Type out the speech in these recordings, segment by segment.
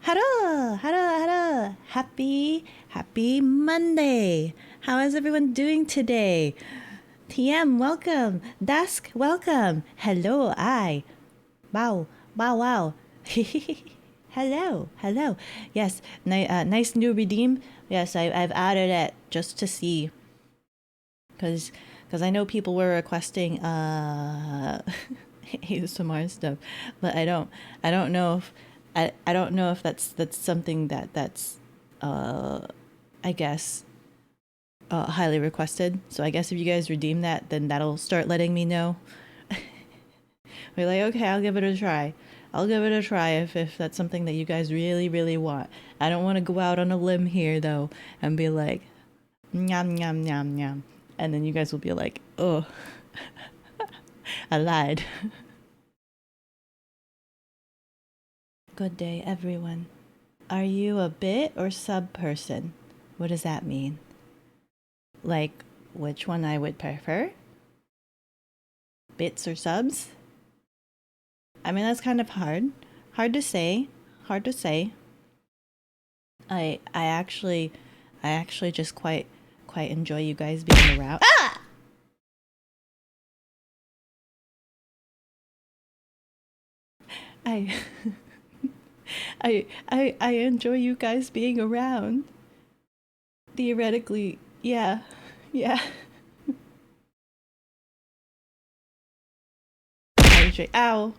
Hello, hello, hello. Happy Monday. How is everyone doing today? TM, welcome. Dusk, welcome. Hello, I. Wow, wow, wow. Hello. Yes, nice new redeem. Yes, I've added it just to see. Because I know people were requesting ASMR stuff, but I don't know if I don't know if that's something that's I guess highly requested. So I guess if you guys redeem that, then that'll start letting me know. We're like, okay, I'll give it a try. I'll give it a try if that's something that you guys really want. I don't want to go out on a limb here though and be like, nyam nyam nyam nyam, and then you guys will be like, oh, I lied. Good day, everyone. Are you a bit or sub person? What does that mean? Like, which one I would prefer? Bits or subs? I mean, that's kind of hard. Hard to say. I actually just quite enjoy you guys being around. Ah! I I enjoy you guys being around. Theoretically, yeah. Ow.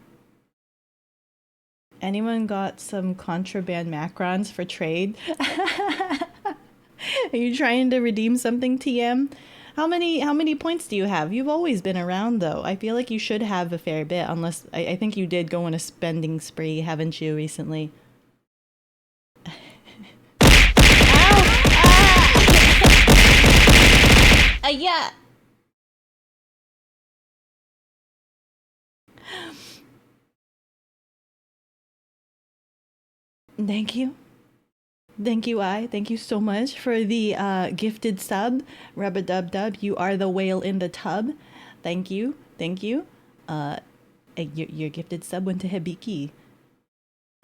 Anyone got some contraband macrons for trade? Are you trying to redeem something, TM? How many points do you have? You've always been around though. I feel like you should have a fair bit, unless I think you did go on a spending spree, haven't you, recently? Ow! Ah! Yeah. Thank you. Thank you so much for the gifted sub. Rub-a-dub-dub, you are the whale in the tub. Thank you. Your gifted sub went to Hibiki.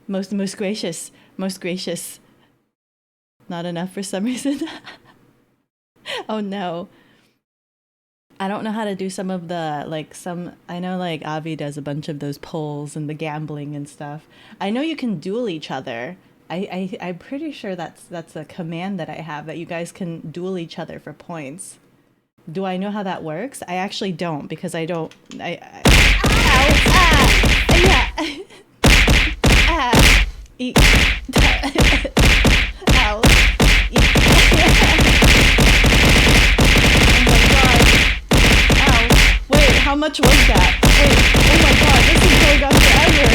Most gracious. Not enough for some reason. Oh no. I don't know how to do some of the, I know like Avi does a bunch of those polls and the gambling and stuff. I know you can duel each other. I'm pretty sure that's a command that I have, that you guys can duel each other for points. Do I know how that works? I actually don't, because I don't. Ow! Ah! Yeah! Ah! Ow! Oh my god! Ow! Wait, how much was that? Wait! Oh my god! This is going on forever!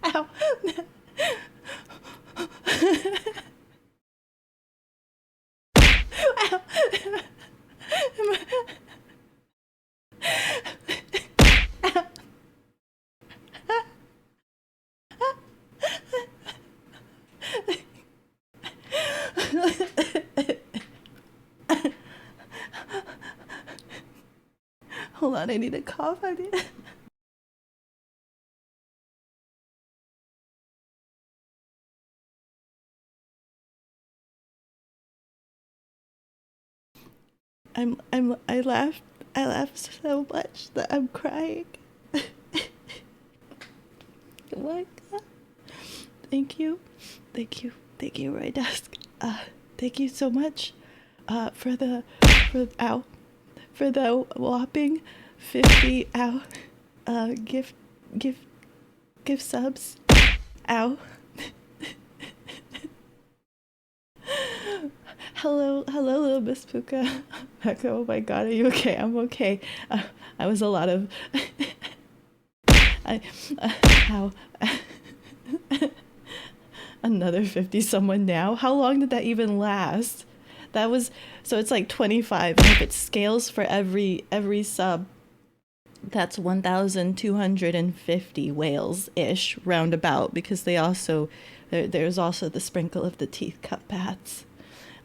Ow. Ow. Hold on, I need a cough. I laughed so much that I'm crying. Oh my god. Thank you, Roy Dusk. Thank you so much, for the whopping 50 gift subs. Ow. Hello, little Miss Puka. Beko, oh my god, are you okay? I'm okay. I was a lot of... Ow. Another 50 someone now? How long did that even last? That was... So it's like 25, and if it scales for every sub, that's 1,250 whales-ish, roundabout, because they also... There's also the sprinkle of the teeth cup bats.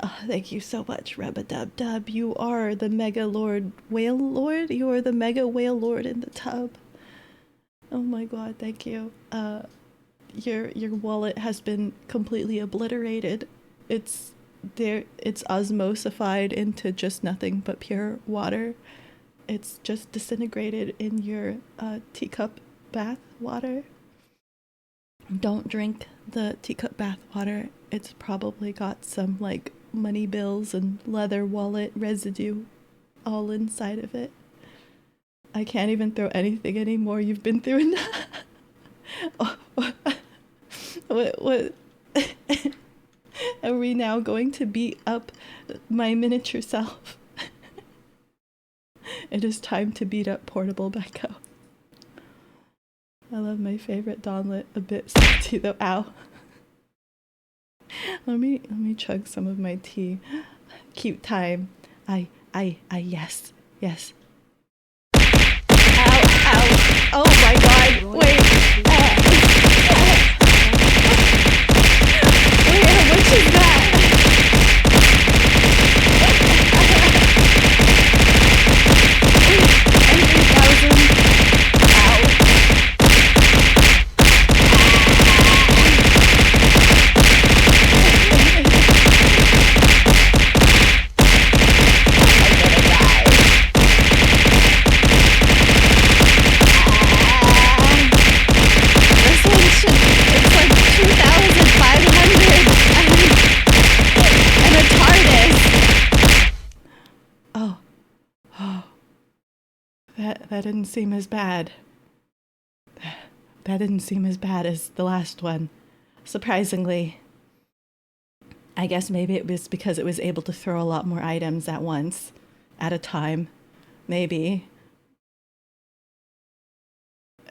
Oh, thank you so much, Rub-a-Dub-Dub. You are the Mega Lord Whale Lord? You are the Mega Whale Lord in the tub. Oh my god, thank you. Your wallet has been completely obliterated. It's osmosified into just nothing but pure water. It's just disintegrated in your teacup bath water. Don't drink the teacup bath water. It's probably got some like money bills and leather wallet residue all inside of it. I can't even throw anything anymore. You've been through enough. What? Are we now going to beat up my miniature self? It is time to beat up portable Beko. I love my favorite Dawnlet a bit salty though. Ow. Let me chug some of my tea. Cute time. Yes. Ow. Oh my god. Wait. Wait, how much is that? That didn't seem as bad. That didn't seem as bad as the last one. Surprisingly. I guess maybe it was because it was able to throw a lot more items at once, at a time. Maybe.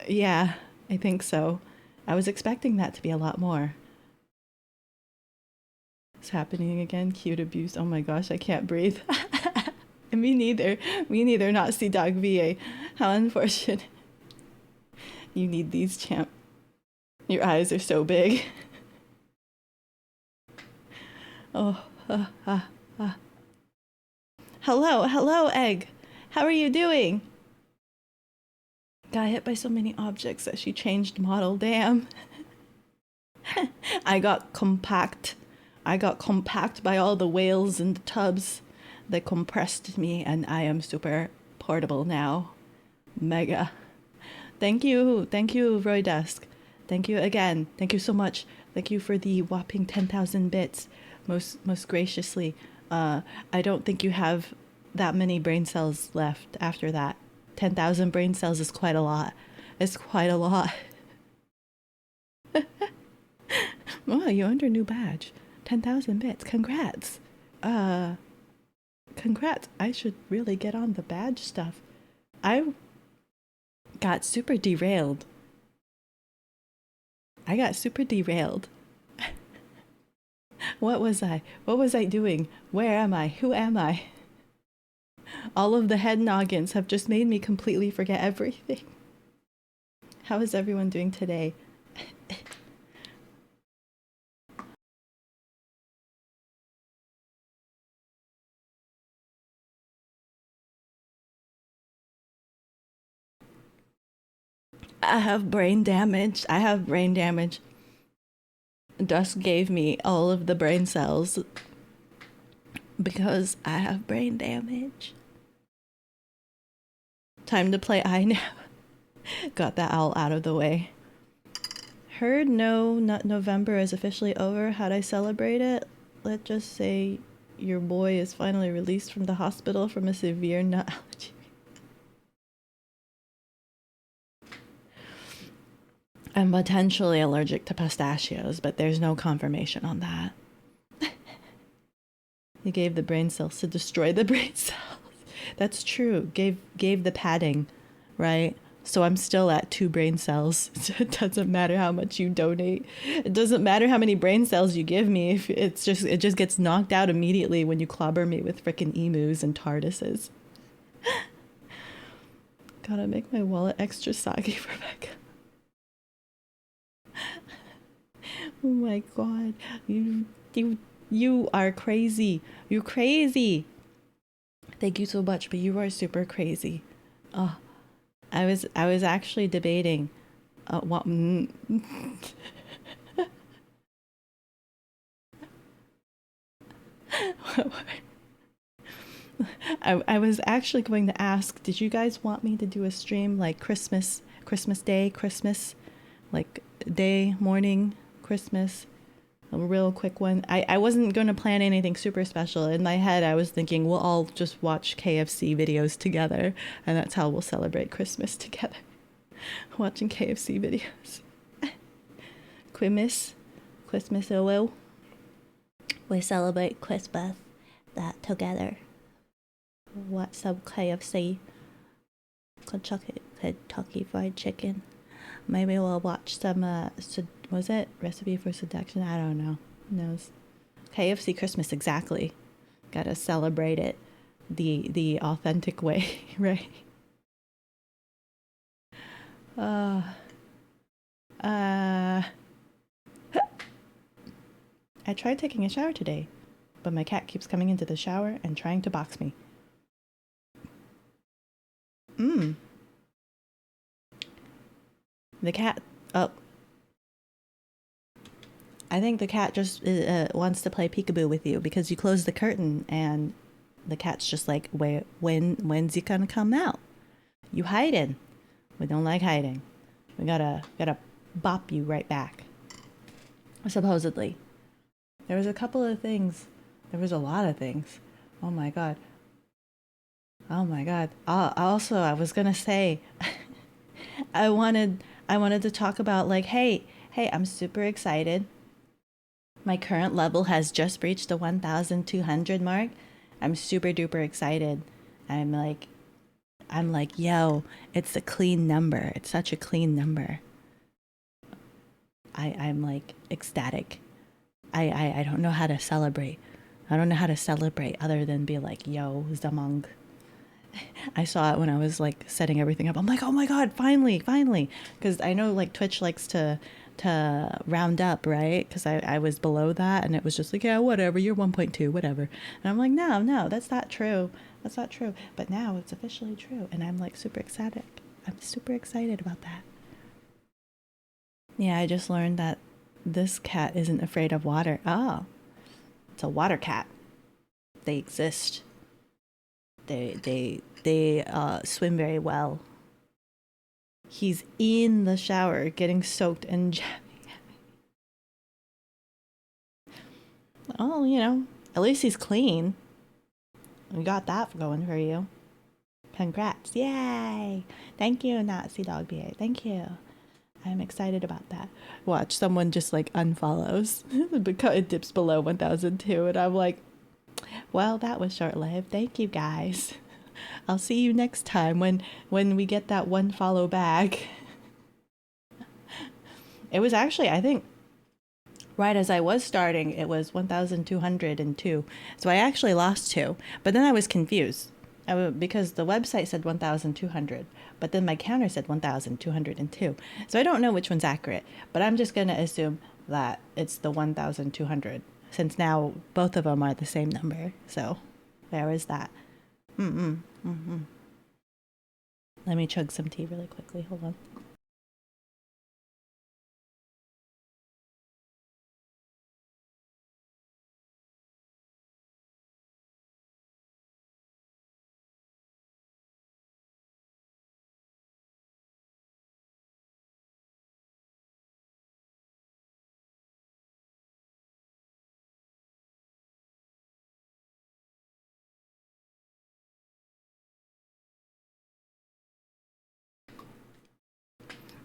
Yeah, I think so. I was expecting that to be a lot more. It's happening again. Cute abuse. Oh my gosh, I can't breathe. Me neither, not see Dog VA. How unfortunate. You need these, champ. Your eyes are so big. Oh, Hello, Egg. How are you doing? Got hit by so many objects that she changed model, damn. I got compact by all the whales and the tubs. They compressed me, and I am super portable now. Mega. Thank you, Roy Dusk. Thank you again. Thank you so much. Thank you for the whopping 10,000 bits. Most graciously. I don't think you have that many brain cells left after that. 10,000 brain cells is quite a lot. It's quite a lot. Oh, you earned a new badge. 10,000 bits. Congrats. Congrats. I should really get on the badge stuff. I got super derailed I got super derailed. What was I? What was I doing? Where am I? Who am I? All of the head noggins have just made me completely forget everything. How is everyone doing today? I have brain damage. I have brain damage. Dusk gave me all of the brain cells because I have brain damage. Time to play I now. Got that all out of the way. Heard no, not November is officially over. How'd I celebrate it? Let's just say your boy is finally released from the hospital from a severe nut allergy. I'm potentially allergic to pistachios, but there's no confirmation on that. He gave the brain cells to destroy the brain cells. That's true. Gave the padding, right? So I'm still at 2 brain cells. So it doesn't matter how much you donate. It doesn't matter how many brain cells you give me. If it just gets knocked out immediately when you clobber me with frickin' emus and TARDISes. Gotta make my wallet extra soggy for Beko. Oh my god. You are crazy. You're crazy. Thank you so much, but you are super crazy. Oh, I was actually debating what I was actually going to ask, did you guys want me to do a stream like Christmas Day, like day, morning, Christmas, a real quick one? I wasn't going to plan anything super special. In my head, I was thinking we'll all just watch KFC videos together, and that's how we'll celebrate Christmas together. Watching KFC videos. Christmas, oh, we celebrate Christmas that together. Watch some KFC, Kentucky Fried Chicken. Maybe we'll watch some, was it Recipe for Seduction? I don't know. Who knows? KFC Christmas, exactly. Gotta celebrate it the authentic way, right? I tried taking a shower today, but my cat keeps coming into the shower and trying to box me. The cat, oh. I think the cat just wants to play peekaboo with you because you closed the curtain and the cat's just like, when's he gonna come out? You hiding. We don't like hiding. We gotta bop you right back. Supposedly. There was a couple of things. There was a lot of things. Oh my god. Also, I was gonna say, I wanted to talk about like, hey, I'm super excited. My current level has just reached the 1,200 mark. I'm super duper excited. I'm like, yo, it's a clean number. It's such a clean number. I'm like ecstatic. I don't know how to celebrate. I don't know how to celebrate other than be like, yo, Zamang. I saw it when I was like setting everything up. I'm like, oh my god, finally. Because I know like Twitch likes to round up, right? Because I was below that and it was just like, yeah, whatever, you're 1.2, whatever. And I'm like, no, that's not true. But now it's officially true. And I'm like super ecstatic. I'm super excited about that. Yeah, I just learned that this cat isn't afraid of water. Oh, it's a water cat. They exist. They swim very well. He's in the shower getting soaked and jamming. Oh, you know, at least he's clean. We got that going for you. Congrats. Yay. Thank you, Nazi Dog BA. Thank you. I'm excited about that. Watch, someone just like unfollows because it dips below 1,002 and I'm like, well, that was short-lived. Thank you, guys. I'll see you next time when we get that one follow back. It was actually, I think, right as I was starting, it was 1,202. So I actually lost 2. But then I was confused because the website said 1,200, but then my counter said 1,202. So I don't know which one's accurate, but I'm just going to assume that it's the 1,200 since now both of them are the same number. So there is that. Let me chug some tea really quickly. Hold on.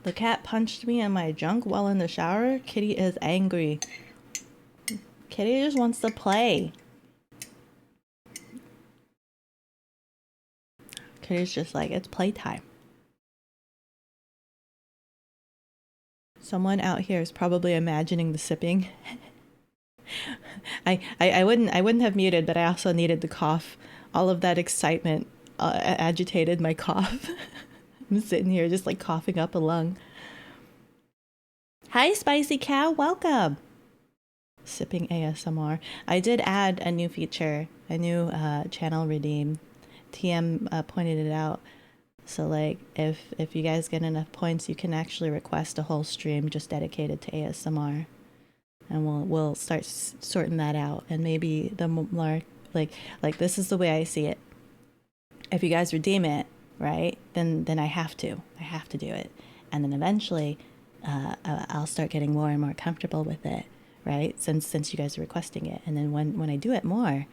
The cat punched me in my junk while in the shower. Kitty is angry. Kitty just wants to play. Kitty's just like, it's playtime. Someone out here is probably imagining the sipping. I wouldn't have muted, but I also needed the cough. All of that excitement agitated my cough. I'm sitting here just like coughing up a lung. Hi, Spicy Cow. Welcome. Sipping ASMR. I did add a new feature, a new channel redeem. TM pointed it out. So like if you guys get enough points, you can actually request a whole stream just dedicated to ASMR. And we'll start sorting that out. And maybe the more like this is the way I see it. If you guys redeem it, right, then I have to do it. And then eventually I'll start getting more and more comfortable with it, right? Since you guys are requesting it. And then when I do it more,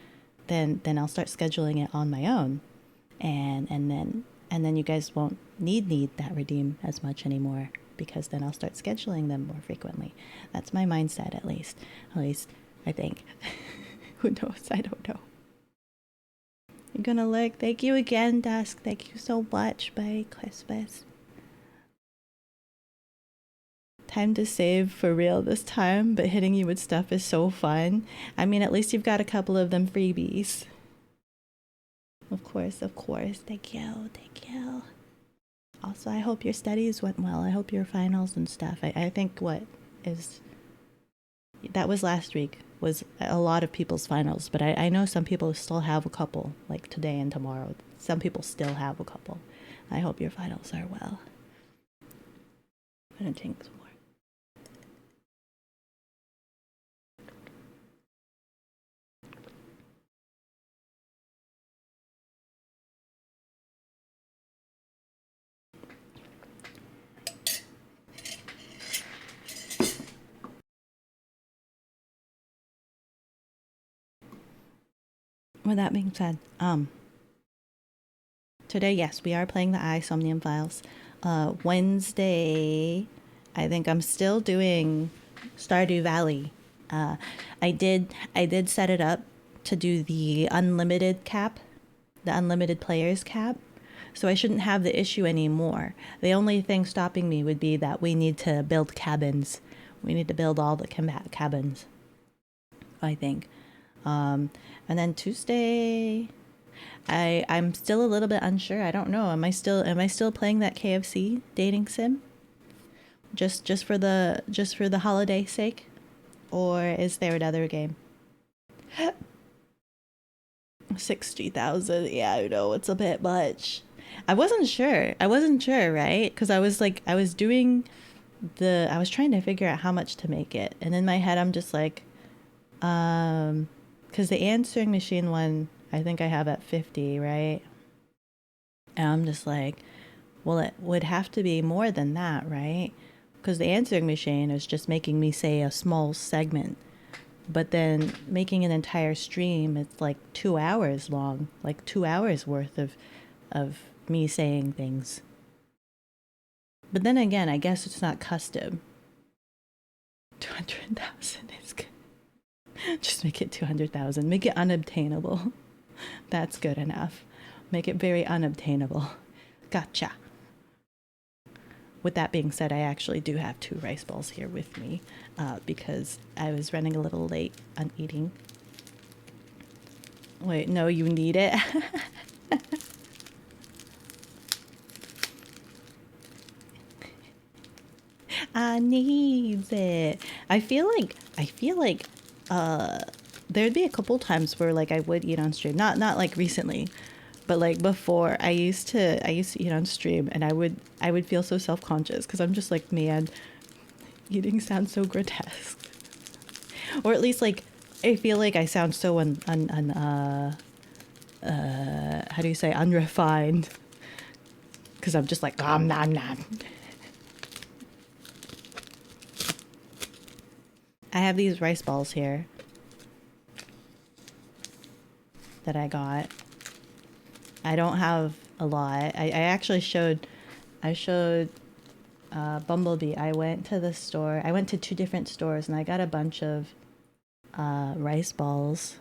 then I'll start scheduling it on my own. And then you guys won't need that redeem as much anymore, because then I'll start scheduling them more frequently. That's my mindset, at least I think. Who knows? I don't know. You're gonna look. Thank you again, Dusk. Thank you so much. Merry Christmas. Time to save for real this time, but hitting you with stuff is so fun. I mean, at least you've got a couple of them freebies. Of course. Thank you. Also, I hope your studies went well. I hope your finals and stuff. I think that was last week, was a lot of people's finals, but I know some people still have a couple, like today and tomorrow. Some people still have a couple. I hope your finals are well. I'm gonna drink some more. With that being said, today, yes, we are playing the Somnium Files. Wednesday, I think I'm still doing Stardew Valley. I did set it up to do the unlimited cap, the unlimited players cap, so I shouldn't have the issue anymore. The only thing stopping me would be that we need to build cabins. We need to build all the cabins, I think. And then Tuesday, I'm still a little bit unsure. I don't know. Am I still playing that KFC dating sim? Just for the holiday sake, or is there another game? 60,000. Yeah, I know it's a bit much. I wasn't sure, right? Because I was trying to figure out how much to make it, and in my head I'm just like, because the answering machine one, I think I have at 50, right? And I'm just like, well, it would have to be more than that, right? Because the answering machine is just making me say a small segment. But then making an entire stream, it's like 2 hours long, like 2 hours worth of me saying things. But then again, I guess it's not custom. 200,000 is good. Just make it 200,000. Make it unobtainable. That's good enough. Make it very unobtainable. Gotcha. with that being said, I actually do have 2 rice balls here with me because I was running a little late on eating. Wait, no, you need it? I need it. I feel like there'd be a couple times where like I would eat on stream. Not like recently, but like before I used to eat on stream, and I would feel so self-conscious because I'm just like, man, eating sounds so grotesque. Or at least like I feel like I sound so how do you say, unrefined, because I'm just like nom nom nom. I have these rice balls here that I got. I don't have a lot. I actually showed Bumblebee. I went to the store. I went to 2 different stores and I got a bunch of rice balls,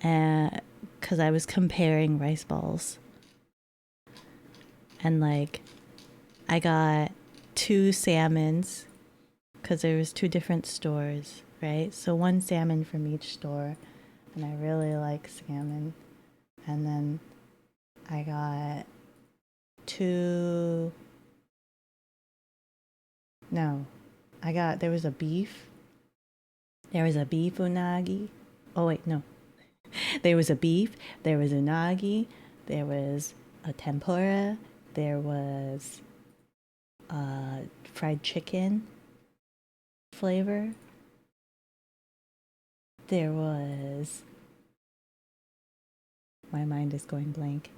and because I was comparing rice balls, and like I got 2 salmons because there was 2 different stores, right? So 1 salmon from each store, and I really like salmon. And then I got 2. No, there was a beef. There was a beef unagi. Oh wait, no. There was a beef, there was unagi, there was a tempura, there was fried chicken flavor. There was... My mind is going blank.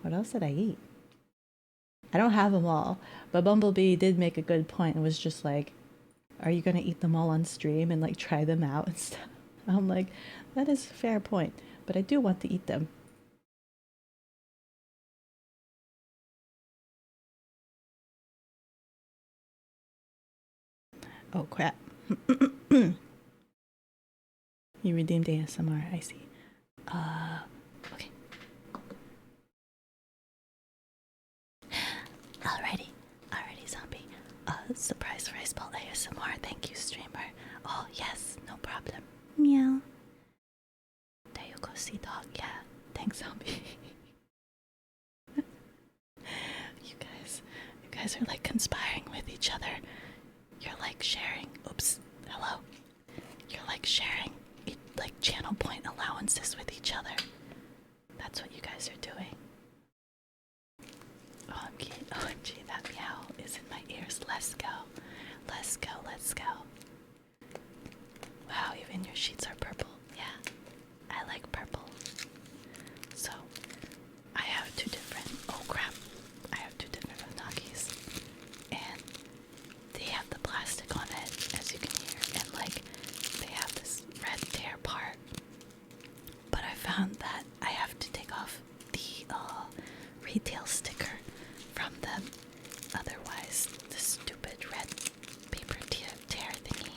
What else did I eat? I don't have them all, but Bumblebee did make a good point. It was just like, are you gonna eat them all on stream and like try them out and stuff? I'm like, that is a fair point, but I do want to eat them. Oh crap. You redeemed ASMR, I see. Okay. Alrighty, zombie. Surprise rice ball ASMR. Thank you, streamer. Oh yes, no problem. Meow. There you go, sea dog. Yeah, thanks, zombie. You guys are like conspiring with each other. You're like sharing. Oops. Hello. You're like sharing like channel point allowances with each other. That's what you guys are doing. OMG, that meow is in my ears. Let's go. Wow, even your sheets are purple. Yeah, I like purple. So, I have 2 different... Oh crap. I have 2 different unagis. And they have the plastic on it, as you can hear. And like, they have this red tear part. But I found that I have to take off the retail sticker from them. Otherwise, the stupid red paper tear thingy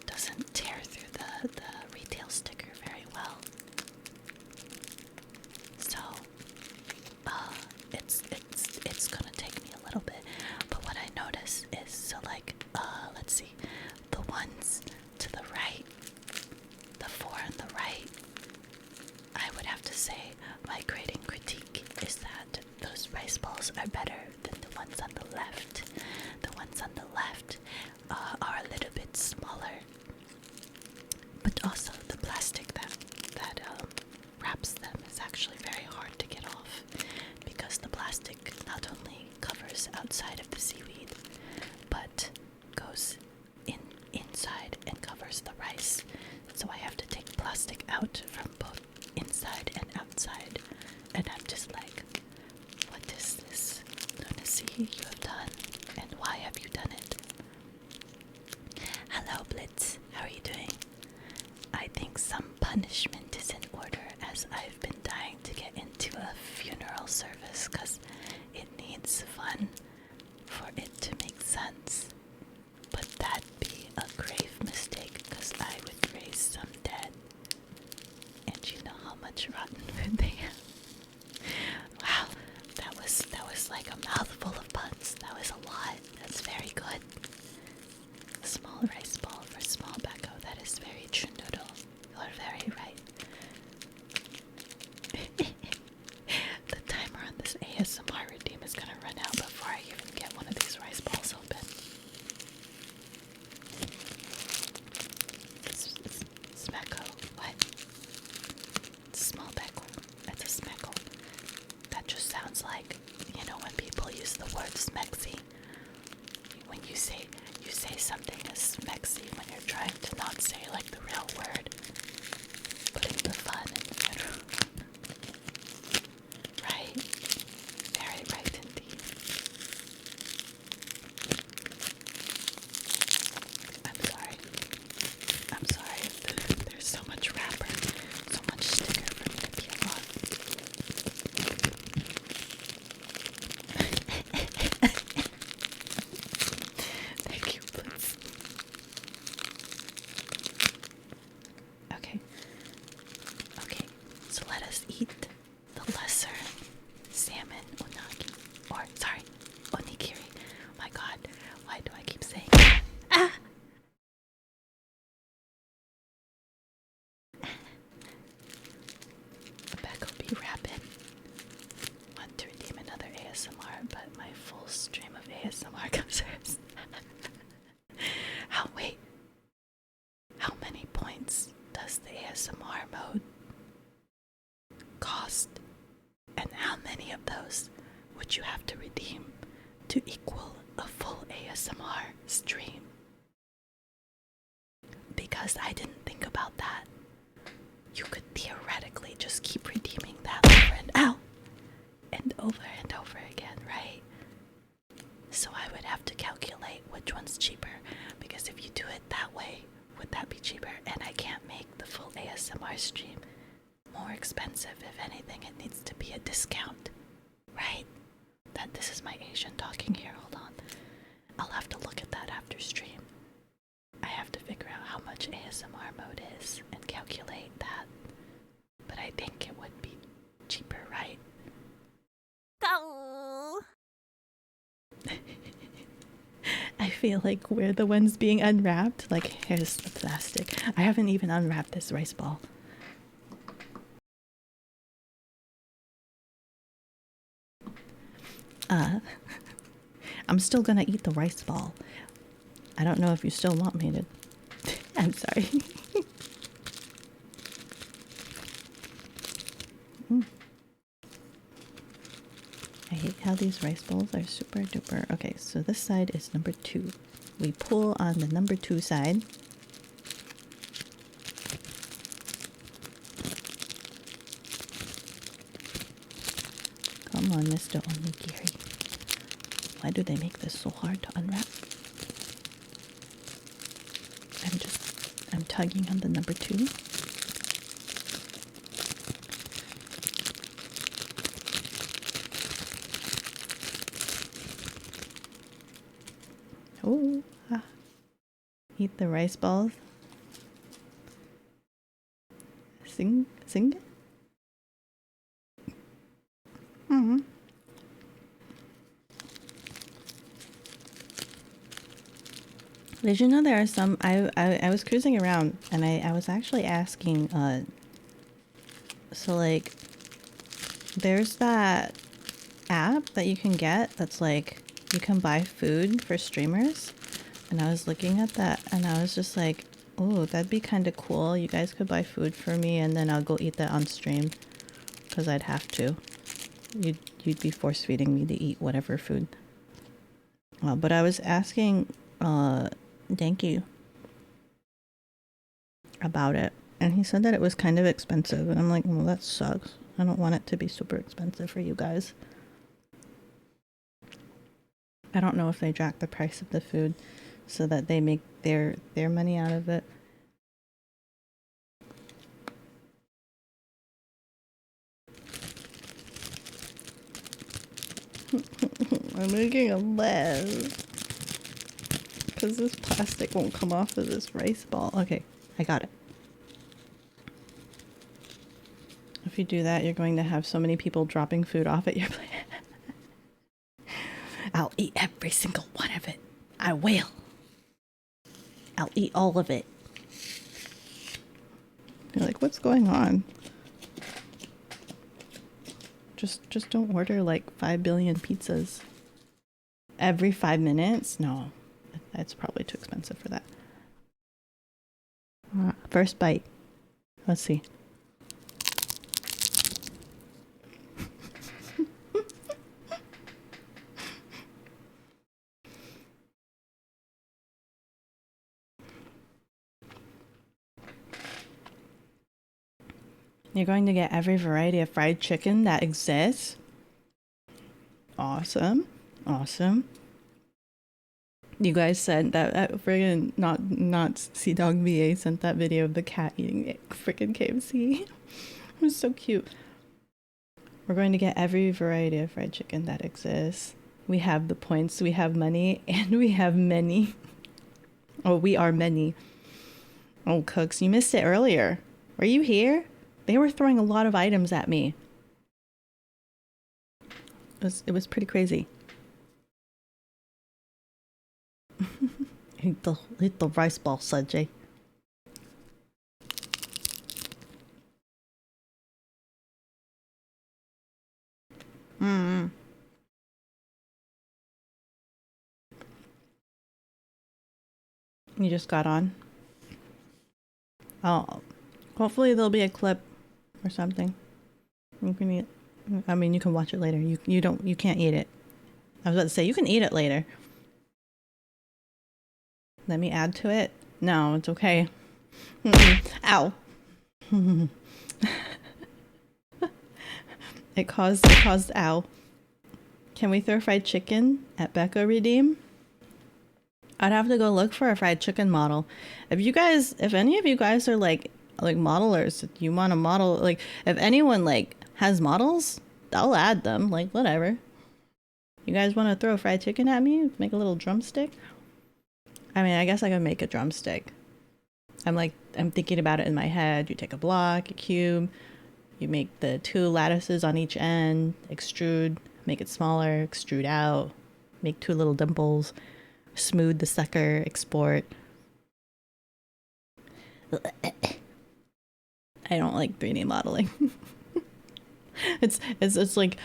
doesn't tear through the retail sticker very well. So, it's gonna take me a little bit. But what I notice is, so like, let's see, the ones to the right, the 4 on the right, I would have to say my grading critique is that those rice balls are better than the ones on the left. The ones on the left are a little bit smaller, but also the plastic that wraps them is actually very hard to get off, because the plastic not only covers outside of the seaweed, but goes inside and covers the rice. So I have to take plastic out from both inside and outside, and I'm just like, what is this lunacy you have done, and why have you done it? Hello Blitz, how are you doing? I think some punishment is in order, as I've been dying to get into a funeral service because it needs fun for it to make sense. But that'd be a grave mistake, because I would raise some dead. And you know how much rotten food they have. Wow, that was like something is smexy when you're trying to not say like the real word, putting the fun in general. Right? Very right indeed. I'm sorry. There's so much wrapper, so much sticker for me to peel off. Thank you, please. Okay. Okay, so let us eat the lesser salmon unagi. Or, sorry, onigiri. My god, why do I keep saying that? Ah! Beko be rapid. Want to redeem another ASMR, but my full stream of ASMR comes first. Wait. How many points does the ASMR mode cost? And how many of those would you have to redeem to equal a full ASMR stream? Because I didn't think about that. You could theoretically just keep redeeming that over and over again, right? So I would have to calculate which one's cheaper, because if you do it that way, would that be cheaper? And I can't make the full ASMR stream more expensive. If anything, it needs to be a discount, right? This is my Asian talking here. Hold on. I'll have to look at that after stream. I have to figure out how much ASMR mode is and calculate that. But I think it would be cheaper, right? Go! I feel like we're the ones being unwrapped. Like, here's the plastic. I haven't even unwrapped this rice ball. I'm still gonna eat the rice ball. I don't know if you still want me to. I'm sorry. I hate how these rice balls are super duper. Okay, so this side is number 2. We pull on the number 2 side. Come on, Mr. Onigiri. Why do they make this so hard to unwrap? I'm tugging on the number 2. Oh, eat the rice balls. Sing it. Did you know there are some? I was cruising around and I was actually asking. So like, there's that app that you can get that's like you can buy food for streamers, and I was looking at that and I was just like, oh, that'd be kind of cool. You guys could buy food for me and then I'll go eat that on stream, because I'd have to. You'd be force feeding me to eat whatever food. But I was asking thank you about it, and he said that it was kind of expensive, and I'm like, well, that sucks. I don't want it to be super expensive for you guys. I don't know if they jack the price of the food so that they make their money out of it. I'm making a mess because this plastic won't come off of this rice ball. Okay, I got it. If you do that, you're going to have so many people dropping food off at your plate. I'll eat every single one of it. I will. I'll eat all of it. You're like, what's going on? Just don't order like 5 billion pizzas every 5 minutes. No, that's probably too expensive for that. First bite. Let's see. You're going to get every variety of fried chicken that exists. Awesome. Awesome. You guys said that friggin' not Sea Dog VA sent that video of the cat eating friggin' KFC. It was so cute. We're going to get every variety of fried chicken that exists. We have the points, we have money, and we have many. Oh, we are many. Oh, Cooks, you missed it earlier. Were you here? They were throwing a lot of items at me. It was pretty crazy. Eat the rice ball, Sajay. You just got on. Oh, hopefully there'll be a clip or something. You can eat. I mean, you can watch it later. You can't eat it. I was about to say you can eat it later. Let me add to it. No, it's okay. Ow. It caused ow. Can we throw fried chicken at Beko Redeem? I'd have to go look for a fried chicken model. If any of you guys are like modelers, you want to model, like if anyone like has models, I'll add them, like whatever. You guys want to throw fried chicken at me? Make a little drumstick? I mean, I guess I can make a drumstick. I'm thinking about it in my head. You take a block, a cube, you make the 2 lattices on each end, extrude, make it smaller, extrude out, make 2 little dimples, smooth the sucker, export. I don't like 3D modeling. it's like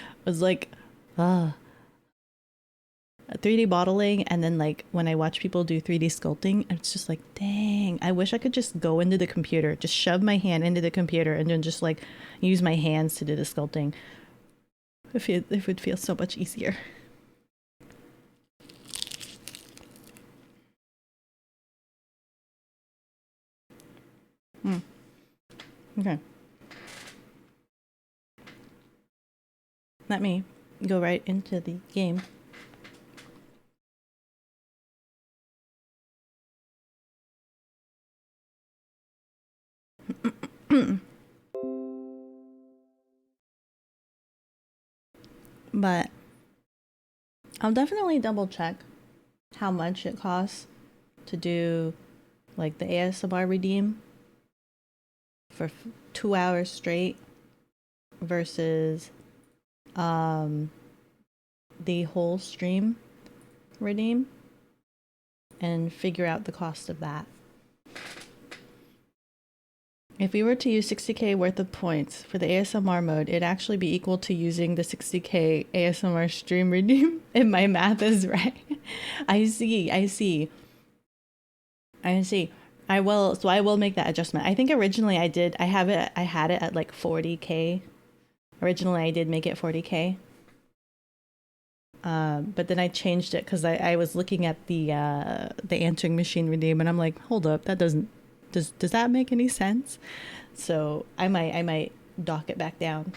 3D modeling, and then like when I watch people do 3D sculpting, it's just like, dang, I wish I could just go into the computer, just shove my hand into the computer and then just like use my hands to do the sculpting. It would feel so much easier. Okay. Let me go right into the game. But I'll definitely double check how much it costs to do like the ASMR redeem for 2 hours straight versus the whole stream redeem, and figure out the cost of that. If we were to use 60k worth of points for the ASMR mode, it'd actually be equal to using the 60k ASMR stream redeem, if my math is right. I see. I will make that adjustment. I think originally I had it at like 40k. Originally I did make it 40k. But then I changed it because I was looking at the answering machine redeem, and I'm like, hold up, that does that make any sense? So I might dock it back down.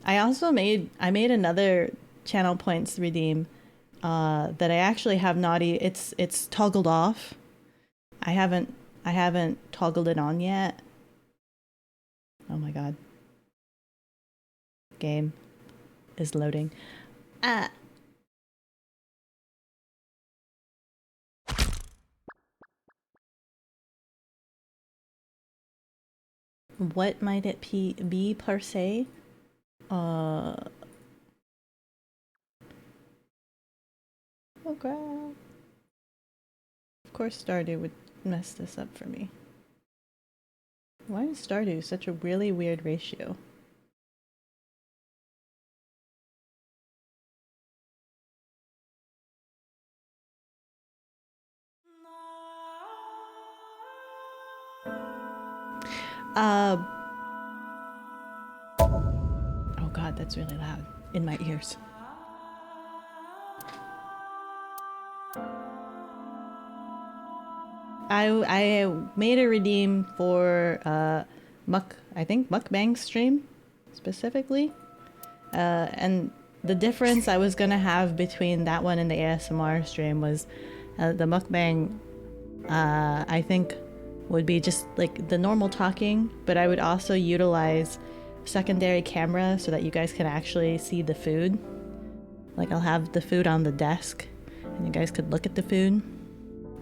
I made another channel points redeem that I actually have not it's toggled off. I haven't toggled it on yet. Oh my god. Game is loading. What might it be per se? Oh crap. Of course Stardew would mess this up for me. Why is Stardew such a really weird ratio? Oh god, that's really loud in my ears. I made a redeem for mukbang stream specifically, and the difference I was gonna have between that one and the ASMR stream was the mukbang. I think would be just like the normal talking, but I would also utilize secondary camera so that you guys can actually see the food. Like I'll have the food on the desk, and you guys could look at the food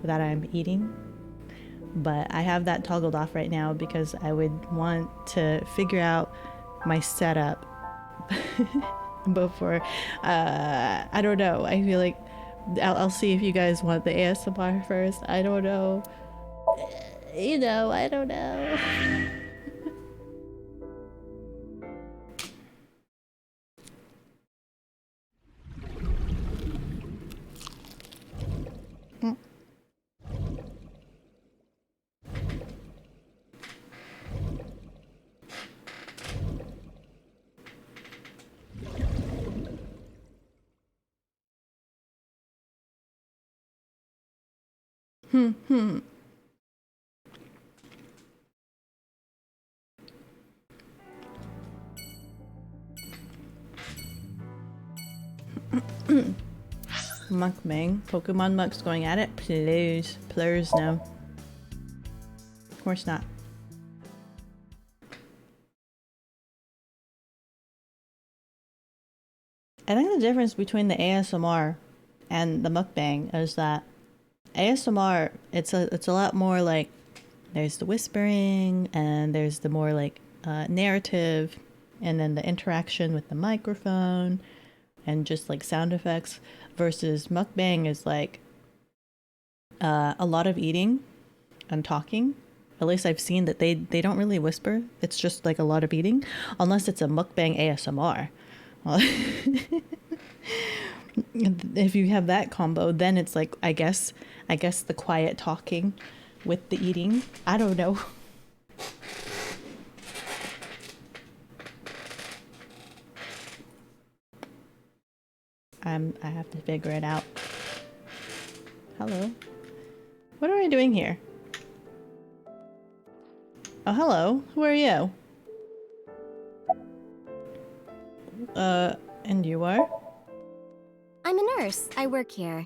that I'm eating. But I have that toggled off right now because I would want to figure out my setup before I don't know. I feel like I'll see if you guys want the ASMR first. I don't know. You know, I don't know. Mukbang. Pokemon Muck's going at it? Please. Please, no. Of course not. I think the difference between the ASMR and the mukbang is that ASMR, it's a lot more like there's the whispering and there's the more like narrative, and then the interaction with the microphone and just like sound effects, versus mukbang is like a lot of eating and talking. At least I've seen that they don't really whisper. It's just like a lot of eating, unless it's a mukbang ASMR. Well, if you have that combo, then it's like I guess the quiet talking with the eating. I don't know. I have to figure it out. Hello. What are I doing here? Oh, hello. Who are you? And you are? I'm a nurse. I work here.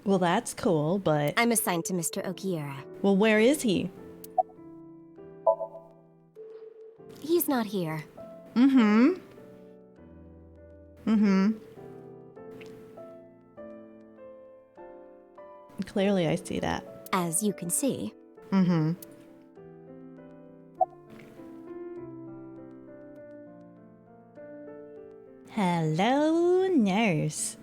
Well, that's cool, but... I'm assigned to Mr. Okiura. Well, where is he? He's not here. Mm-hmm. Clearly, I see that. As you can see. Hello, nurse.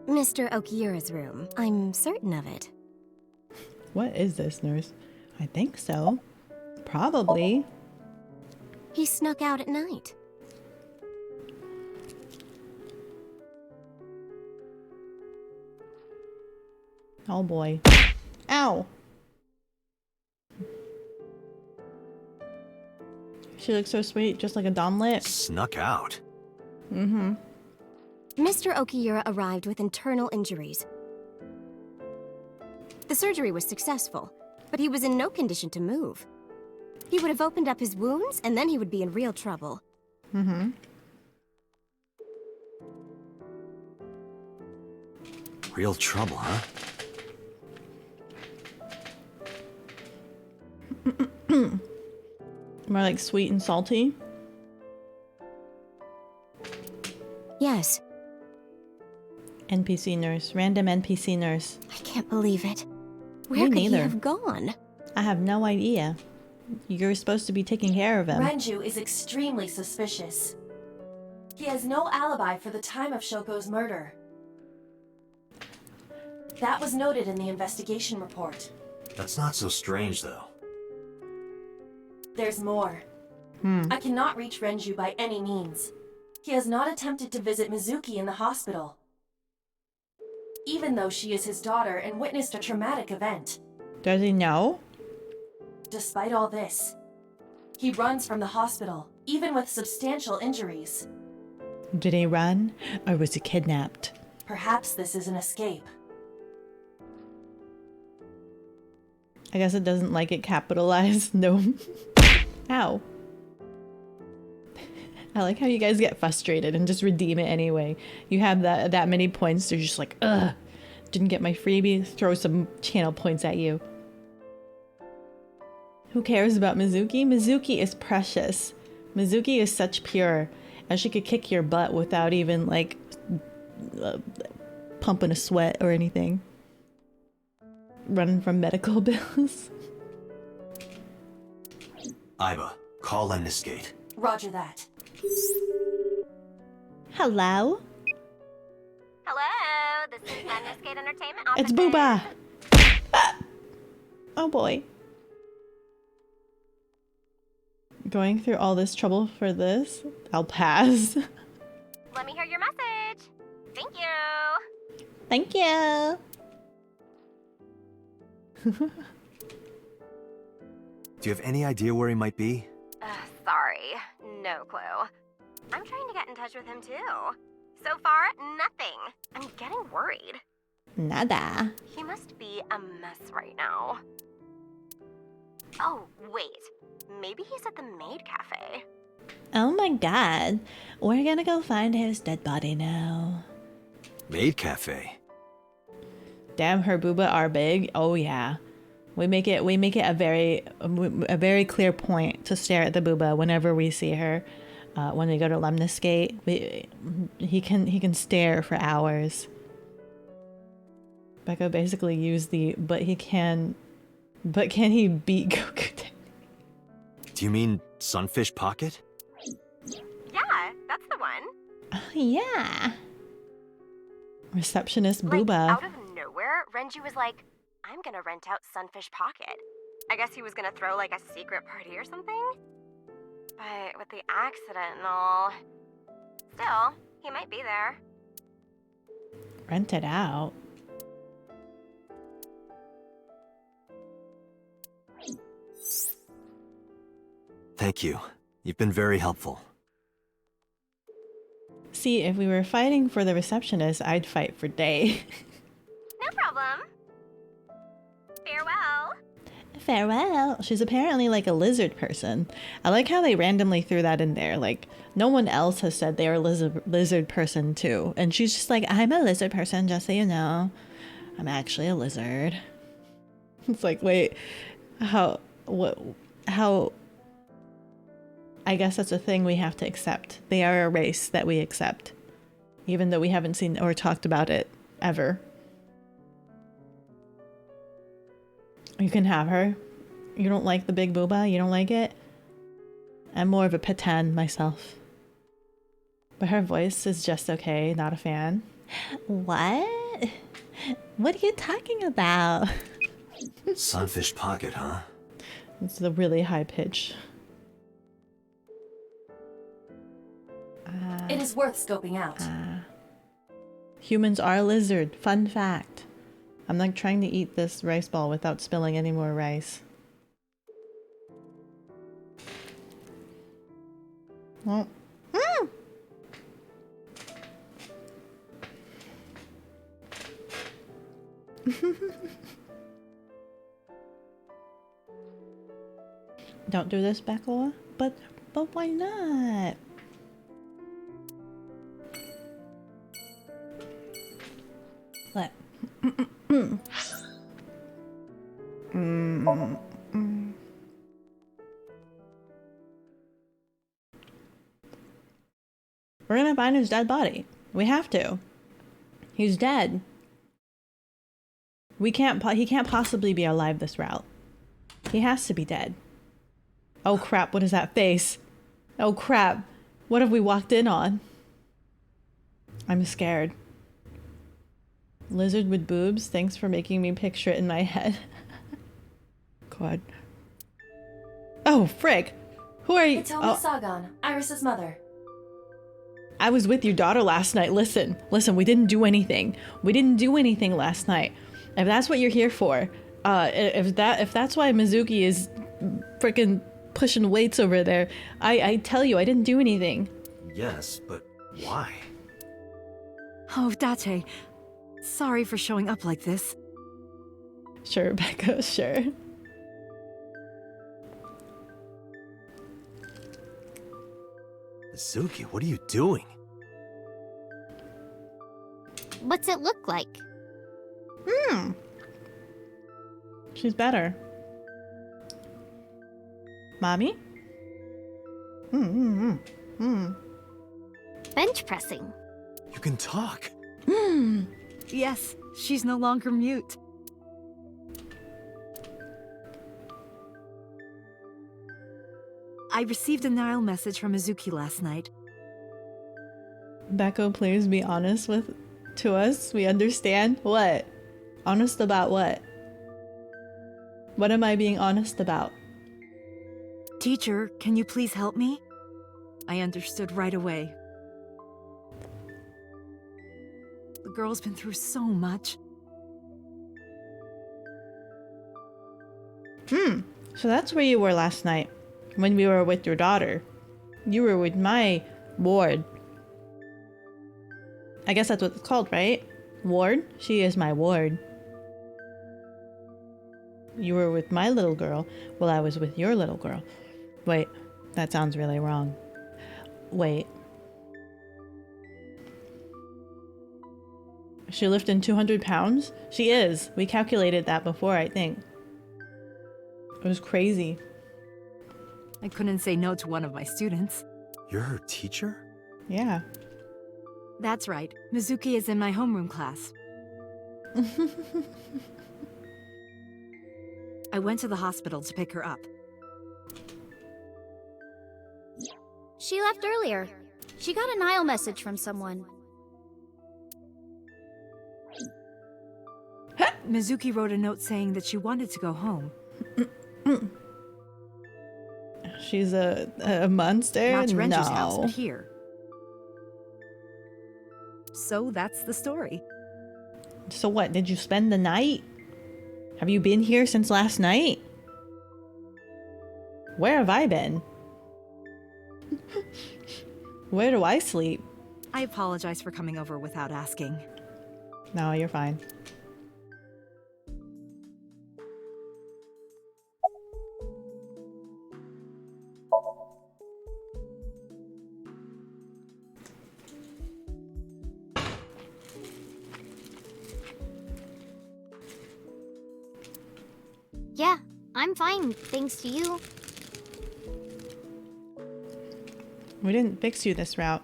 Mr. Okiura's room. I'm certain of it. What is this, nurse? I think so. Probably. He snuck out at night. Oh boy. Ow! She looks so sweet, just like a domlet. Snuck out. Mr. Okiura arrived with internal injuries. The surgery was successful, but he was in no condition to move. He would have opened up his wounds, and then he would be in real trouble. Real trouble, huh? More like sweet and salty. Yes. NPC nurse. Random NPC nurse. I can't believe it. Where Me could he neither. have gone? I have no idea. You're supposed to be taking care of him. Renju is extremely suspicious. He has no alibi for the time of Shoko's murder. That was noted in the investigation report. That's not so strange, though. There's more. I cannot reach Renju by any means. He has not attempted to visit Mizuki in the hospital, even though she is his daughter and witnessed a traumatic event. Does he know? Despite all this, he runs from the hospital, even with substantial injuries. Did he run, or was he kidnapped? Perhaps this is an escape. I guess it doesn't like it capitalized. No. Ow. I like how you guys get frustrated and just redeem it anyway. You have that many points, they're just like, ugh, didn't get my freebie, throw some channel points at you. Who cares about Mizuki? Mizuki is precious. Mizuki is such pure, and she could kick your butt without even like pumping a sweat or anything. Running from medical bills. Aiba, call Lemniscate. Roger that. Hello? Hello, this is Lemniscate Entertainment Office. It's Booba! Oh boy. Going through all this trouble for this? I'll pass. Let me hear your message. Thank you. Thank you. Do you have any idea where he might be? Sorry, no clue. I'm trying to get in touch with him too. So far, nothing. I'm getting worried. Nada. He must be a mess right now. Oh, wait. Maybe he's at the maid cafe. Oh my god. We're gonna go find his dead body now. Maid Cafe. Damn, her booba are big. Oh yeah. We make it a very clear point to stare at the booba whenever we see her. When we go to Lemniscate, he can stare for hours. Beko basically used the but can he beat Goku? Do you mean Sunfish Pocket? Yeah, that's the one. Oh yeah. Receptionist Like, booba. out of nowhere, Renju was like, I'm gonna rent out Sunfish Pocket. I guess he was gonna throw like a secret party or something? But with the accident and all... Still, he might be there. Rent it out. Thank you. You've been very helpful. See, if we were fighting for the receptionist, I'd fight for Day. No problem. Farewell. Farewell. She's apparently like a lizard person. I like how they randomly threw that in there. Like, no one else has said they're a lizard person too. And she's just like, I'm a lizard person, just so you know. I'm actually a lizard. It's like, wait, how... I guess that's a thing we have to accept. They are a race that we accept. Even though we haven't seen or talked about it ever. You can have her. You don't like the big booba? You don't like it? I'm more of a Patan myself. But her voice is just okay, not a fan. What? What are you talking about? Sunfish Pocket, huh? It's the really high pitch. It is worth scoping out. Humans are lizard. Fun fact. I'm like trying to eat this rice ball without spilling any more rice. Well, don't do this, Beko. But why not? What? We're gonna find his dead body. We have to. He's dead. He can't possibly be alive this route. He has to be dead. Oh crap, what is that face? Oh crap. What have we walked in on? I'm scared. Lizard with boobs, thanks for making me picture it in my head. God. Oh, frick! Who are you? It's Omi Sagan, Iris's mother. I was with your daughter last night. Listen, we didn't do anything. We didn't do anything last night. If that's what you're here for, if that's why Mizuki is freaking pushing weights over there, I tell you, I didn't do anything. Yes, but why? Oh, Date. Sorry for showing up like this. Sure, Beko, sure. Mizuki, what are you doing? What's it look like? She's better. Mommy? Bench pressing. You can talk. Yes, she's no longer mute. I received a Nile message from Mizuki last night. Beko, please be honest to us. We understand. What? Honest about what? What am I being honest about? Teacher, can you please help me? I understood right away. The girl's been through so much. So that's where you were last night, when we were with your daughter. You were with my ward. I guess that's what it's called, right? Ward? She is my ward. You were with my little girl while I was with your little girl. Wait, that sounds really wrong. Wait. Is she lifting 200 pounds? She is. We calculated that before, I think. It was crazy. I couldn't say no to one of my students. You're her teacher? Yeah. That's right. Mizuki is in my homeroom class. I went to the hospital to pick her up. She left earlier. She got a Nile message from someone. Mizuki wrote a note saying that she wanted to go home. She's a monster? Not to Renju's No. house, but here. So that's the story. So what, did you spend the night? Have you been here since last night? Where have I been? Where do I sleep? I apologize for coming over without asking. No, you're fine. Yeah, I'm fine, thanks to you. We didn't fix you this route.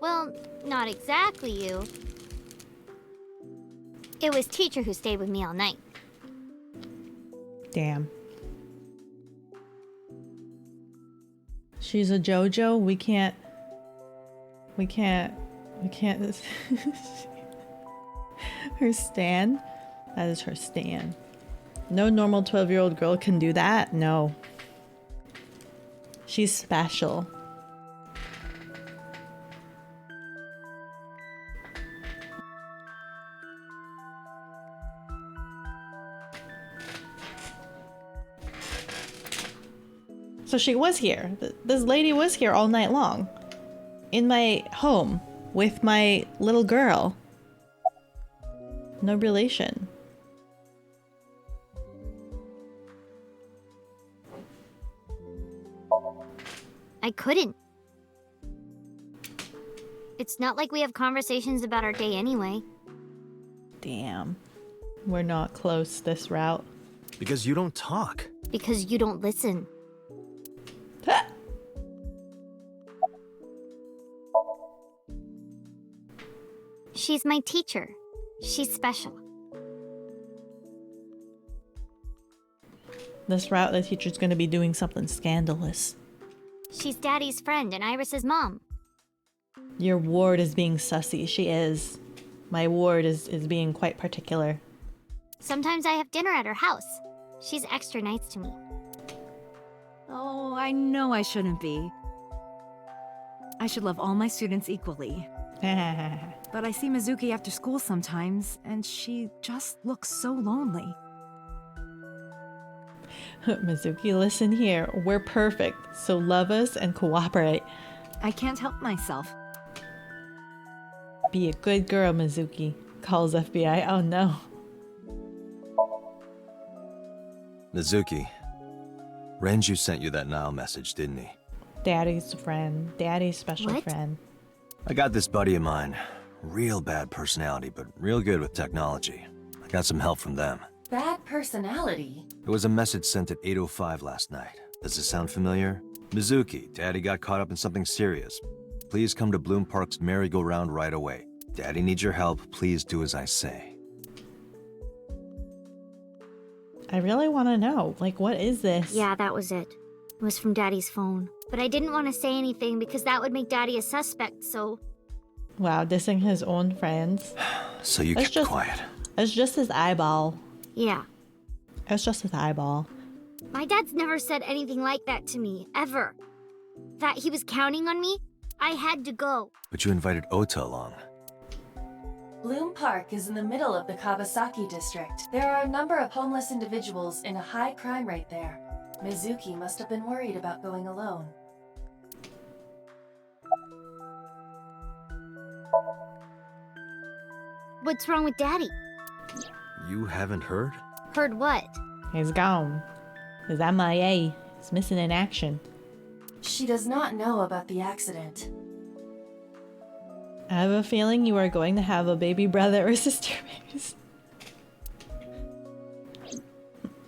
Well, not exactly you. It was teacher who stayed with me all night. Damn. She's a JoJo. We can't. Her stan. That is her stan. No normal 12-year-old girl can do that. No. She's special. So she was here. This lady was here all night long. In my home. With my little girl. No relation. I couldn't. It's not like we have conversations about our day anyway. Damn. We're not close this route. Because you don't talk. Because you don't listen. She's my teacher. She's special. This route, the teacher's gonna be doing something scandalous. She's Daddy's friend and Iris's mom. Your ward is being sussy. She is. My ward is being quite particular. Sometimes I have dinner at her house. She's extra nice to me. Oh, I know I shouldn't be. I should love all my students equally. But I see Mizuki after school sometimes, and she just looks so lonely. Mizuki, listen here. We're perfect, so love us and cooperate. I can't help myself. Be a good girl, Mizuki. Calls FBI. Oh no. Mizuki, Renju sent you that Nile message, didn't he? Daddy's friend. Daddy's special What? friend. I got this buddy of mine. Real bad personality, but real good with technology. I got some help from them. Bad personality? There was a message sent at 8:05 last night. Does it sound familiar? Mizuki, Daddy got caught up in something serious. Please come to Bloom Park's merry-go-round right away. Daddy needs your help. Please do as I say. I really want to know. Like, what is this? Yeah, that was it. It was from Daddy's phone. But I didn't want to say anything because that would make Daddy a suspect, so... Wow, dissing his own friends. So you That's kept quiet. It's just his eyeball. Yeah. It's just his eyeball. My dad's never said anything like that to me, ever. That he was counting on me, I had to go. But you invited Ota along. Bloom Park is in the middle of the Kawasaki district. There are a number of homeless individuals in a high crime rate there. Mizuki must have been worried about going alone. What's wrong with Daddy? You haven't heard? Heard what? He's gone. He's MIA. He's missing in action. She does not know about the accident. I have a feeling you are going to have a baby brother or sister.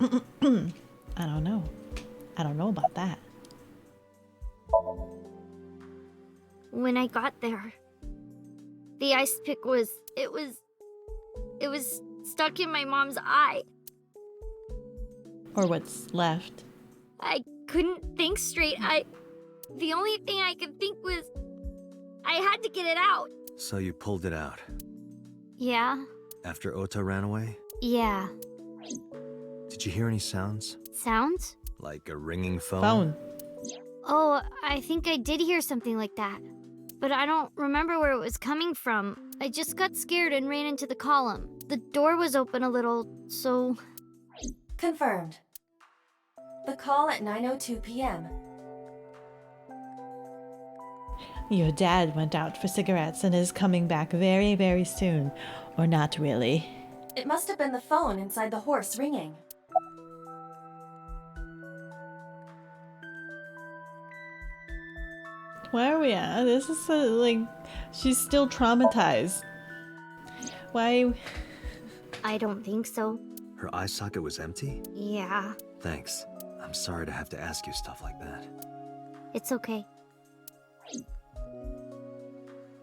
I don't know. I don't know about that. When I got there, the ice pick was stuck in my mom's eye. Or what's left. I couldn't think straight. The only thing I could think was I had to get it out. So you pulled it out. Yeah. After Ota ran away? Yeah. Did you hear any sounds? Sounds? Like a ringing phone? Phone. Oh, I think I did hear something like that. But I don't remember where it was coming from. I just got scared and ran into the column. The door was open a little, so... Confirmed. The call at 9:02 p.m. Your dad went out for cigarettes and is coming back very, very soon. Or not really. It must have been the phone inside the horse ringing. Where are we at? This is like... She's still traumatized. Why... I don't think so. Her eye socket was empty? Yeah, Thanks. I'm sorry to have to ask you stuff like that. it's okay.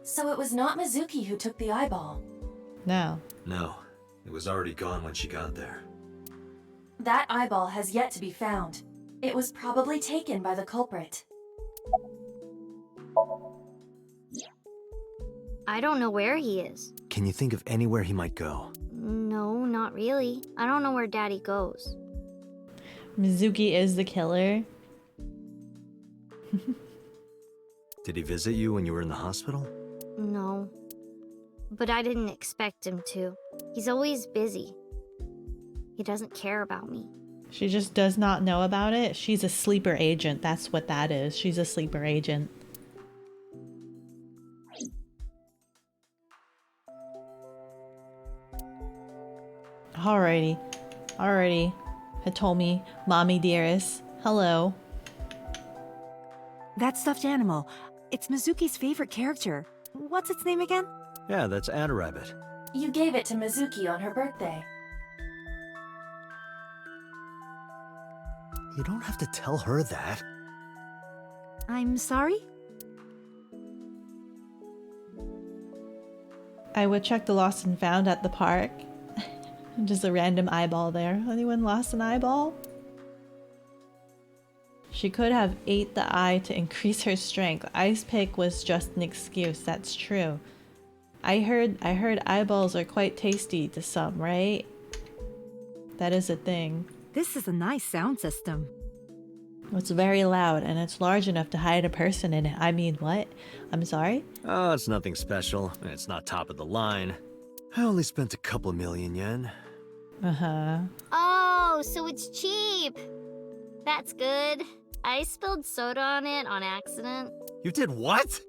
So it was not Mizuki who took the eyeball. No. No, it was already gone when she got there. That eyeball has yet to be found. It was probably taken by the culprit. I don't know where he is. Can you think of anywhere he might go? No, not really. I don't know where Daddy goes. Mizuki is the killer. Did he visit you when you were in the hospital? No. But I didn't expect him to. He's always busy. He doesn't care about me. She just does not know about it. She's a sleeper agent. That's what that is. She's a sleeper agent. Alrighty. Alrighty. Hitomi, mommy dearest. Hello. That stuffed animal. It's Mizuki's favorite character. What's its name again? Yeah, that's Rabbit. You gave it to Mizuki on her birthday. You don't have to tell her that. I'm sorry? I would check the lost and found at the park. Just a random eyeball there. Anyone lost an eyeball? She could have ate the eye to increase her strength. Ice pick was just an excuse. That's true. I heard eyeballs are quite tasty to some, right? That is a thing. This is a nice sound system. It's very loud and it's large enough to hide a person in it. I mean, what? I'm sorry? Oh, it's nothing special. It's not top of the line. I only spent a couple million yen. Uh-huh. Oh, so it's cheap. That's good. I spilled soda on it on accident. You did what?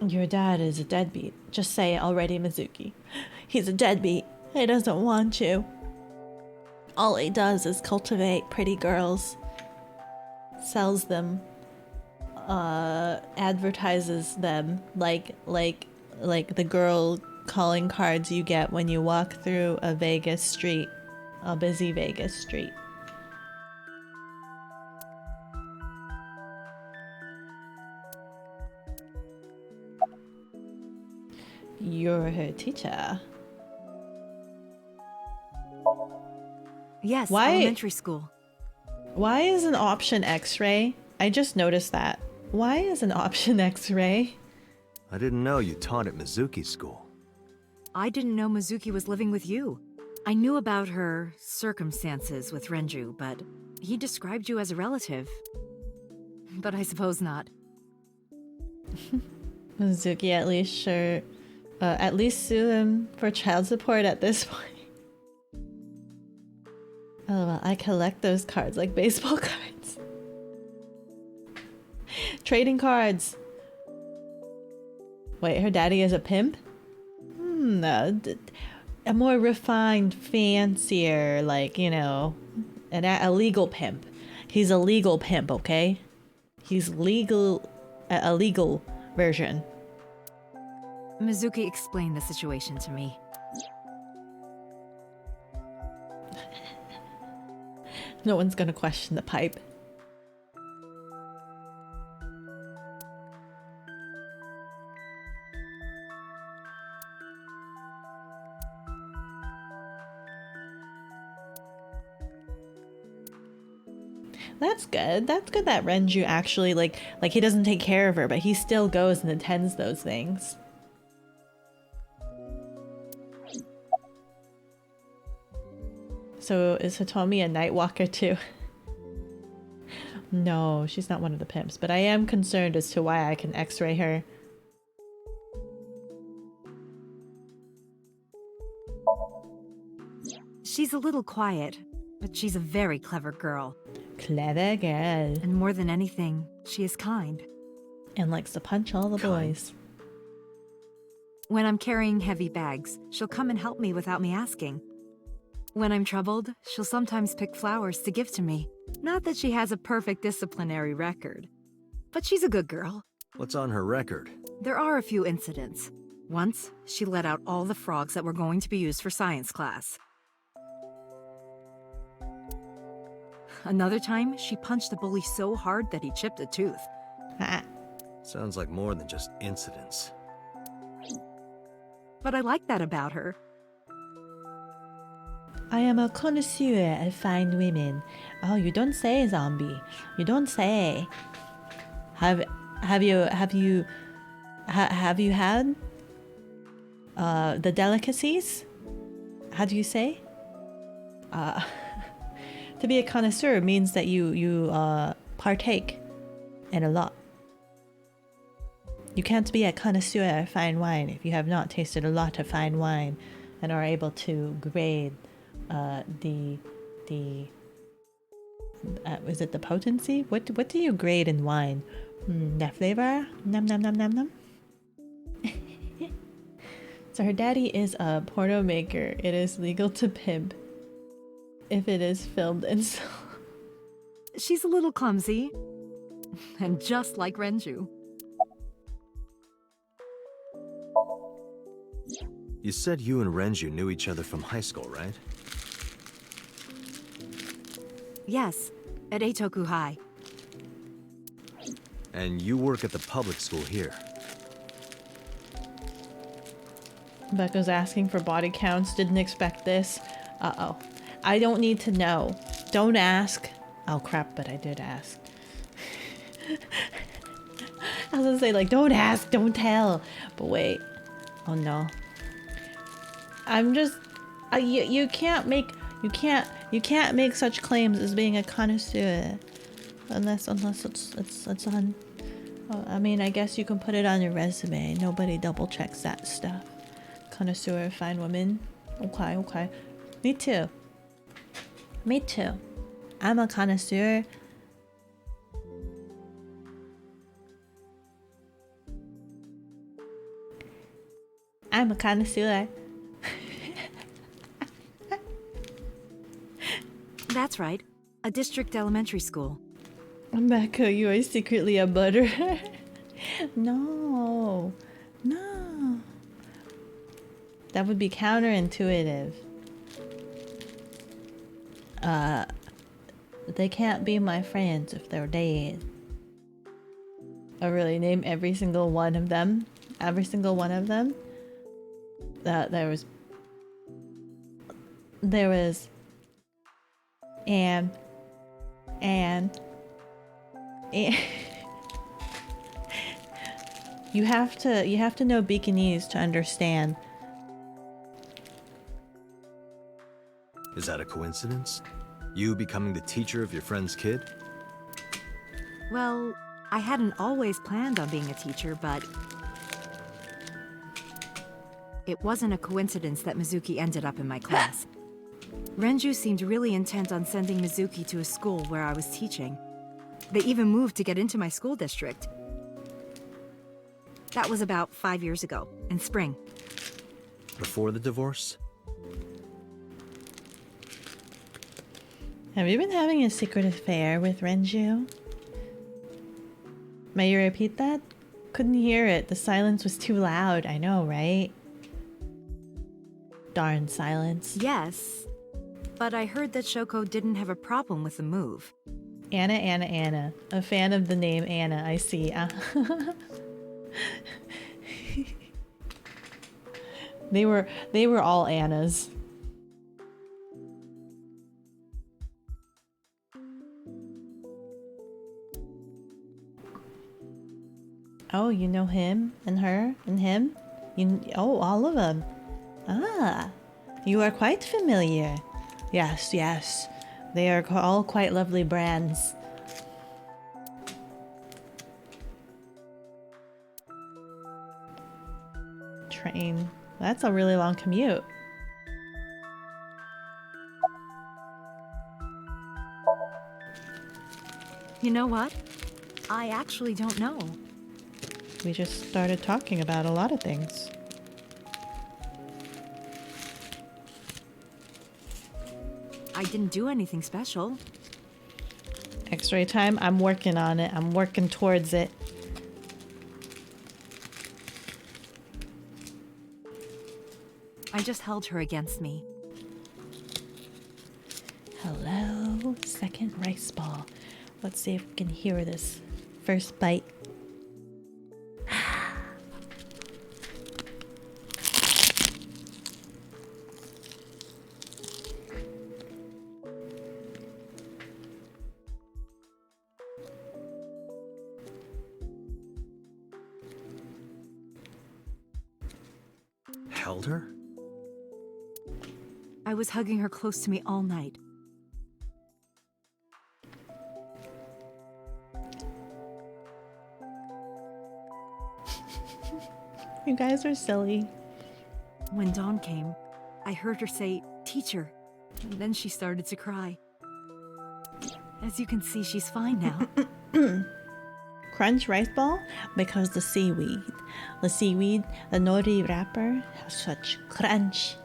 Your dad is a deadbeat. Just say it already, Mizuki. He's a deadbeat. He doesn't want you. All he does is cultivate pretty girls, sells them, advertises them like the girl calling cards you get when you walk through a Vegas street, a busy Vegas street. You're her teacher. Yes, Why- elementary school. Why is an option X-ray? I just noticed that. Why is an option X-ray? I didn't know you taught at Mizuki school. I didn't know Mizuki was living with you. I knew about her circumstances with Renju, but he described you as a relative. But I suppose not. Mizuki at least sue him for child support at this point. Oh, well, I collect those cards like baseball cards. Trading cards. Wait, her daddy is a pimp? A more refined, fancier, like, you know, a legal pimp. He's a legal pimp, okay? He's legal, a legal version. Mizuki explained the situation to me. No one's gonna question the pipe. That's good. That's good that Renju actually like he doesn't take care of her, but he still goes and attends those things. So is Hitomi a night walker too? No, she's not one of the pimps, but I am concerned as to why I can x-ray her. She's a little quiet, but she's a very clever girl. Clever girl. And more than anything, she is kind. And likes to punch all the boys. When I'm carrying heavy bags, she'll come and help me without me asking. When I'm troubled, she'll sometimes pick flowers to give to me. Not that she has a perfect disciplinary record, but she's a good girl. What's on her record? There are a few incidents. Once, she let out all the frogs that were going to be used for science class. Another time, she punched a bully so hard that he chipped a tooth. Sounds like more than just incidents. But I like that about her. I am a connoisseur of fine women. Oh, you don't say, zombie. You don't say. Have you had the delicacies? How do you say? To be a connoisseur means that you partake in a lot. You can't be a connoisseur of fine wine if you have not tasted a lot of fine wine and are able to grade is it the potency? What do you grade in wine? The flavor? Nom nom nom nom nom. So her daddy is a porno maker. It is legal to pimp if it is filmed in slow. She's a little clumsy. And just like Renju. You said you and Renju knew each other from high school, right? Yes, at Eitoku High. And you work at the public school here. Beko's asking for body counts. Didn't expect this. Uh-oh. I don't need to know. Don't ask. Oh crap, but I did ask. I was gonna say, like, don't ask, don't tell. But wait. Oh no. I'm just you can't make such claims as being a connoisseur unless it's on. I mean, I guess you can put it on your resume. Nobody double checks that stuff. Connoisseur of fine women. Okay. Me too. I'm a connoisseur. That's right. A district elementary school. Beko, you are secretly a murderer. No. No. That would be counterintuitive. They can't be my friends if they're dead. I really name every single one of them. Every single one of them. There was and you have to know Bekonese to understand. Is that a coincidence? You becoming the teacher of your friend's kid? Well, I hadn't always planned on being a teacher, but it wasn't a coincidence that Mizuki ended up in my class. Renju seemed really intent on sending Mizuki to a school where I was teaching. They even moved to get into my school district. That was about 5 years ago, in spring. Before the divorce? Have you been having a secret affair with Renju? May you repeat that? Couldn't hear it. The silence was too loud. I know, right? Darn silence. Yes, but I heard that Shoko didn't have a problem with the move. Anna. A fan of the name Anna, I see. They were all Annas. Oh, you know him and her and him? Oh, all of them. Ah, you are quite familiar. Yes. They are all quite lovely brands. Train. That's a really long commute. You know what? I actually don't know. We just started talking about a lot of things. I didn't do anything special. X-ray time, I'm working on it. I'm working towards it. I just held her against me. Hello, second rice ball. Let's see if we can hear this first bite. Held her? I was hugging her close to me all night. You guys are silly. When dawn came, I heard her say, "Teacher," and then she started to cry. As you can see, she's fine now. Crunch rice ball because the seaweed. The nori wrapper has such crunch.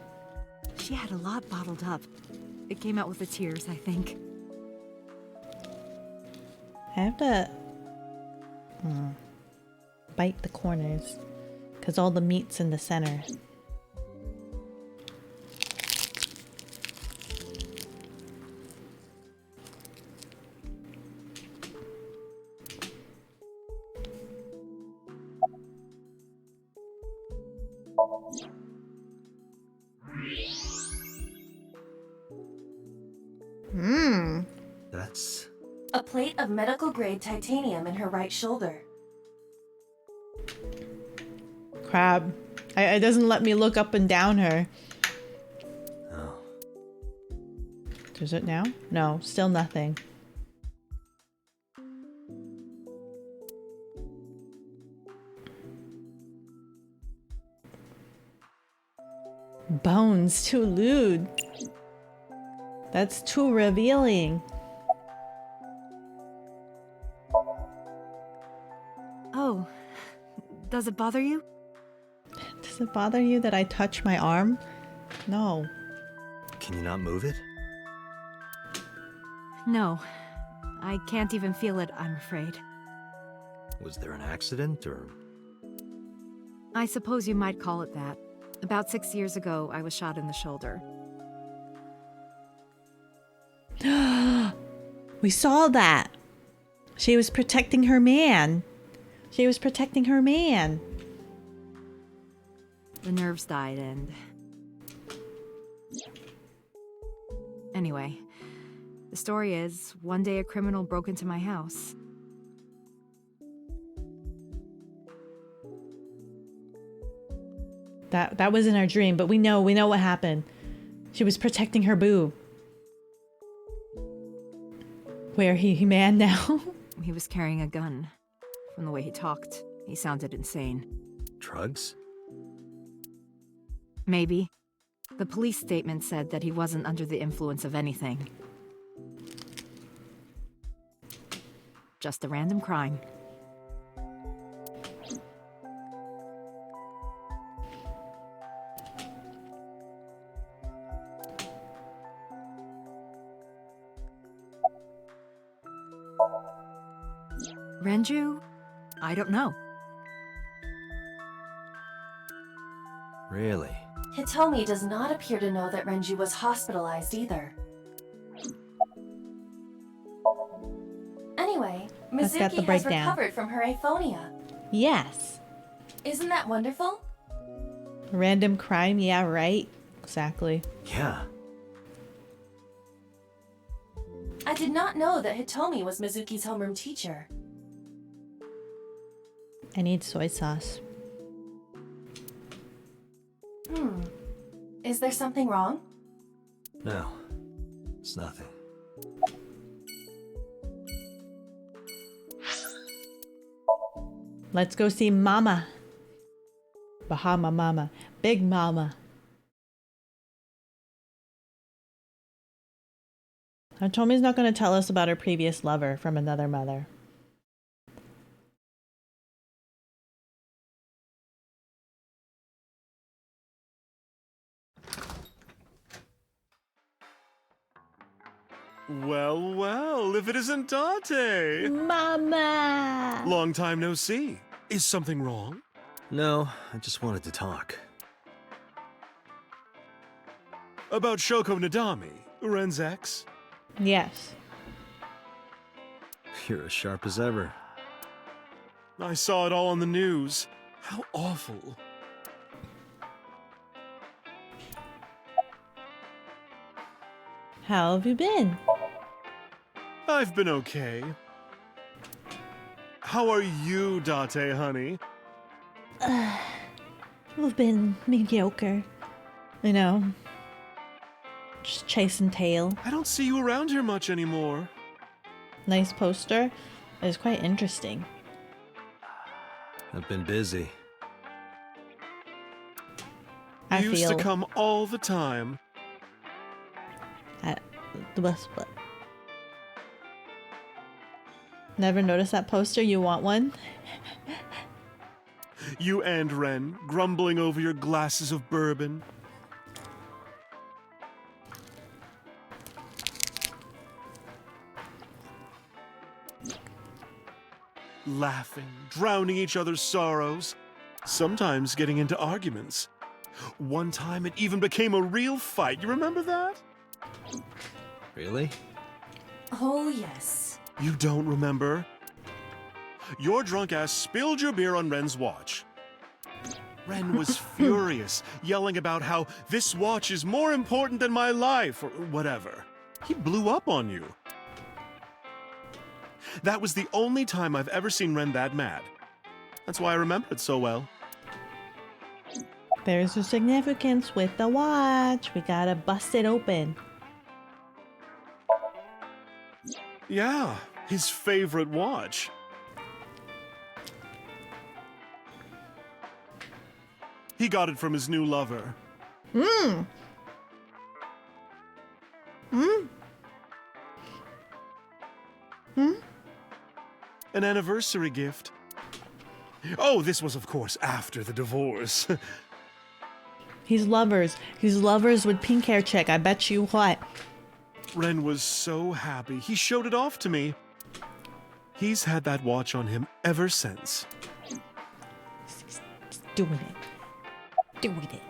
She had a lot bottled up. It came out with the tears, I think. I have to bite the corners because all the meat's in the center. That's... A plate of medical-grade titanium in her right shoulder. Crab. It doesn't let me look up and down her. Oh. Does it now? No, still nothing. Bones, too lewd. That's too revealing. Oh, does it bother you? Does it bother you that I touch my arm? No. Can you not move it? No. I can't even feel it, I'm afraid. Was there an accident, or... I suppose you might call it that. About 6 years ago, I was shot in the shoulder. We saw that. She was protecting her man. She was protecting her man. The nerves died and... Anyway, the story is, one day a criminal broke into my house. That was in our dream, but we know what happened. She was protecting her boo. Where he man now? He was carrying a gun. From the way he talked, he sounded insane. Drugs? Maybe. The police statement said that he wasn't under the influence of anything. Just a random crime. Renju? I don't know. Really? Hitomi does not appear to know that Renju was hospitalized either. Anyway, Let's get the Mizuki has breakdown. recovered from her aphonia. Yes. Isn't that wonderful? Random crime, yeah, right? Exactly. Yeah. I did not know that Hitomi was Mizuki's homeroom teacher. I need soy sauce. Is there something wrong? No. It's nothing. Let's go see Mama. Bahama Mama. Big Mama. Hitomi's not going to tell us about her previous lover from another mother. Well, well, if it isn't Date! Mama! Long time no see. Is something wrong? No, I just wanted to talk. About Shoko Nadami, Ren's ex? Yes. You're as sharp as ever. I saw it all on the news. How awful. How have you been? I've been okay. How are you, Date, honey? We've been mediocre. You know, just chasing tail. I don't see you around here much anymore. Nice poster. It's quite interesting. I've been busy. I You used feel to come all the time. the best. Never noticed that poster? You want one? You and Ren, grumbling over your glasses of bourbon. Laughing, drowning each other's sorrows, sometimes getting into arguments. One time it even became a real fight. You remember that? Really? Oh, yes. You don't remember? Your drunk ass spilled your beer on Ren's watch. Ren was furious, yelling about how this watch is more important than my life, or whatever. He blew up on you. That was the only time I've ever seen Ren that mad. That's why I remember it so well. There's a significance with the watch. We gotta bust it open. Yeah, his favorite watch. He got it from his new lover. An anniversary gift. Oh, this was, of course, after the divorce. He's lovers with pink hair chick. I bet you what. Ren was so happy. He showed it off to me. He's had that watch on him ever since. Just doing it. Doing it.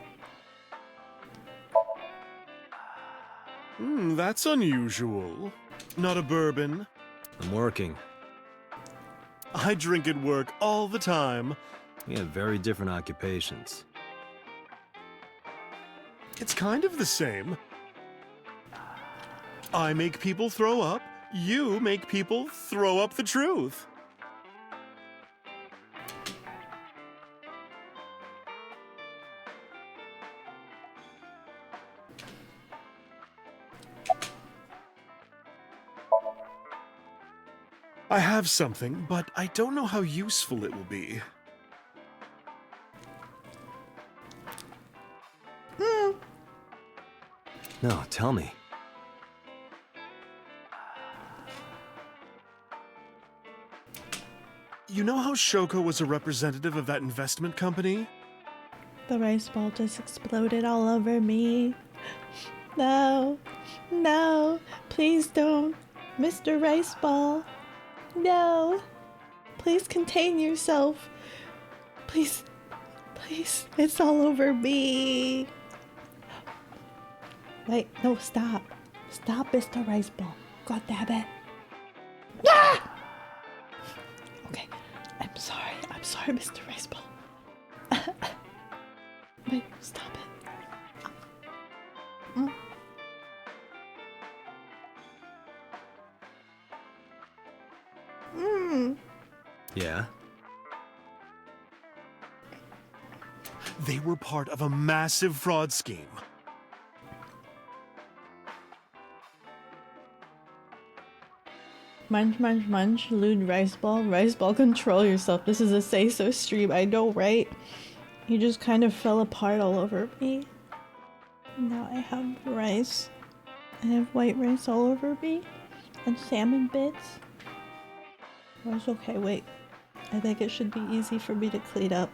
That's unusual. Not a bourbon. I'm working. I drink at work all the time. We have very different occupations. It's kind of the same. I make people throw up. You make people throw up the truth. I have something, but I don't know how useful it will be. No, tell me. You know how Shoko was a representative of that investment company? The rice ball just exploded all over me. No. No. Please don't. Mr. Rice Ball. No. Please contain yourself. Please. Please. It's all over me. Wait. No, stop. Stop, Mr. Rice Ball. God damn it. Ah! Okay. I'm sorry. I'm sorry, Mr. Rice Ball. Wait. Stop it. Yeah? They were part of a massive fraud scheme. Munch, munch, munch, lewd rice ball. Rice ball, control yourself. This is a say-so stream, I know, right? You just kind of fell apart all over me. Now I have rice. I have white rice all over me. And salmon bits. Oh, it's okay, wait. I think it should be easy for me to clean up.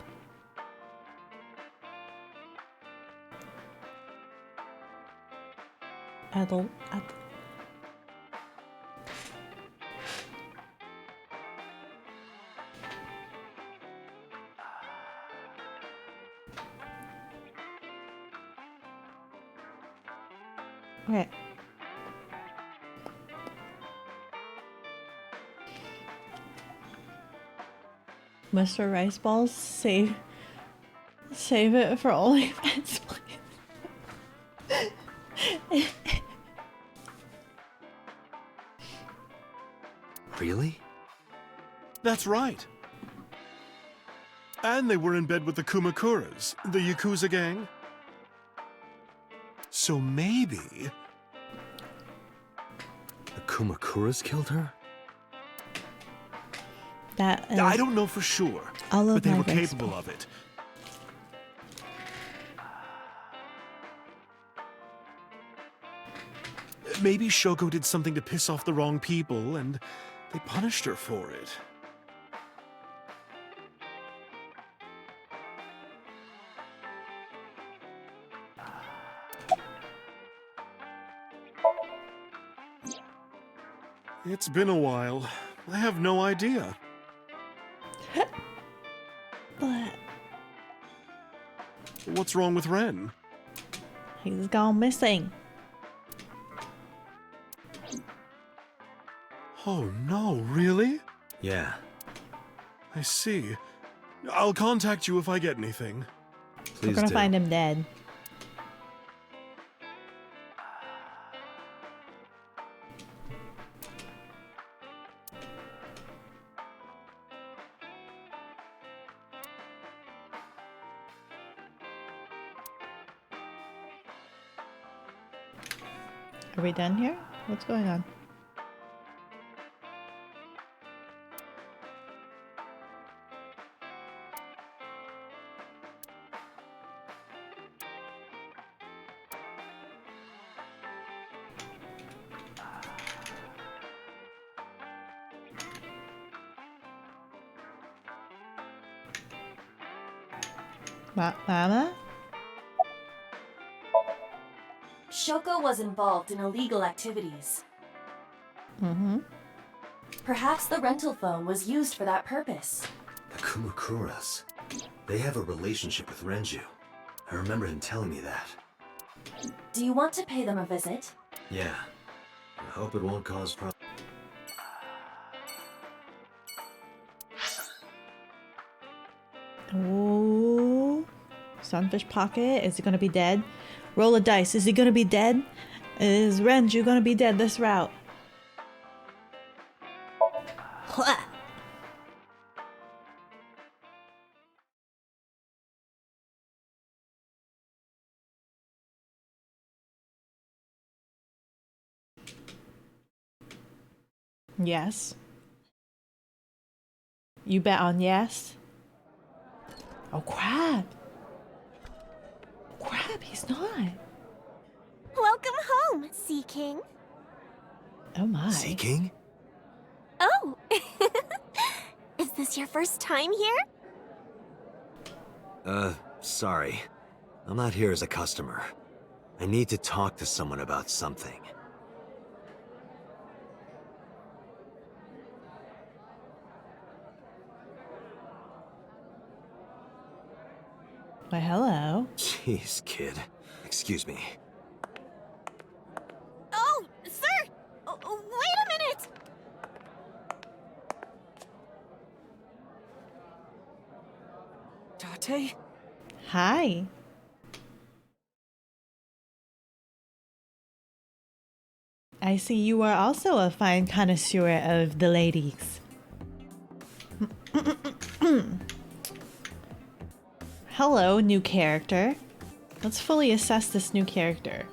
Okay. Mr. Rice Balls, save it for OnlyFans, please. Really? That's right. And they were in bed with the Kumakuras, the Yakuza gang. So maybe... The Kumakuras killed her? That is I don't know for sure, all of but they my were rice capable balls. of it. Maybe Shoko did something to piss off the wrong people, and they punished her for it. It's been a while. I have no idea. But What's wrong with Ren? he's gone missing. Oh no, really? Yeah. I see. I'll contact you if I get anything. We're Please gonna do. find him dead. Are we done here? What's going on? Mama? Shoko was involved in illegal activities. Mm-hmm. Perhaps the rental phone was used for that purpose. The Kumukuras. They have a relationship with Renju. I remember him telling me that. Do you want to pay them a visit? Yeah. I hope it won't cause problems. Ooh. Sunfish Pocket. Is he gonna be dead? Roll a dice. Is he gonna be dead? Is Renju gonna be dead this route? Yes. You bet on yes? Oh crap! Crap, he's not. Welcome home, Sea King. Oh my. Sea King? Oh! Is this your first time here? Sorry. I'm not here as a customer. I need to talk to someone about something. Why, hello. Jeez, kid. Excuse me. Oh, sir! Wait a minute! Date? Hi. I see you are also a fine connoisseur of the ladies. Hello, new character. Let's fully assess this new character.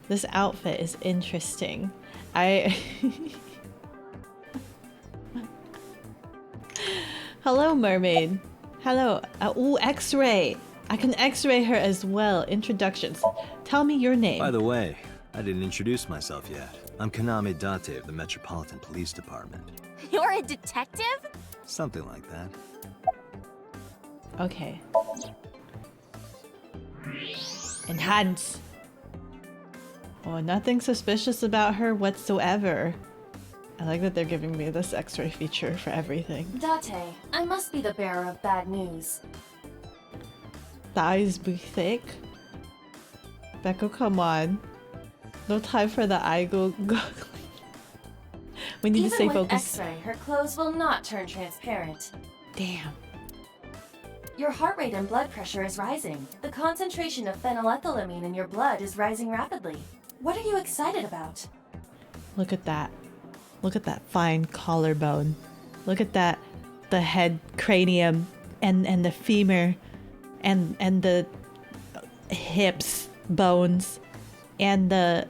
This outfit is interesting. Hello, mermaid. Hello. Ooh, X-ray. I can X-ray her as well. Introductions. Tell me your name. By the way, I didn't introduce myself yet. I'm Kaname Date of the Metropolitan Police Department. You're a detective? Something like that. Okay. Enhance. Oh, nothing suspicious about her whatsoever. I like that they're giving me this X-ray feature for everything. Date, I must be the bearer of bad news. Thighs be thick. Beko, come on. No time for the eye goggling. We need to stay Even with focused. X-ray, her clothes will not turn transparent. Damn. Your heart rate and blood pressure is rising. The concentration of phenylethylamine in your blood is rising rapidly. What are you excited about? Look at that. Look at that fine collarbone. Look at that, the head cranium and the femur and the hips bones and the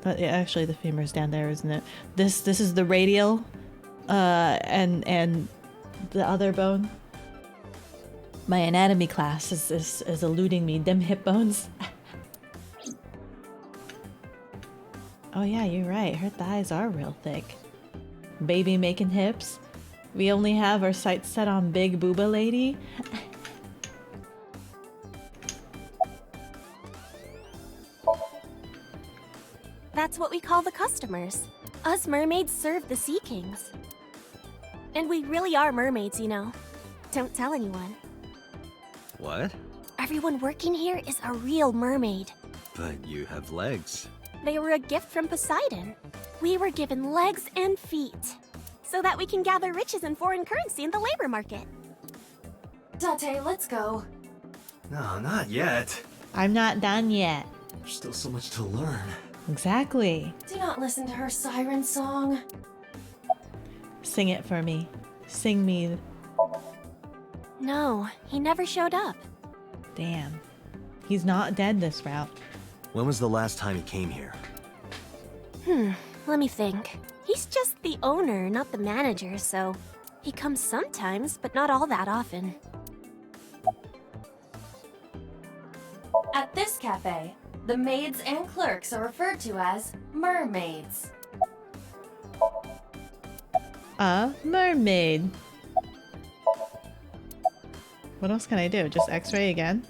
actually the femur's down there, isn't it? This is the radial and the other bone. My anatomy class is eluding me. Them hip bones. Oh yeah, you're right. Her thighs are real thick. Baby making hips. We only have our sights set on big booba lady. That's what we call the customers. Us mermaids serve the Sea Kings. And we really are mermaids, you know. Don't tell anyone. What? Everyone working here is a real mermaid. But you have legs. They were a gift from Poseidon. We were given legs and feet, so that we can gather riches and foreign currency in the labor market. Date, let's go. No, not yet. I'm not done yet. There's still so much to learn. Exactly. Do not listen to her siren song. Sing it for me. Sing me. No, he never showed up. Damn. He's not dead this route. When was the last time he came here? Let me think. He's just the owner, not the manager, so he comes sometimes, but not all that often. At this cafe, the maids and clerks are referred to as mermaids. A mermaid. What else can I do? Just X-ray again?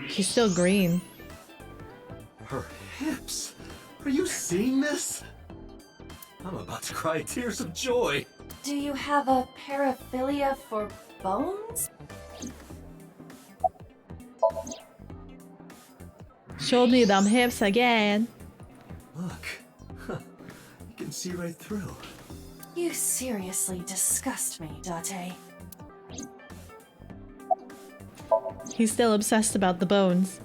She's still green. seeing this? I'm about to cry tears of joy. Do you have a paraphilia for bones? Show me them hips again. Look. Huh. You can see right through. You seriously disgust me, Date. He's still obsessed about the bones.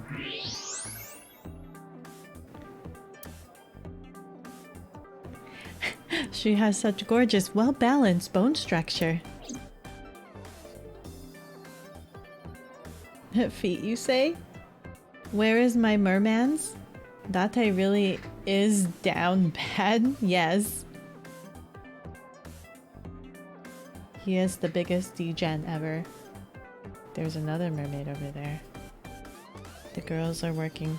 She has such gorgeous, well-balanced bone structure. Feet, you say? Where is my mermans? Date really is down bad? Yes. He is the biggest degen ever. There's another mermaid over there. The girls are working.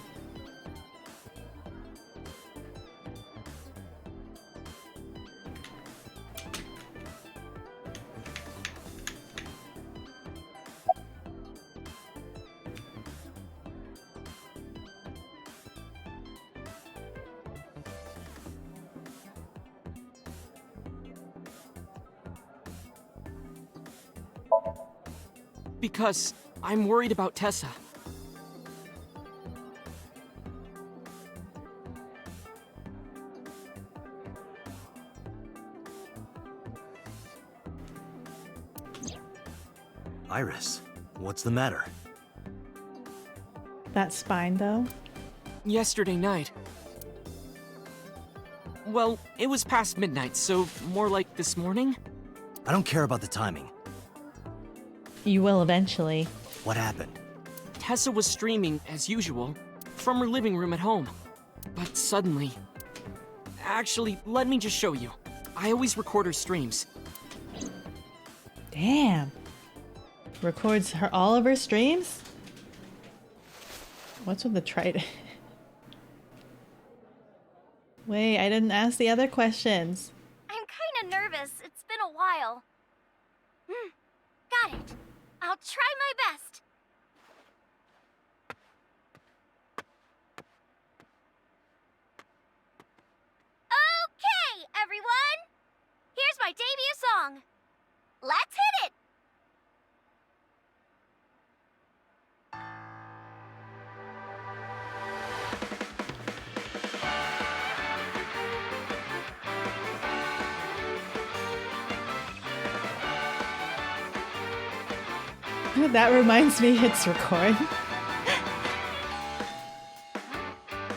Because I'm worried about Tessa. Iris, what's the matter? That spine, though? Yesterday night. Well, it was past midnight, so more like this morning? I don't care about the timing. You will eventually. What happened? Tessa was streaming, as usual, from her living room at home. But suddenly... Actually, let me just show you. I always record her streams. Damn. Records her all of her streams? What's with the trident? Wait, I didn't ask the other questions. I'm kinda nervous. It's been a while. Got it. I'll try my best. Okay, everyone! Here's my debut song. Let's hit it! That reminds me it's record. Who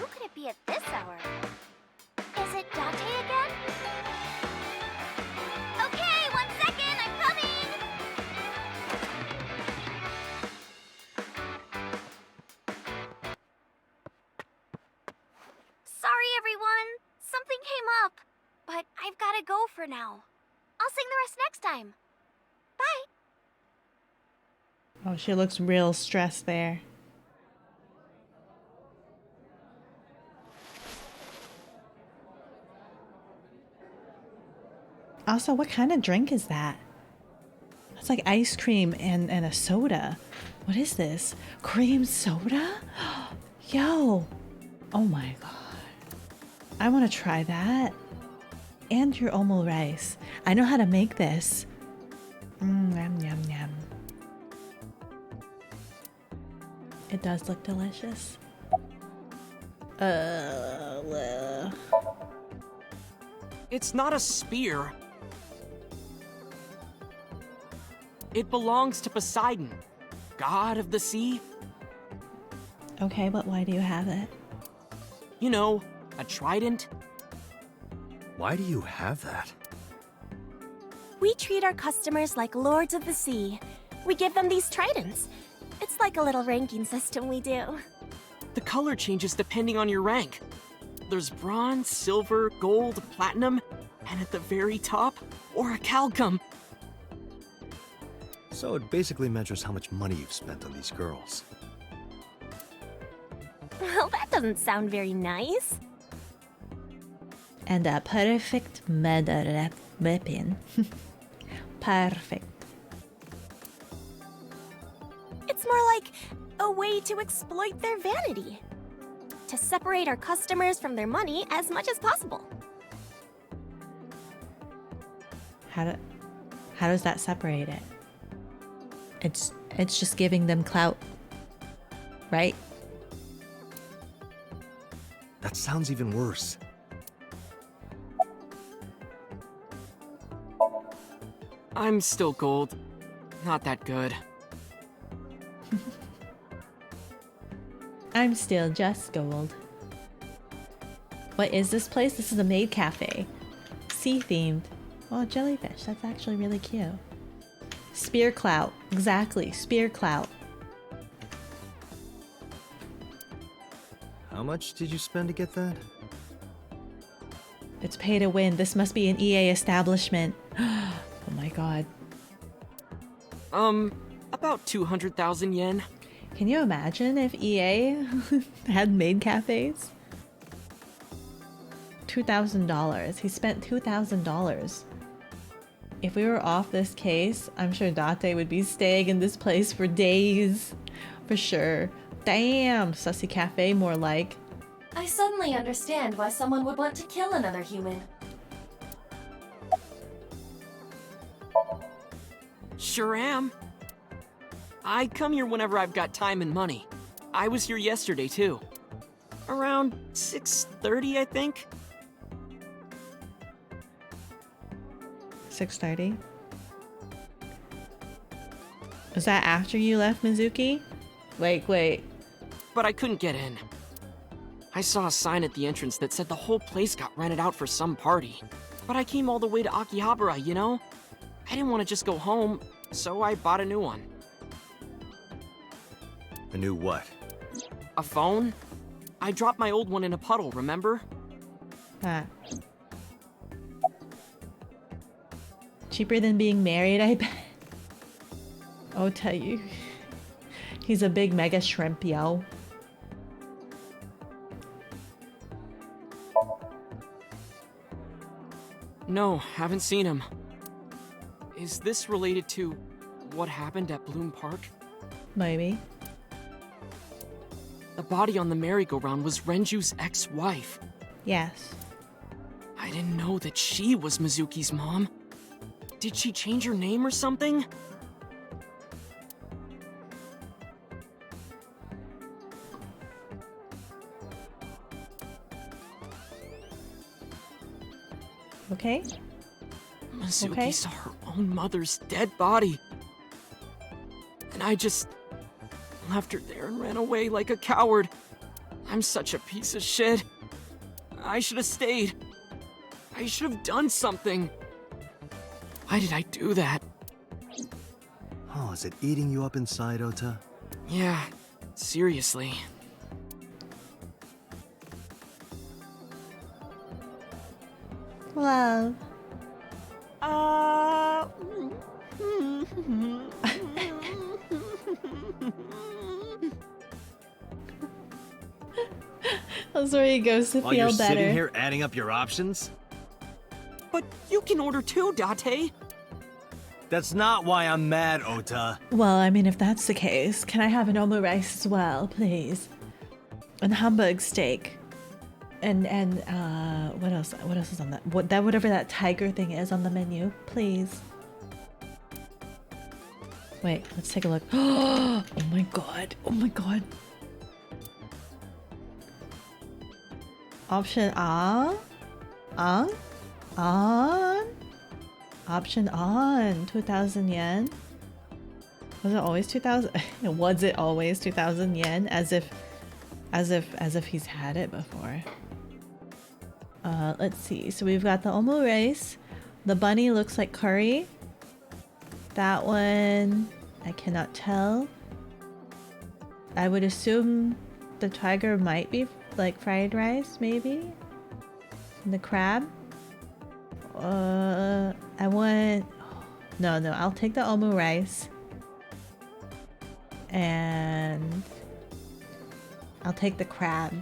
could it be at this hour? Is it Date again? Okay, 1 second, I'm coming! Sorry, everyone. Something came up. But I've gotta go for now. I'll sing the rest next time. Bye. Oh, she looks real stressed there. Also, what kind of drink is that? It's like ice cream and a soda. What is this? Cream soda? Yo! Oh my god. I want to try that. And your omo rice. I know how to make this. Yum, yum, yum. It does look delicious. It's not a spear. It belongs to Poseidon, god of the sea. Okay, but why do you have it? You know, a trident. Why do you have that? We treat our customers like lords of the sea. We give them these tridents. It's like a little ranking system we do. The color changes depending on your rank. There's bronze, silver, gold, platinum, and at the very top, orichalcum. So it basically measures how much money you've spent on these girls. Well, that doesn't sound very nice. And a perfect murder weapon. Perfect. It's more like a way to exploit their vanity. to separate our customers from their money as much as possible. How does that separate it? It's just giving them clout, right? That sounds even worse. I'm still gold. Not that good. I'm still just gold. What is this place? This is a maid cafe. Sea themed. Oh, jellyfish. That's actually really cute. Spear clout. Exactly. Spear clout. How much did you spend to get that? It's pay to win. This must be an EA establishment. Oh my god. About 200,000 yen. Can you imagine if EA had maid cafes? $2,000. He spent $2,000. If we were off this case, I'm sure Date would be staying in this place for days. For sure. Damn, Sussy Cafe more like. I suddenly understand why someone would want to kill another human. Sure am. I come here whenever I've got time and money. I was here yesterday too. Around 6:30, I think. 6:30. Was that after you left Mizuki? Wait. But I couldn't get in. I saw a sign at the entrance that said the whole place got rented out for some party. But I came all the way to Akihabara, you know? I didn't want to just go home, so I bought a new one. A new what? A phone? I dropped my old one in a puddle, remember? Cheaper than being married, I bet. I'll tell you. He's a big mega shrimp, yo. No, haven't seen him. Is this related to what happened at Bloom Park? Maybe. The body on the merry-go-round was Renju's ex-wife. Yes. I didn't know that she was Mizuki's mom. Did she change her name or something? Okay. Mizuki Okay. saw her own mother's dead body. And I just left her there and ran away like a coward. I'm such a piece of shit. I should have stayed. I should have done something. Why did I do that? Oh, is it eating you up inside, Ota? Yeah, seriously. Love. That's where he goes to While feel you're better. sitting here adding up your options? But you can order too, Date. That's not why I'm mad, Ota. Well, I mean, if that's the case, can I have an omurice as well, please? And Hamburg steak. And what else? What else is on that? Whatever that tiger thing is on the menu, please. Wait, let's take a look. Oh my god! Oh my god! Option on. Option on. 2,000 yen. Was it always 2,000? Was it always 2,000 yen? As if he's had it before. Let's see. So we've got the omurice. The bunny looks like curry. That one, I cannot tell. I would assume the tiger might be like fried rice, maybe. And the crab. I want. No, I'll take the omurice. And I'll take the crab.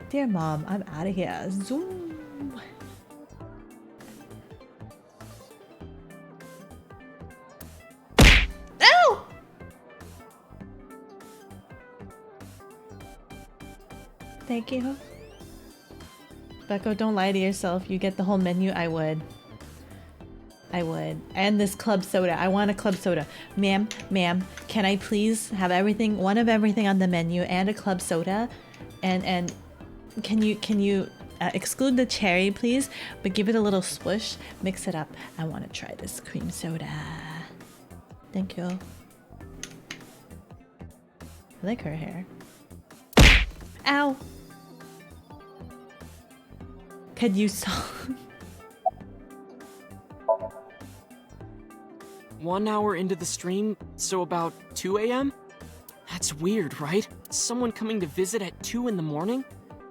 Dear mom, I'm out of here. Zoom. Ow! Thank you. Beko, don't lie to yourself. You get the whole menu. I would. And this club soda. I want a club soda. Ma'am, can I please have everything, one of everything on the menu and a club soda? And can you exclude the cherry, please? But give it a little swoosh. Mix it up. I want to try this cream soda. Thank you. I like her hair. Ow! Could you solve? 1 hour into the stream, so about 2 a.m.? That's weird, right? Someone coming to visit at 2 in the morning?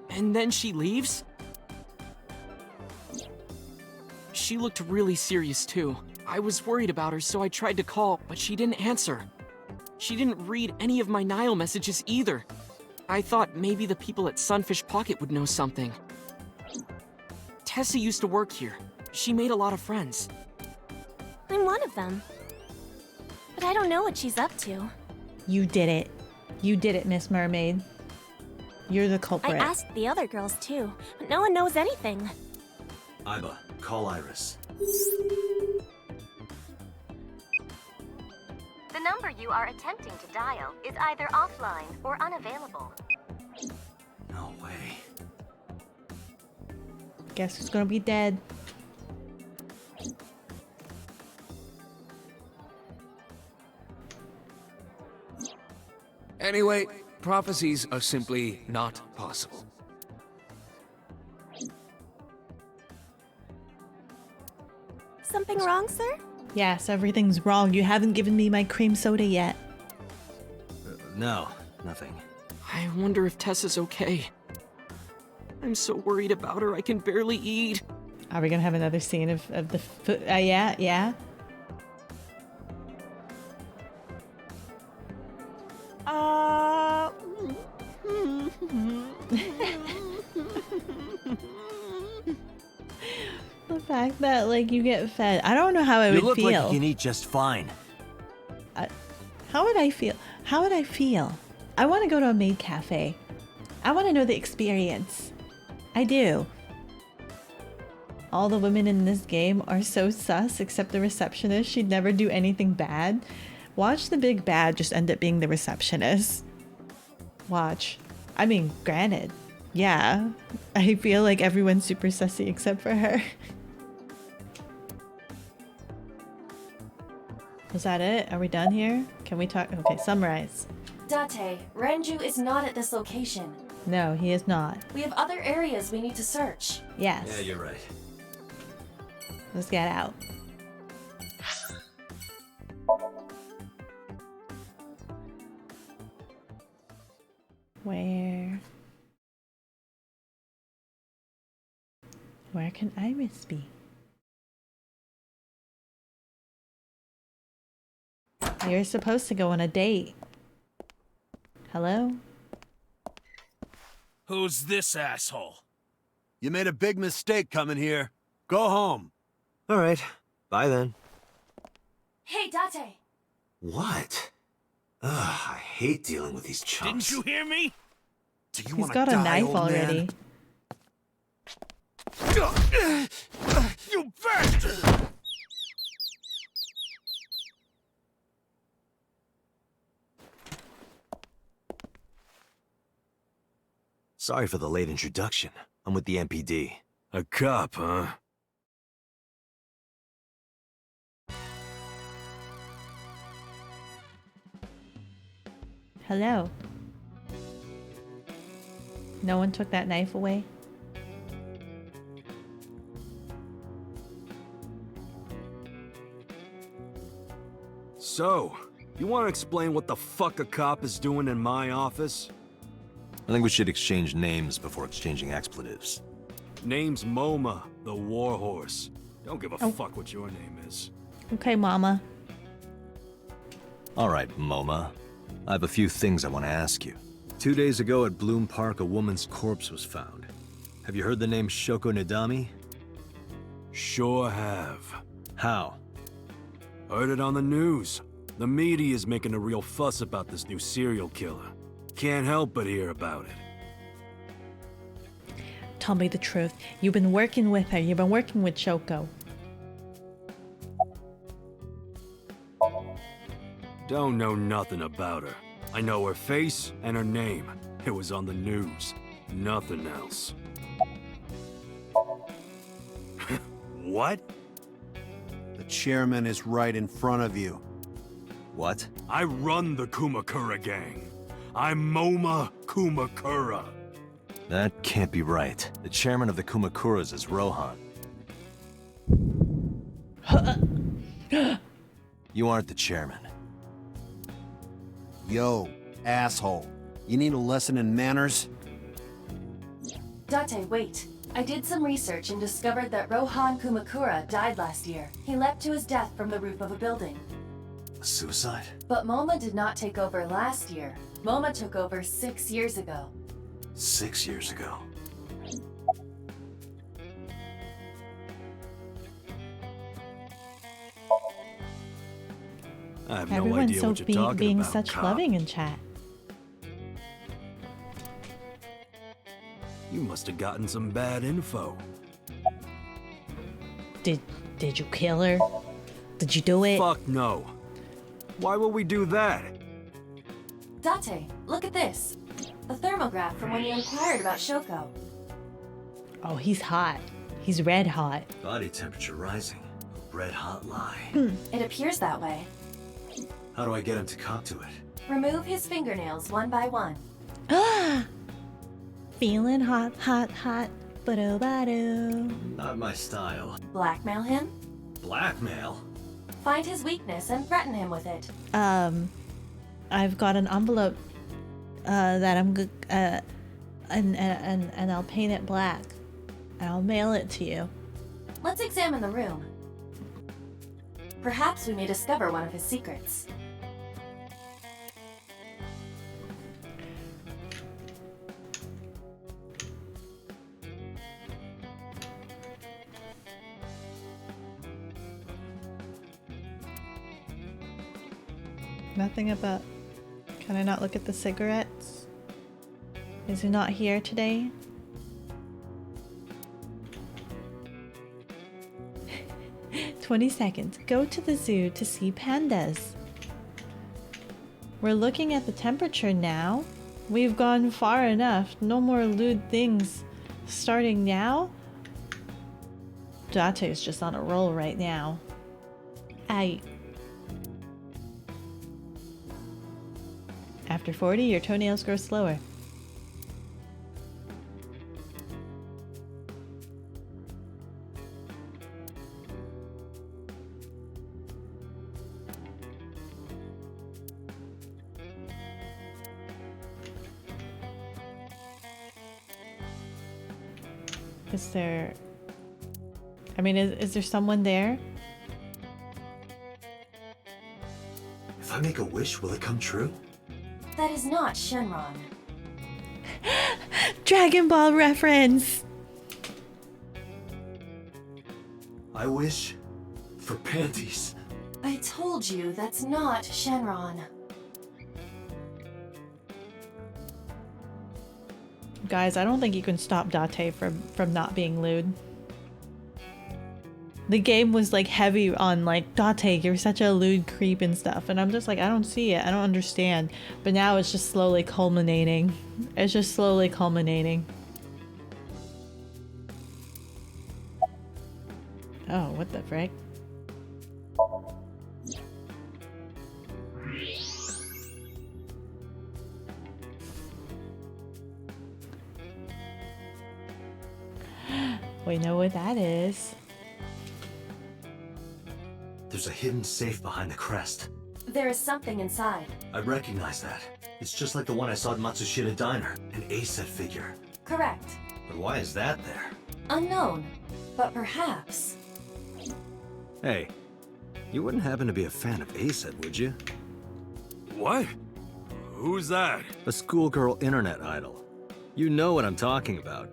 And then she leaves? She looked really serious too. I was worried about her, so I tried to call, but she didn't answer. She didn't read any of my Nile messages either. I thought maybe the people at Sunfish Pocket would know something. Tessa used to work here. She made a lot of friends. I'm one of them. But I don't know what she's up to. You did it. You did it, Miss Mermaid. You're the I culprit. asked the other girls too, but no one knows anything. Iba, call Iris. The number you are attempting to dial is either offline or unavailable. No way. Guess who's gonna be dead? Anyway, prophecies are simply not possible. Something wrong, sir? Yes, everything's wrong. You haven't given me my cream soda yet. No, nothing. I wonder if Tessa's okay. I'm so worried about her, I can barely eat. Are we gonna have another scene of the food? Yeah. The fact that like you get fed, I don't know how I would You look feel. like you can eat just fine. How would I feel? How would I feel? I want to go to a maid cafe. I want to know the experience. I do. All the women in this game are so sus except the receptionist. She'd never do anything bad. Watch the big bad just end up being the receptionist. Watch. I mean, granted. Yeah. I feel like everyone's super sussy except for her. Was that it? Are we done here? Can we talk? Okay, summarize. Date, Renju is not at this location. No, he is not. We have other areas we need to search. Yes. Yeah, you're right. Let's get out. Where can Iris be? You're supposed to go on a date. Hello? Who's this asshole? You made a big mistake coming here. Go home. All right. Bye then. Hey, Date! What? Ugh, I hate dealing with these chumps. Didn't you hear me? Do you He's want got to a die, knife old already. Man? You bastard! Sorry for the late introduction. I'm with the MPD. A cop, huh? Hello? No one took that knife away? So, you want to explain what the fuck a cop is doing in my office? I think we should exchange names before exchanging expletives. Name's Moma, the warhorse. Don't give a fuck what your name is. Okay, Mama. All right, Moma. I have a few things I want to ask you. 2 days ago at Bloom Park, a woman's corpse was found. Have you heard the name Shoko Nadami? Sure have. How? Heard it on the news. The media is making a real fuss about this new serial killer. Can't help but hear about it. tell me the truth. You've been working with her. You've been working with Shoko. Don't know nothing about her. I know her face and her name. It was on the news. Nothing else. What? The chairman is right in front of you. What? I run the Kumakura gang. I'm Moma Kumakura. That can't be right. The chairman of the Kumakuras is Rohan. You aren't the chairman. Yo, asshole. You need a lesson in manners? Date, wait. I did some research and discovered that Rohan Kumakura died last year. He leapt to his death from the roof of a building. A suicide? But Moma did not take over last year. Moma took over 6 years ago. 6 years ago. I have no Everyone's idea so what you're talking being about, such cop. loving in chat. You must have gotten some bad info. Did you kill her? Did you do it? Fuck no. Why would we do that? Date, look at this. The thermograph from when you inquired about Shoko. Oh, he's hot. He's red hot. Body temperature rising. A red hot lie. It appears that way. How do I get him to cop to it? Remove his fingernails one by one. Feeling hot, hot, hot. Ba-do-ba-do. Not my style. Blackmail him. Blackmail? Find his weakness and threaten him with it. I've got an envelope that I'm and I'll paint it black and I'll mail it to you. Let's examine the room. Perhaps we may discover one of his secrets. Nothing about... Can I not look at the cigarettes? Is he not here today? "20 seconds. Go to the zoo to see pandas." We're looking at the temperature now. We've gone far enough. No more lewd things. Starting now? Date is just on a roll right now. After 40, your toenails grow slower. Is there... I mean, is there someone there? If I make a wish, will it come true? That is not Shenron. Dragon Ball reference! I wish for panties. I told you that's not Shenron. Guys, I don't think you can stop Date from not being lewd. The game was like heavy on like, Date, you're such a lewd creep and stuff. And I'm just like, I don't see it. I don't understand. But now it's just slowly culminating. It's just slowly culminating. Oh, what the frick? We know what that is. There's a hidden safe behind the crest. There is something inside. I recognize that. It's just like the one I saw at Matsushita Diner, an A-set figure. Correct. But why is that there? Unknown. But perhaps. Hey, you wouldn't happen to be a fan of A-set, would you? What? Who's that? A schoolgirl internet idol. You know what I'm talking about.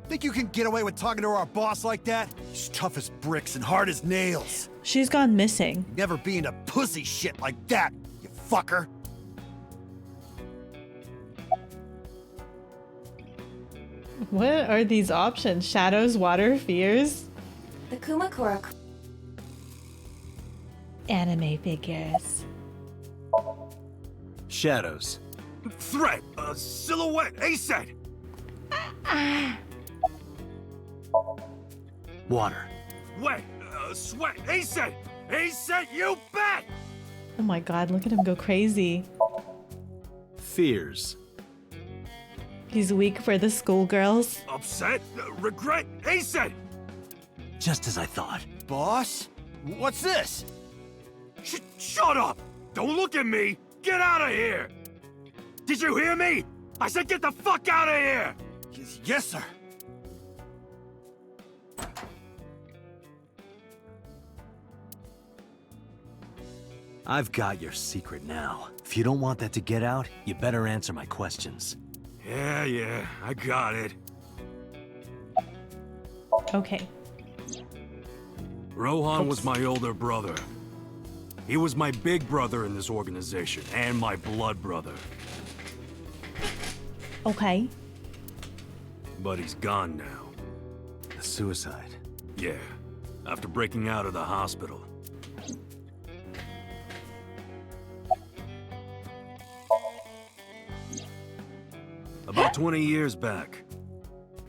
Think you can get away with talking to our boss like that? He's tough as bricks and hard as nails. She's gone missing. Never be into pussy shit like that, you fucker. What are these options? Shadows, water, fears? The Kumakura Anime figures. Shadows. Threat. Silhouette. Aset. Water. Wet. Sweat. Aset. Aset. You bet. Oh my god, look at him go crazy. Fears. He's weak for the schoolgirls. Upset. Regret. Aset. Just as I thought. Boss? What's this? Shut up! Don't look at me! Get out of here! Did you hear me? I said get the fuck out of here! Yes, sir. I've got your secret now. If you don't want that to get out, you better answer my questions. Yeah, I got it. Okay. Rohan was my older brother. He was my big brother in this organization, and my blood brother. Okay. But he's gone now. A suicide. Yeah, after breaking out of the hospital. About 20 years back.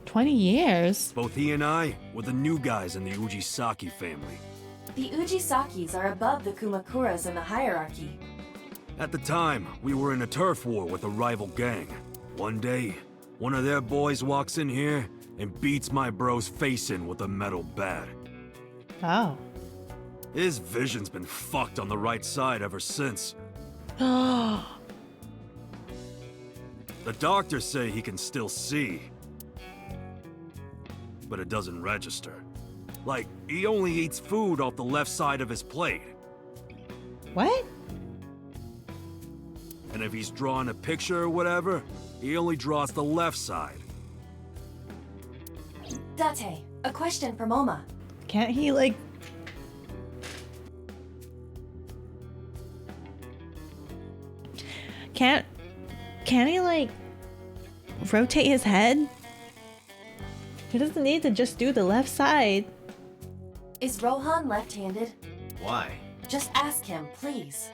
20 years? Both he and I were the new guys in the Ujisaki family. The Ujisakis are above the Kumakuras in the hierarchy. At the time, we were in a turf war with a rival gang. One day, one of their boys walks in here and beats my bro's face in with a metal bat. Oh. His vision's been fucked on the right side ever since. Oh. The doctors say he can still see, but it doesn't register. Like, he only eats food off the left side of his plate. What? And if he's drawing a picture or whatever, he only draws the left side. Date, a question for Moma. Can't he, like... Can't he, like, rotate his head? He doesn't need to just do the left side. Is Rohan left-handed? Why? Just ask him, please.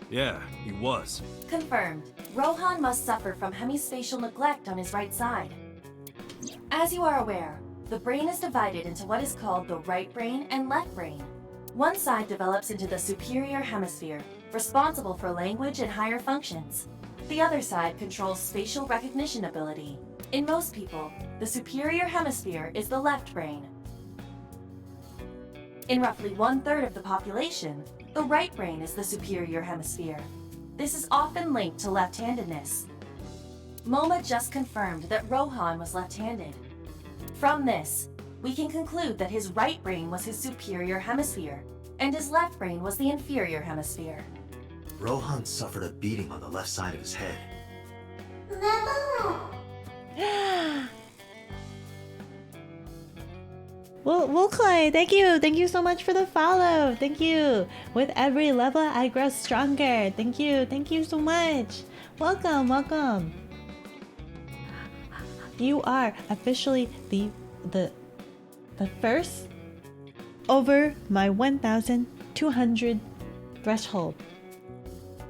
Yeah, he was. Confirmed. Rohan must suffer from hemispatial neglect on his right side. As you are aware, the brain is divided into what is called the right brain and left brain. One side develops into the superior hemisphere, responsible for language and higher functions. The other side controls spatial recognition ability. In most people, the superior hemisphere is the left brain. In roughly 1/3 of the population, the right brain is the superior hemisphere. This is often linked to left-handedness. Moma just confirmed that Rohan was left-handed. From this, we can conclude that his right brain was his superior hemisphere, and his left brain was the inferior hemisphere. Rohan suffered a beating on the left side of his head. Well, Chloe, thank you so much for the follow. Thank you. With every level, I grow stronger. Thank you so much. Welcome. You are officially the first over my 1,200 threshold.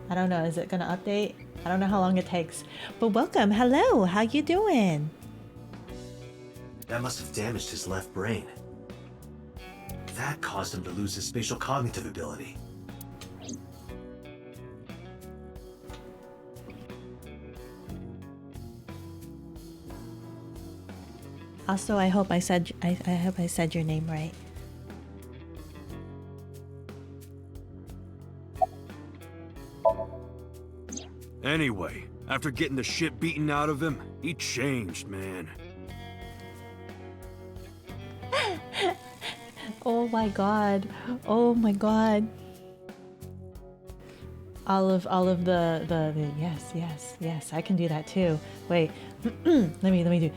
I don't know, is it gonna update? I don't know how long it takes. But welcome, hello, how you doing? That must have damaged his left brain. That caused him to lose his spatial cognitive ability. Also, I hope I said your name right. Anyway, after getting the shit beaten out of him, he changed, man. Oh my god. Oh my god. All of the yes, I can do that too. Wait. let me do.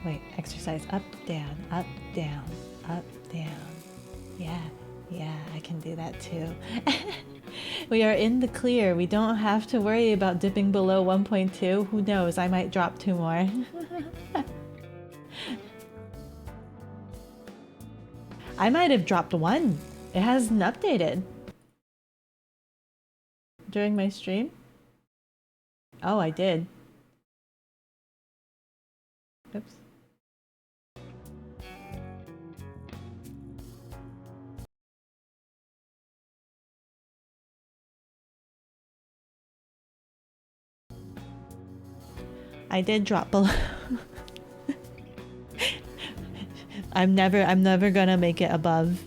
Wait, exercise up, down, up, down, up, down. Yeah. Yeah, I can do that too. We are in the clear. We don't have to worry about dipping below 1.2. Who knows? I might drop 2 more. I might have dropped 1. It hasn't updated. During my stream? Oh, I did. Oops. I did drop below. I'm never gonna make it above.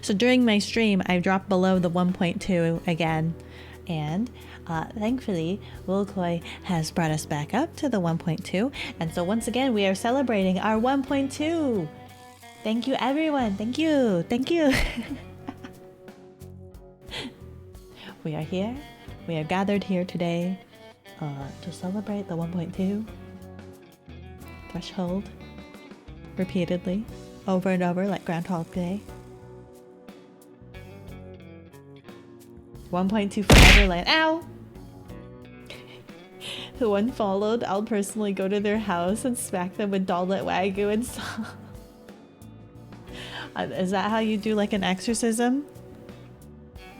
So during my stream, I dropped below the 1.2 again, and thankfully, Wilcoy has brought us back up to the 1.2, and so once again, we are celebrating our 1.2. Thank you, everyone. Thank you. Thank you. We are here. We are gathered here today to celebrate the 1.2 threshold repeatedly, over and over, like Groundhog Day. 1.2 for Everland. Ow! Who unfollowed, I'll personally go to their house and smack them with Dawnlit Wagyu and salt. Is that how you do like an exorcism?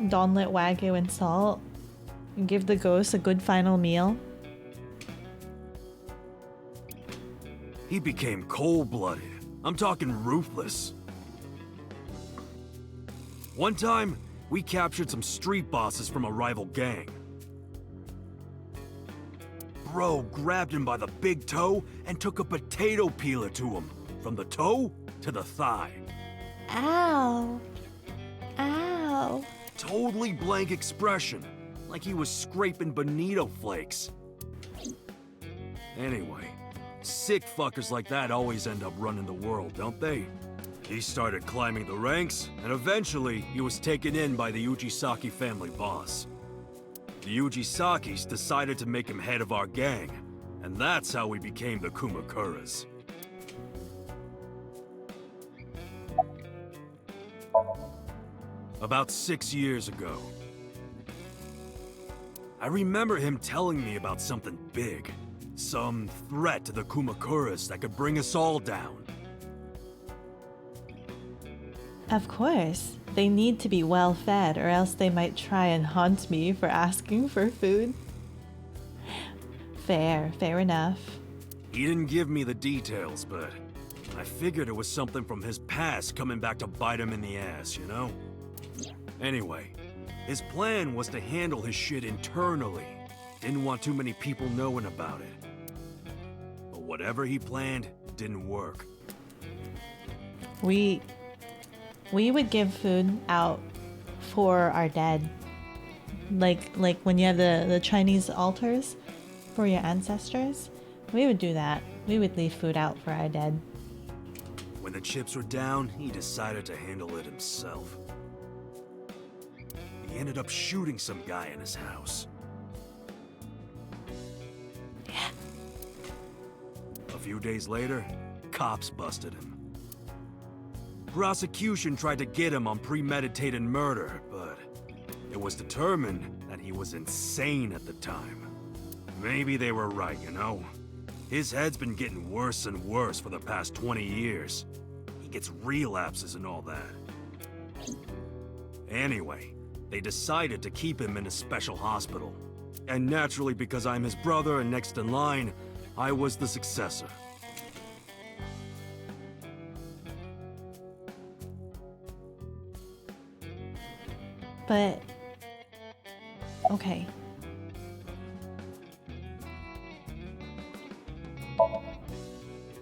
Dawnlit Wagyu and salt? And give the ghost a good final meal? He became cold-blooded. I'm talking ruthless. One time, we captured some street bosses from a rival gang. Bro grabbed him by the big toe and took a potato peeler to him, from the toe to the thigh. Ow. Ow. Totally blank expression, like he was scraping bonito flakes. Anyway, sick fuckers like that always end up running the world, don't they? He started climbing the ranks, and eventually he was taken in by the Ujisaki family boss. The Ujisakis decided to make him head of our gang, and that's how we became the Kumakuras. About 6 years ago. I remember him telling me about something big. Some threat to the Kumakuras that could bring us all down. Of course. They need to be well fed, or else they might try and haunt me for asking for food. Fair enough. He didn't give me the details, but I figured it was something from his past coming back to bite him in the ass, you know? Anyway, his plan was to handle his shit internally. Didn't want too many people knowing about it. But whatever he planned didn't work. We would give food out for our dead. Like when you have the Chinese altars for your ancestors, we would do that. We would leave food out for our dead. When the chips were down, he decided to handle it himself. He ended up shooting some guy in his house. Yeah. A few days later, cops busted him. Prosecution tried to get him on premeditated murder, but it was determined that he was insane at the time. Maybe they were right, you know? His head's been getting worse and worse for the past 20 years. He gets relapses and all that. Anyway, they decided to keep him in a special hospital. And naturally, because I'm his brother and next in line, I was the successor. But okay.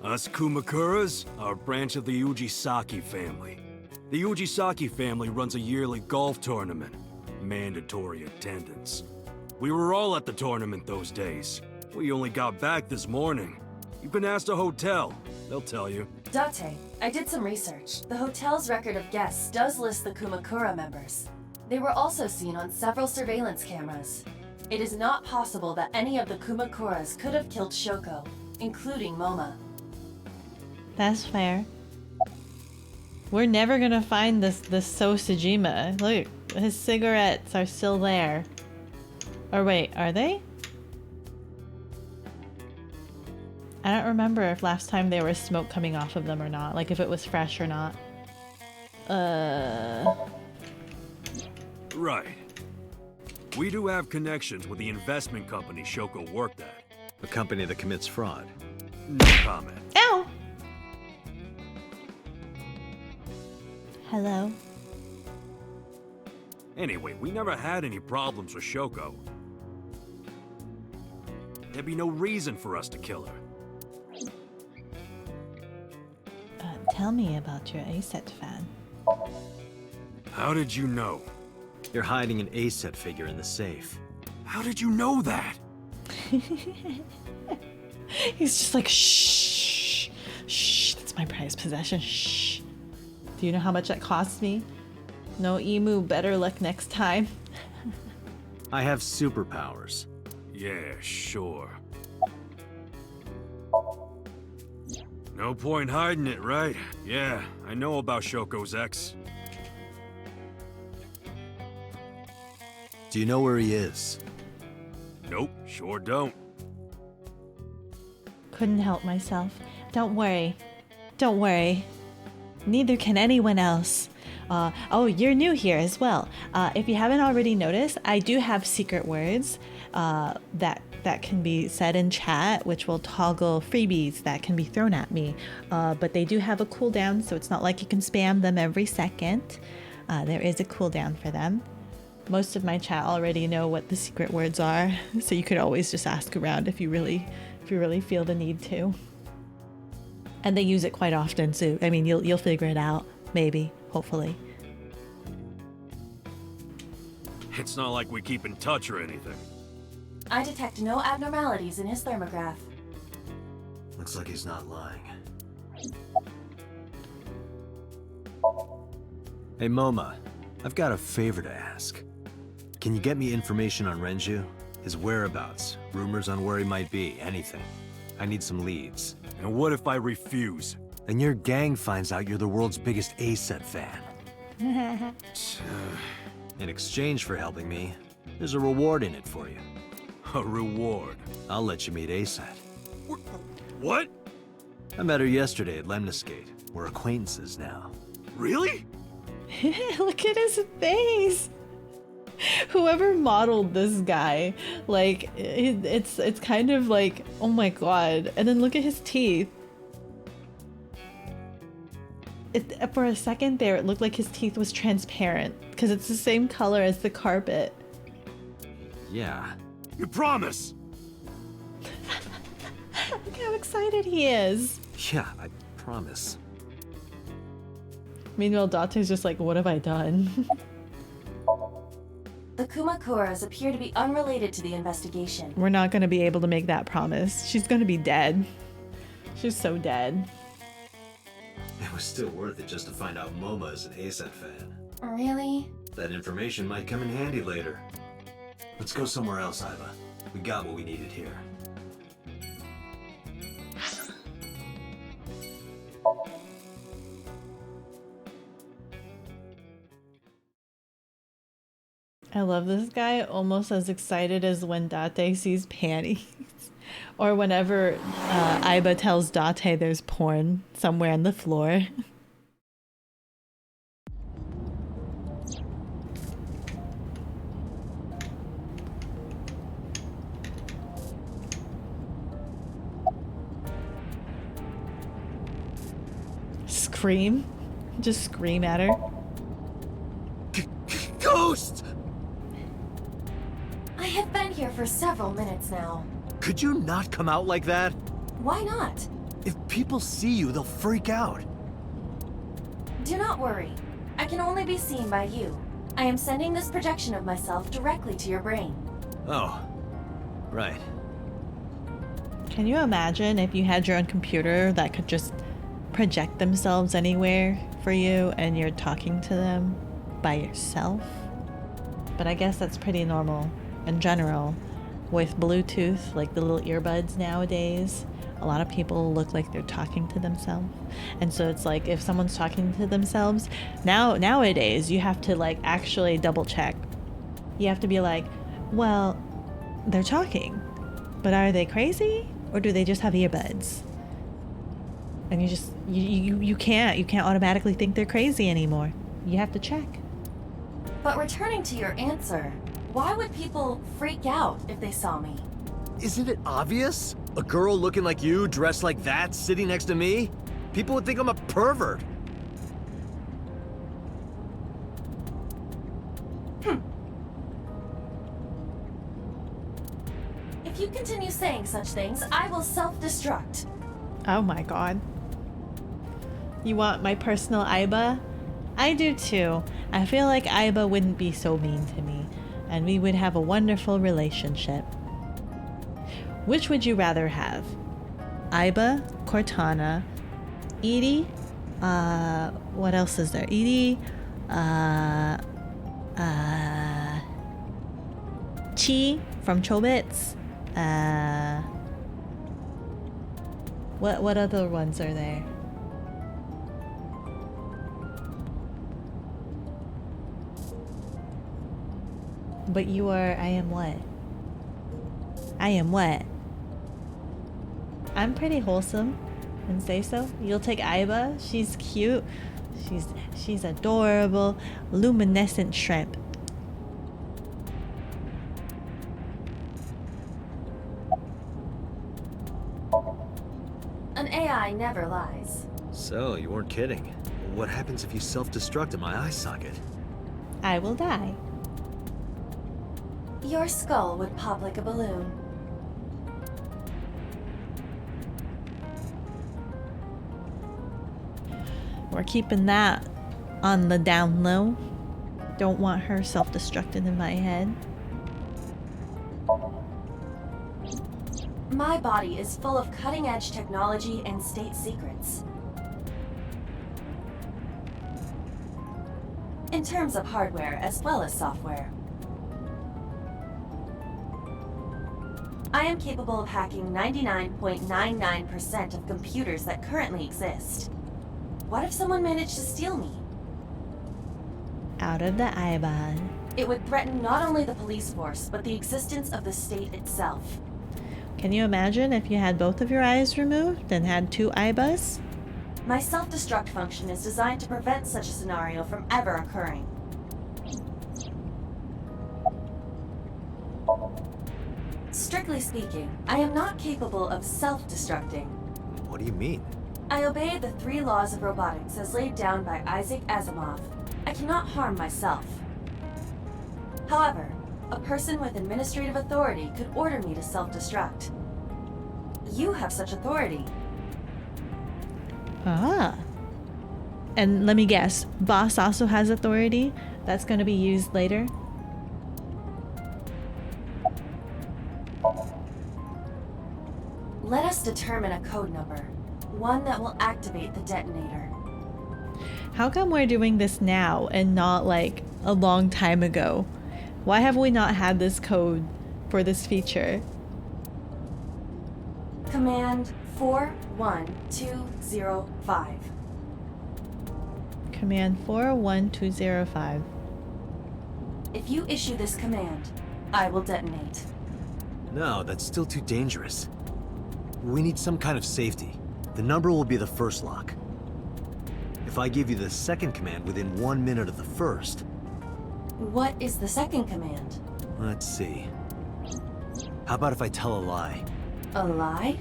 Us Kumakuras are a branch of the Ujisaki family. The Ujisaki family runs a yearly golf tournament. Mandatory attendance. We were all at the tournament those days. We only got back this morning. You can ask the hotel. They'll tell you. Date, I did some research. The hotel's record of guests does list the Kumakura members. They were also seen on several surveillance cameras. It is not possible that any of the Kumakuras could have killed Shoko, including Moma. That's fair. We're never gonna find this Sosajima. Look, his cigarettes are still there. Or wait, are they? I don't remember if last time there was smoke coming off of them or not. Like if it was fresh or not. Right. We do have connections with the investment company Shoko worked at. A company that commits fraud. No comment. Ow! Hello? Anyway, we never had any problems with Shoko. There'd be no reason for us to kill her. Tell me about your A-set fan. How did you know? You're hiding an A-set figure in the safe. How did you know that? He's just like, shh, shh, that's my prized possession, shh. Do you know how much that cost me? No emu, better luck next time. I have superpowers. Yeah, sure. No point hiding it, right? Yeah, I know about Shoko's ex. Do you know where he is? Nope, sure don't. Couldn't help myself. Don't worry. Don't worry. Neither can anyone else. Oh, you're new here as well. If you haven't already noticed, I do have secret words that can be said in chat, which will toggle freebies that can be thrown at me. But they do have a cooldown, so it's not like you can spam them every second. There is a cooldown for them. Most of my chat already know what the secret words are, so you could always just ask around if you really feel the need to. And they use it quite often, so I mean you'll figure it out, maybe, hopefully. It's not like we keep in touch or anything. I detect no abnormalities in his thermograph. Looks like he's not lying. Hey Moma, I've got a favor to ask. Can you get me information on Renju? His whereabouts, rumors on where he might be, anything. I need some leads. And what if I refuse? And your gang finds out you're the world's biggest A-set fan. In exchange for helping me, there's a reward in it for you. A reward? I'll let you meet A-set. What? I met her yesterday at Lemniscate. We're acquaintances now. Really? Look at his face. Whoever modeled this guy, like, it's kind of like, oh my god. And then look at his teeth. For a second there, it looked like his teeth was transparent, because it's the same color as the carpet. Yeah. You promise? Look how excited he is. Yeah, I promise. Meanwhile, Date's just like, what have I done? The Kumakuras appear to be unrelated to the investigation. We're not going to be able to make that promise. She's going to be dead. She's so dead. It was still worth it just to find out Moma is an A-set fan. Really? That information might come in handy later. Let's go somewhere else, Iva. We got what we needed here. I love this guy, almost as excited as when Date sees panties. Or whenever Aiba tells Date there's porn somewhere on the floor. Scream? Just scream at her. Ghost! I have been here for several minutes now. Could you not come out like that? Why not? If people see you, they'll freak out. Do not worry. I can only be seen by you. I am sending this projection of myself directly to your brain. Oh, right. Can you imagine if you had your own computer that could just project themselves anywhere for you and you're talking to them by yourself? But I guess that's pretty normal in general. with Bluetooth, like the little earbuds nowadays, a lot of people look like they're talking to themselves. And so it's like if someone's talking to themselves, nowadays you have to like actually double check. You have to be like, well, they're talking, but are they crazy or do they just have earbuds? And you can't automatically think they're crazy anymore. You have to check. But returning to your answer, why would people freak out if they saw me? Isn't it obvious? A girl looking like you, dressed like that, sitting next to me? People would think I'm a pervert. If you continue saying such things, I will self-destruct. Oh my god. You want my personal Aiba? I do too. I feel like Aiba wouldn't be so mean to me, and we would have a wonderful relationship. Which would you rather have? Aiba, Cortana, Edie, what else is there? Edie, Chi from Chobits, what other ones are there? But you are, I am what? I am what? I'm pretty wholesome and say so. You'll take Aiba. She's cute. She's adorable. Luminescent shrimp. An AI never lies. So, you weren't kidding. What happens if you self-destruct in my eye socket? I will die. Your skull would pop like a balloon. We're keeping that on the down low. Don't want her self-destructing in my head. My body is full of cutting-edge technology and state secrets. In terms of hardware as well as software. I am capable of hacking 99.99% of computers that currently exist. What if someone managed to steal me? Out of the Aiba. It would threaten not only the police force, but the existence of the state itself. Can you imagine if you had both of your eyes removed and had two Aibas? My self-destruct function is designed to prevent such a scenario from ever occurring. Strictly speaking, I am not capable of self-destructing. What do you mean? I obey the 3 laws of robotics as laid down by Isaac Asimov. I cannot harm myself. However, a person with administrative authority could order me to self-destruct. You have such authority. Ah. And let me guess, Boss also has authority that's going to be used later? Let us determine a code number. One that will activate the detonator. How come we're doing this now and not like a long time ago? Why have we not had this code for this feature? Command 41205. Command 41205. If you issue this command, I will detonate. No, that's still too dangerous. We need some kind of safety. The number will be the first lock. If I give you the second command within 1 minute of the first... What is the second command? Let's see. How about if I tell a lie? A lie?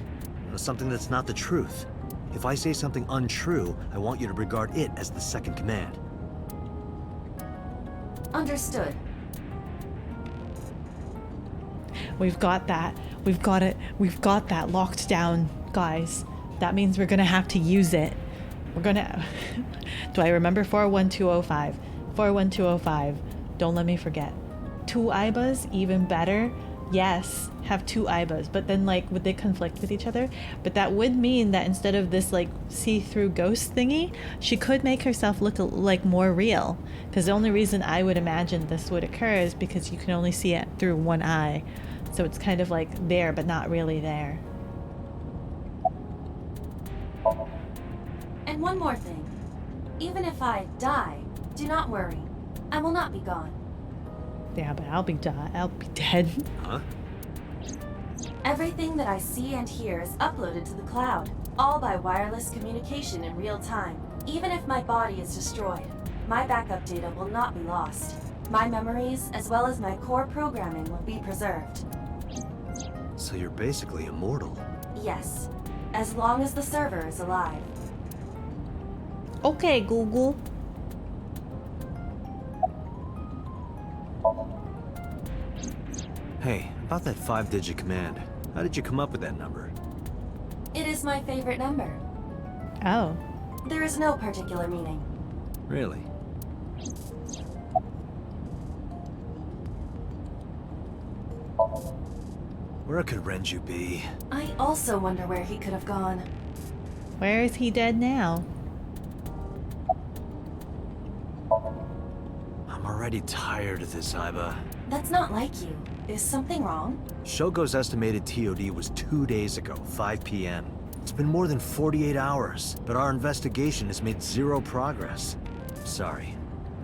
Something that's not the truth. If I say something untrue, I want you to regard it as the second command. Understood. We've got that. We've got it. We've got that locked down, guys. That means we're gonna have to use it. We're gonna... Do I remember 41205? 41205. Don't let me forget. 2 Aibas, even better. Yes, have 2 Aibas, but then like would they conflict with each other? But that would mean that instead of this like see-through ghost thingy, she could make herself look like more real. Because the only reason I would imagine this would occur is because you can only see it through one eye. So it's kind of like there, but not really there. And one more thing. Even if I die, do not worry. I will not be gone. Yeah, but I'll be dead. Huh? Everything that I see and hear is uploaded to the cloud, all by wireless communication in real time. Even if my body is destroyed, my backup data will not be lost. My memories, as well as my core programming, will be preserved. So you're basically immortal. Yes, as long as the server is alive. Okay, Google. Hey, about that 5-digit command. How did you come up with that number? It is my favorite number. Oh. There is no particular meaning. Really? Where could Renju be? I also wonder where he could have gone. Where is he dead now? I'm already tired of this, Aiba. That's not like you. Is something wrong? Shogo's estimated TOD was 2 days ago, 5 p.m. It's been more than 48 hours, but our investigation has made zero progress. Sorry,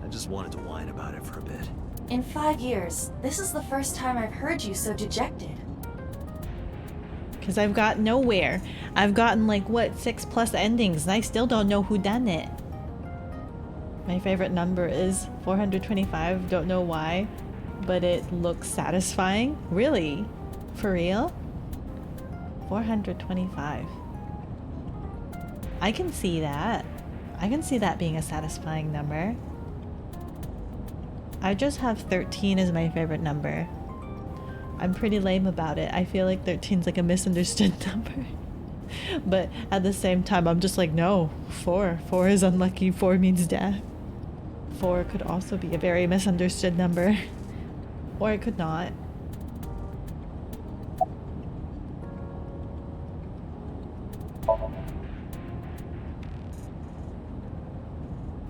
I just wanted to whine about it for a bit. In 5 years, this is the first time I've heard you so dejected. Because I've got nowhere. I've gotten like, what, 6+ endings, and I still don't know who done it. My favorite number is 425, don't know why, but it looks satisfying. Really? For real? 425. I can see that. I can see that being a satisfying number. I just have 13 as my favorite number. I'm pretty lame about it. I feel like 13's like a misunderstood number. But at the same time, I'm just like, no, 4. 4 is unlucky. 4 means death. 4 could also be a very misunderstood number. Or it could not.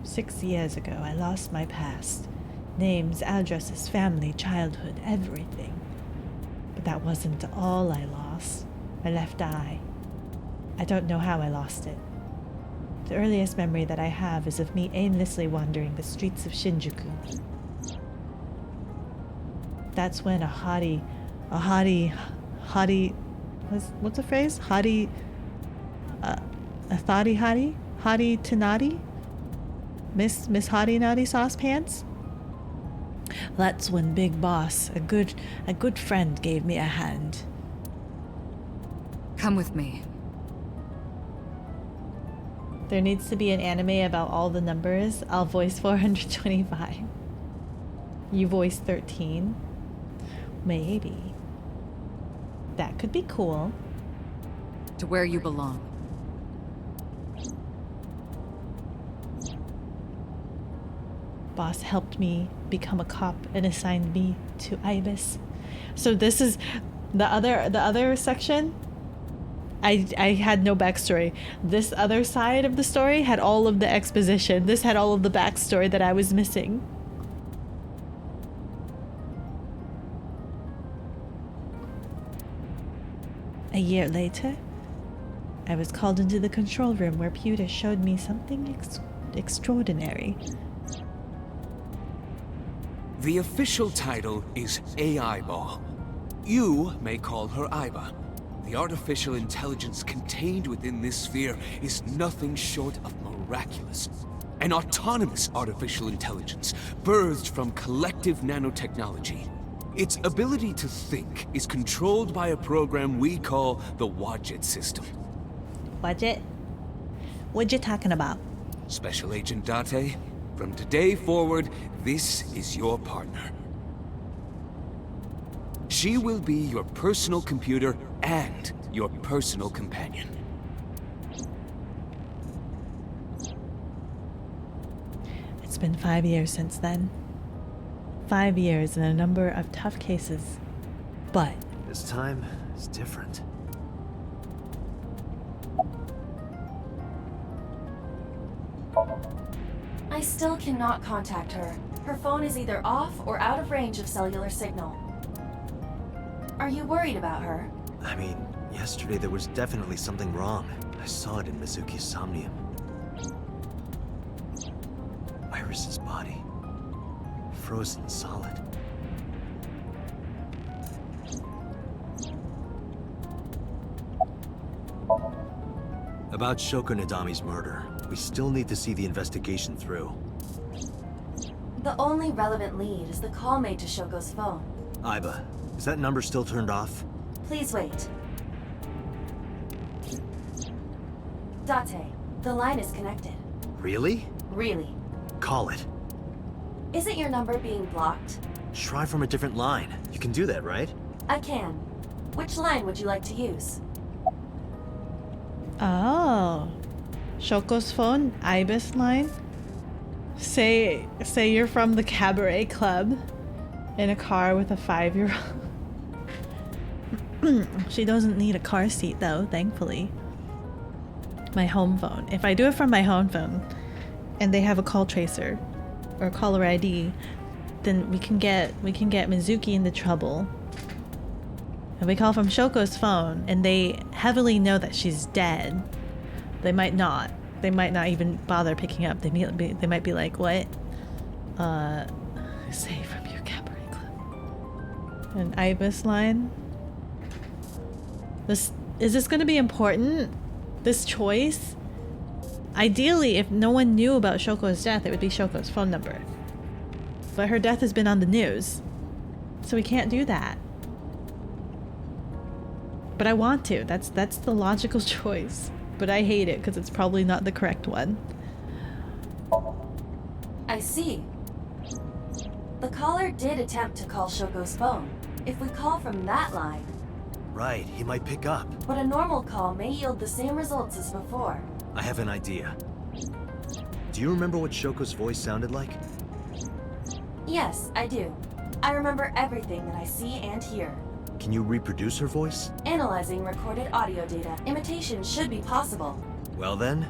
"6 years ago, I lost my past. Names, addresses, family, childhood, everything. But that wasn't all I lost. My left eye. I don't know how I lost it. The earliest memory that I have is of me aimlessly wandering the streets of Shinjuku. That's when a hottie, what's the phrase? A thotty hottie Tanati? Miss Hottie Naughty Sauce Pants? That's when Big Boss, a good friend, gave me a hand. Come with me. There needs to be an anime about all the numbers. I'll voice 425. You voice 13? Maybe. That could be cool. To where you belong. Boss helped me become a cop and assigned me to Ibis. So this is the other section. I had no backstory. This other side of the story had all of the exposition. This had all of the backstory that I was missing. A year later, I was called into the control room where Pewter showed me something extraordinary. The official title is AI Ball. You may call her Aiba. The artificial intelligence contained within this sphere is nothing short of miraculous. An autonomous artificial intelligence birthed from collective nanotechnology. Its ability to think is controlled by a program we call the Wadjet system. Wadjet? What you talking about? Special Agent Date, from today forward, this is your partner. She will be your personal computer and your personal companion. It's been 5 years since then. 5 years and a number of tough cases. But this time is different. I still cannot contact her. Her phone is either off or out of range of cellular signal. Are you worried about her? I mean, yesterday there was definitely something wrong. I saw it in Mizuki's Somnium. Iris's body. Frozen solid. About Shoko Nadami's murder, we still need to see the investigation through. The only relevant lead is the call made to Shoko's phone. Aiba, is that number still turned off? Please wait. Date, the line is connected. Really? Really. Call it. Isn't your number being blocked? Try from a different line. You can do that, right? I can. Which line would you like to use? Oh. Shoko's phone, Ibis line. Say you're from the cabaret club in a car with a 5-year-old. She doesn't need a car seat though, thankfully. My home phone. If I do it from my home phone and they have a call tracer or caller ID, then we can get Mizuki into trouble. If we call from Shoko's phone and they heavily know that she's dead, they might not even bother picking up. They might be like, what? Say from your cabaret club. An Ibis line. Is this going to be important? This choice? Ideally, if no one knew about Shoko's death, it would be Shoko's phone number. But her death has been on the news, so we can't do that. But I want to. That's the logical choice. But I hate it because it's probably not the correct one. I see. The caller did attempt to call Shoko's phone. If we call from that line... Right, he might pick up. But a normal call may yield the same results as before. I have an idea. Do you remember what Shoko's voice sounded like? Yes, I do. I remember everything that I see and hear. Can you reproduce her voice? Analyzing recorded audio data, imitation should be possible. Well then.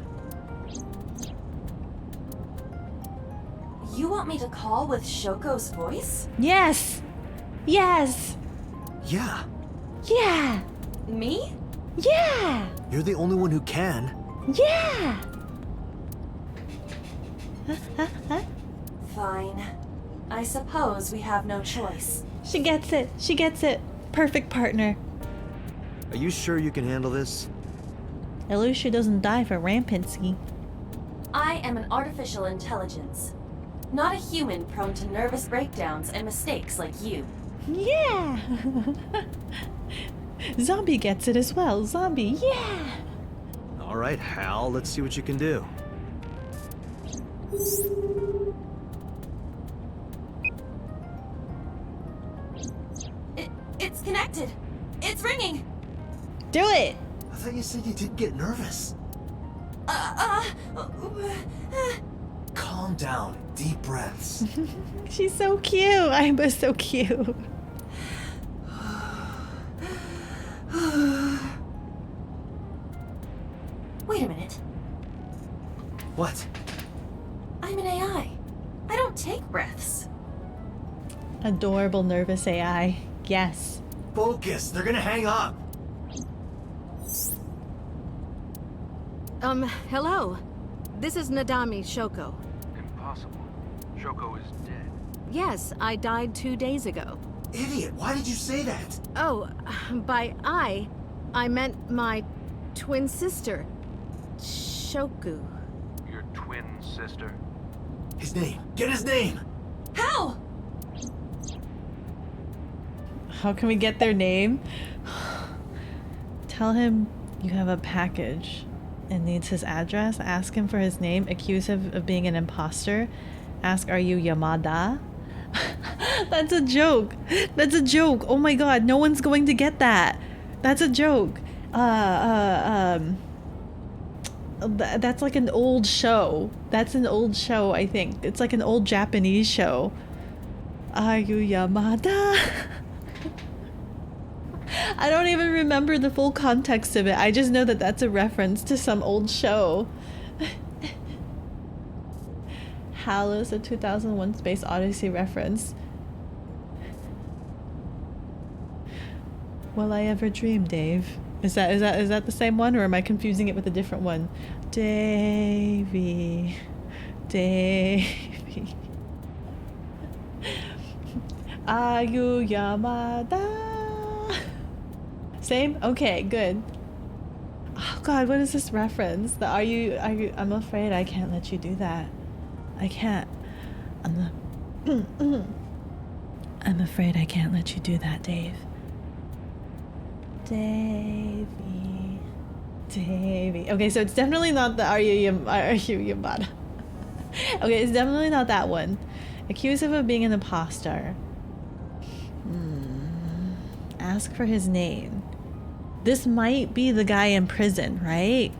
You want me to call with Shoko's voice? Yes! Yes! Yeah. Yeah! Me? Yeah! You're the only one who can. Yeah! Fine. I suppose we have no choice. She gets it. She gets it. Perfect partner. Are you sure you can handle this? At least she doesn't die for rampancy. I am an artificial intelligence. Not a human prone to nervous breakdowns and mistakes like you. Yeah! Zombie gets it as well. Zombie, yeah! Alright, Hal, let's see what you can do. It's connected. It's ringing. Do it! I thought you said you didn't get nervous. Calm down. Deep breaths. She's so cute. Aiba's so cute. Wait a minute. What? I'm an AI. I don't take breaths. Adorable nervous AI. Yes. Focus. They're gonna hang up. Hello. This is Nadami Shoko. Impossible. Shoko is dead. Yes, I died 2 days ago. Idiot, why did you say that? Oh, by I meant my twin sister, Shoku. Your twin sister? His name. Get his name! How? How can we get their name? Tell him you have a package and needs his address. Ask him for his name. Accuse him of being an imposter. Ask, are you Yamada? That's a joke. That's a joke. Oh my god, no one's going to get that. That's a joke. That's like an old show. That's an old show, I think. It's like an old Japanese show. Are you Yamada? I don't even remember the full context of it. I just know that that's a reference to some old show. HAL is a 2001 Space Odyssey reference. Will I ever dream, Dave? Is that the same one, or am I confusing it with a different one? Davey. Ayu Yamada. Same? Okay, good. Oh god, what is this reference? The are you I'm afraid I can't let you do that. I can't. I'm afraid I can't let you do that, Dave. Davey. Okay, so it's definitely not the are you Yamada. Okay, it's definitely not that one. Accused of being an imposter. Ask for his name. This might be the guy in prison, right?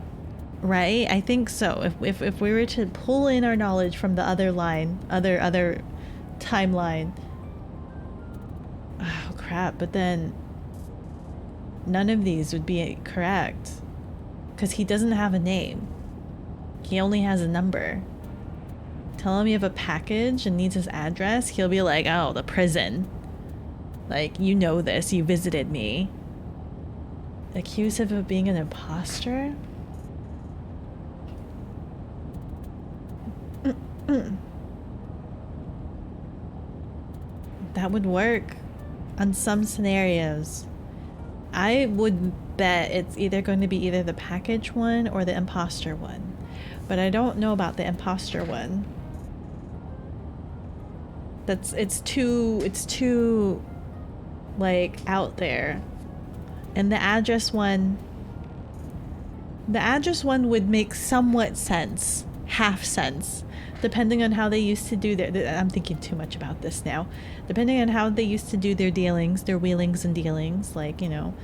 Right? I think so. If we were to pull in our knowledge from the other line, other timeline. Oh crap, but then none of these would be correct. Because he doesn't have a name. He only has a number. Tell him you have a package and needs his address, he'll be like, oh, the prison. Like, you know this, you visited me. Accused of being an imposter? That would work on some scenarios. I would bet it's either going to be either the package one or the imposter one. But I don't know about the imposter one. It's too like out there. And the address one would make somewhat sense, half sense, depending on how they used to do their I'm thinking too much about this now. Depending on how they used to do their dealings, their wheelings and dealings, like, you know,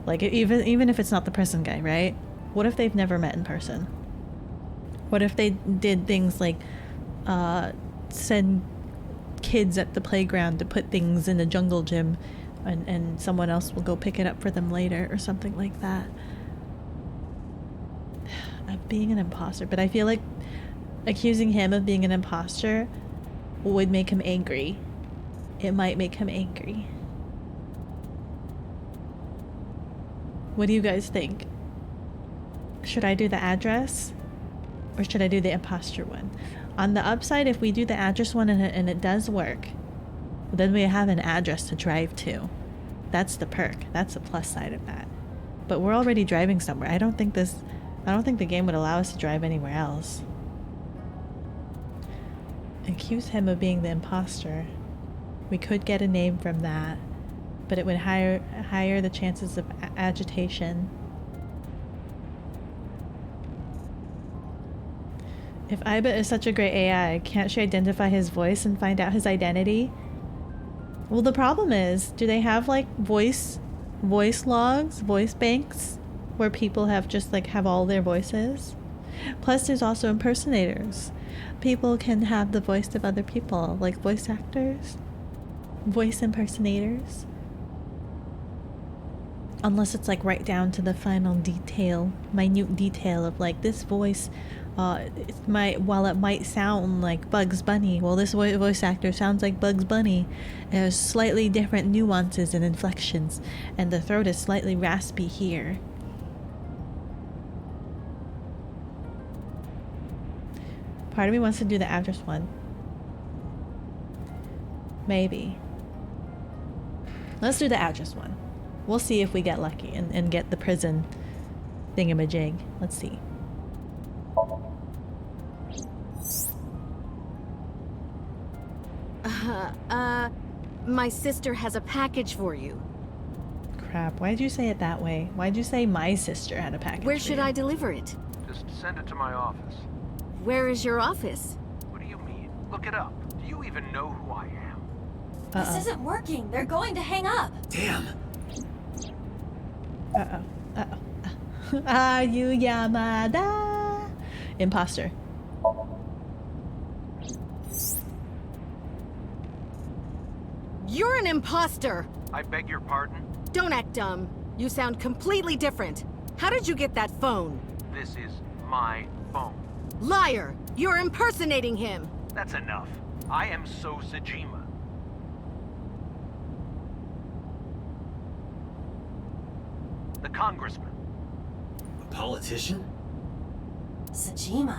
like even if it's not the prison guy, right? What if they've never met in person? What if they did things like send kids at the playground to put things in the jungle gym and someone else will go pick it up for them later or something like that? Of being an imposter. But I feel like accusing him of being an imposter would make him angry. It might make him angry. What do you guys think? Should I do the address? Or should I do the imposter one? On the upside, if we do the address one and it does work, then we have an address to drive to. That's the perk. That's the plus side of that. But we're already driving somewhere. I don't think the game would allow us to drive anywhere else. Accuse him of being the imposter. We could get a name from that, but it would higher the chances of agitation. If Iba is such a great AI, can't she identify his voice and find out his identity? Well, the problem is, do they have like voice logs, voice banks, where people have all their voices? Plus, there's also impersonators. People can have the voice of other people, like voice actors, voice impersonators. Unless it's like right down to the final detail, minute detail of like this voice, while it might sound like Bugs Bunny, well, this voice actor sounds like Bugs Bunny. There's slightly different nuances and inflections, and the throat is slightly raspy here. Part of me wants to do the address one. Maybe. Let's do the address one. We'll see if we get lucky and get the prison thingamajig. Let's see. My sister has a package for you. Crap, why'd you say it that way? Why'd you say my sister had a package? Where should I deliver it? Just send it to my office. Where is your office? What do you mean? Look it up. Do you even know who I am? This isn't working. They're going to hang up. Damn. Ayu Yamada. Imposter. You're an imposter! I beg your pardon? Don't act dumb. You sound completely different. How did you get that phone? This is my phone. Liar! You're impersonating him! That's enough. I am So Sajima. The congressman. A politician? Sajima.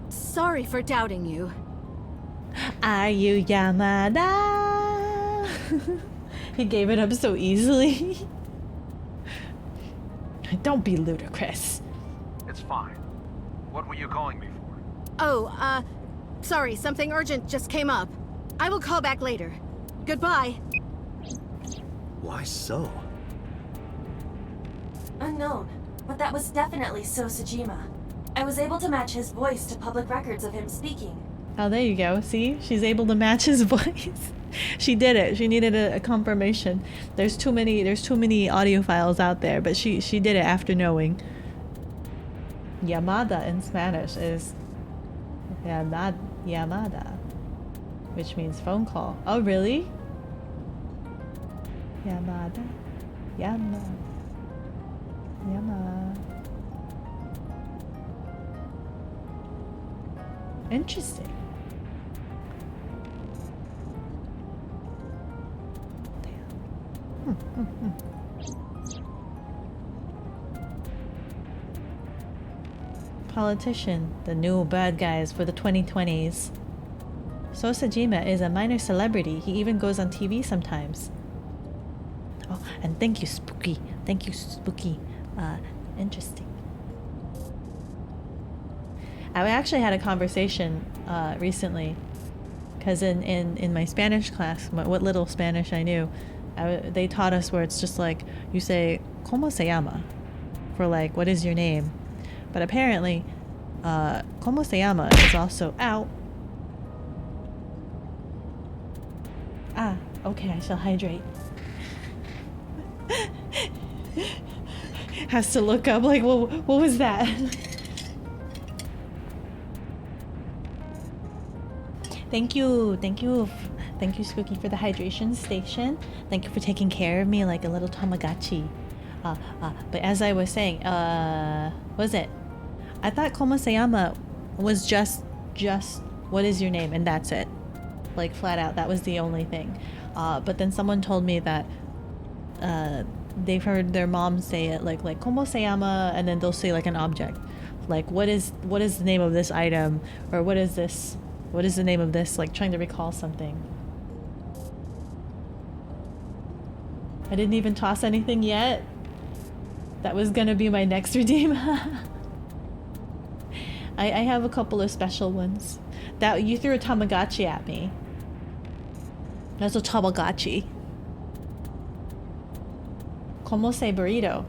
Sorry for doubting you. Are you Yamada? He gave it up so easily. Don't be ludicrous. It's fine. What were you calling me for? Oh, sorry, something urgent just came up. I will call back later. Goodbye. Why so? Unknown, but that was definitely So Sajima. I was able to match his voice to public records of him speaking. Oh, there you go. See? She's able to match his voice. She did it. She needed a confirmation. There's too many audio files out there, but she did it after knowing. Yamada in Spanish is Yamada, which means phone call. Oh, really? Yamada. Yama. Interesting. Politician, the new bad guys for the 2020s. So Sajima is a minor celebrity. He even goes on TV sometimes. Oh, and thank you, Spooky. Thank you, Spooky. Interesting. I actually had a conversation recently, because in my Spanish class, what little Spanish I knew, they taught us where it's just like, you say, ¿Cómo se llama? For like, what is your name? But apparently, ¿Cómo se llama? Is also, ow. Ah, okay, I shall hydrate. Has to look up, like, what was that? Thank you, Spooky, for the hydration station. Thank you for taking care of me like a little Tamagotchi. But as I was saying, was it? I thought ¿Cómo se llama? Was just what is your name, and that's it. Like flat out, that was the only thing. But then someone told me that they've heard their mom say it like ¿Cómo se llama? And then they'll say like an object, like what is the name of this item, or what is this? What is the name of this? Like trying to recall something. I didn't even toss anything yet. That was gonna be my next redeem. I have a couple of special ones. That you threw a Tamagotchi at me. That's a Tamagotchi. ¿Cómo se burrito?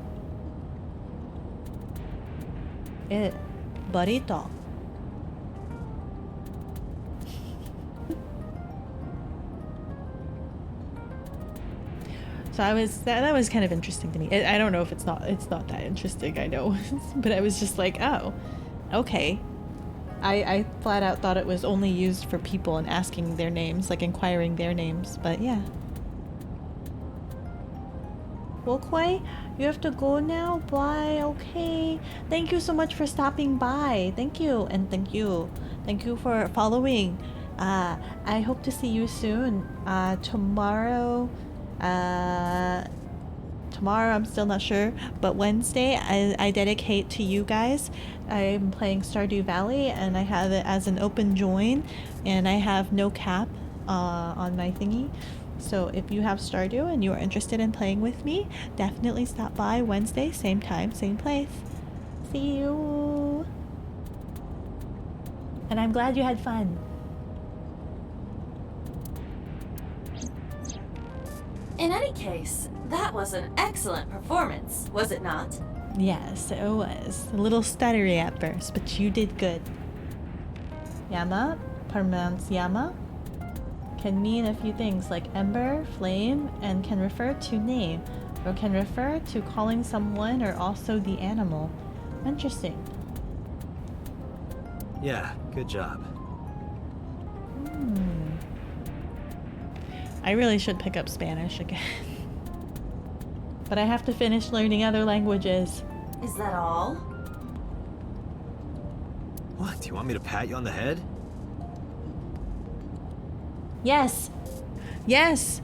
Burrito. So that was kind of interesting to me. I don't know if it's not that interesting, I know. But I was just like, oh, okay. I flat out thought it was only used for people and asking their names, like inquiring their names, but yeah. Okay, you have to go now? Bye, okay. Thank you so much for stopping by. Thank you, and thank you for following. I hope to see you soon. Tomorrow I'm still not sure, but Wednesday I dedicate to you guys. I'm playing Stardew Valley, and I have it as an open join, and I have no cap on my thingy. So if you have Stardew and you are interested in playing with me, definitely stop by Wednesday, same time, same place. See you. And I'm glad you had fun. In any case, that was an excellent performance, was it not? Yes, it was. A little stuttery at first, but you did good. Yama, pronounced Yama, can mean a few things like ember, flame, and can refer to name, or can refer to calling someone or also the animal. Interesting. Yeah, good job. I really should pick up Spanish again. But I have to finish learning other languages. Is that all? What, do you want me to pat you on the head? Yes. Yes.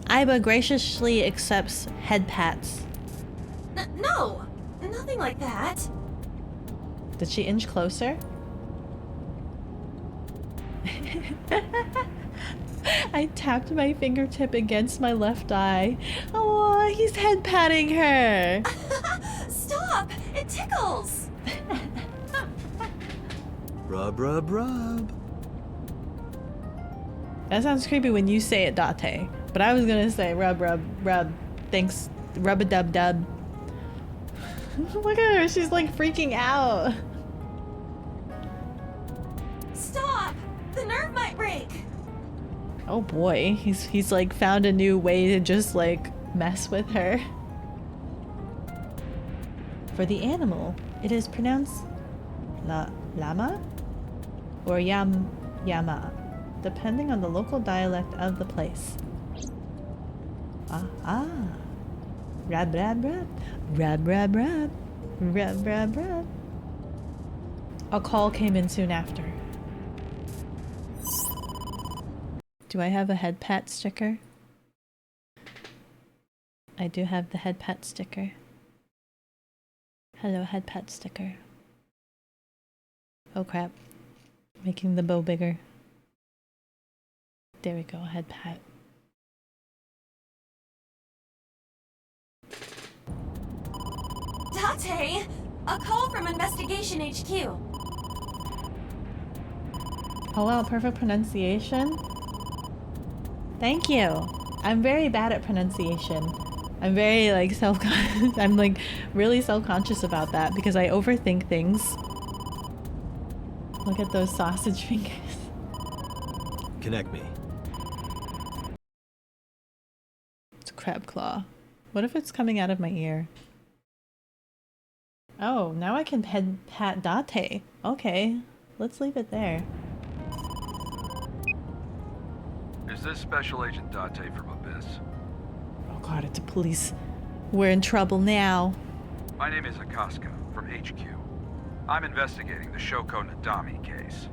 Aiba graciously accepts head pats. No! Nothing like that. Did she inch closer? I tapped my fingertip against my left eye. Oh, he's head patting her. Stop! It tickles! Rub, rub, rub. That sounds creepy when you say it, Date. But I was gonna say rub, rub, rub. Thanks, rub-a-dub-dub. Look at her, she's like freaking out. Stop! The nerve might break! Oh boy, he's like found a new way to just like mess with her. For the animal, it is pronounced lama or yama, depending on the local dialect of the place. Rab rab rab, rab rab rab, rab rab rab. A call came in soon after. Do I have a head pat sticker? I do have the head pat sticker. Hello, head pat sticker. Oh crap. Making the bow bigger. There we go, head pat. Date! A call from Investigation HQ. Oh wow, perfect pronunciation. Thank you. I'm very bad at pronunciation. I'm very like I'm like really self-conscious about that because I overthink things. Look at those sausage fingers. Connect me. It's a crab claw. What if it's coming out of my ear? Oh, now I can head pat Date. Okay, let's leave it there. Is this Special Agent Date from Abyss? Oh god, it's a police. We're in trouble now. My name is Akaska from HQ. I'm investigating the Shoko Nadami case.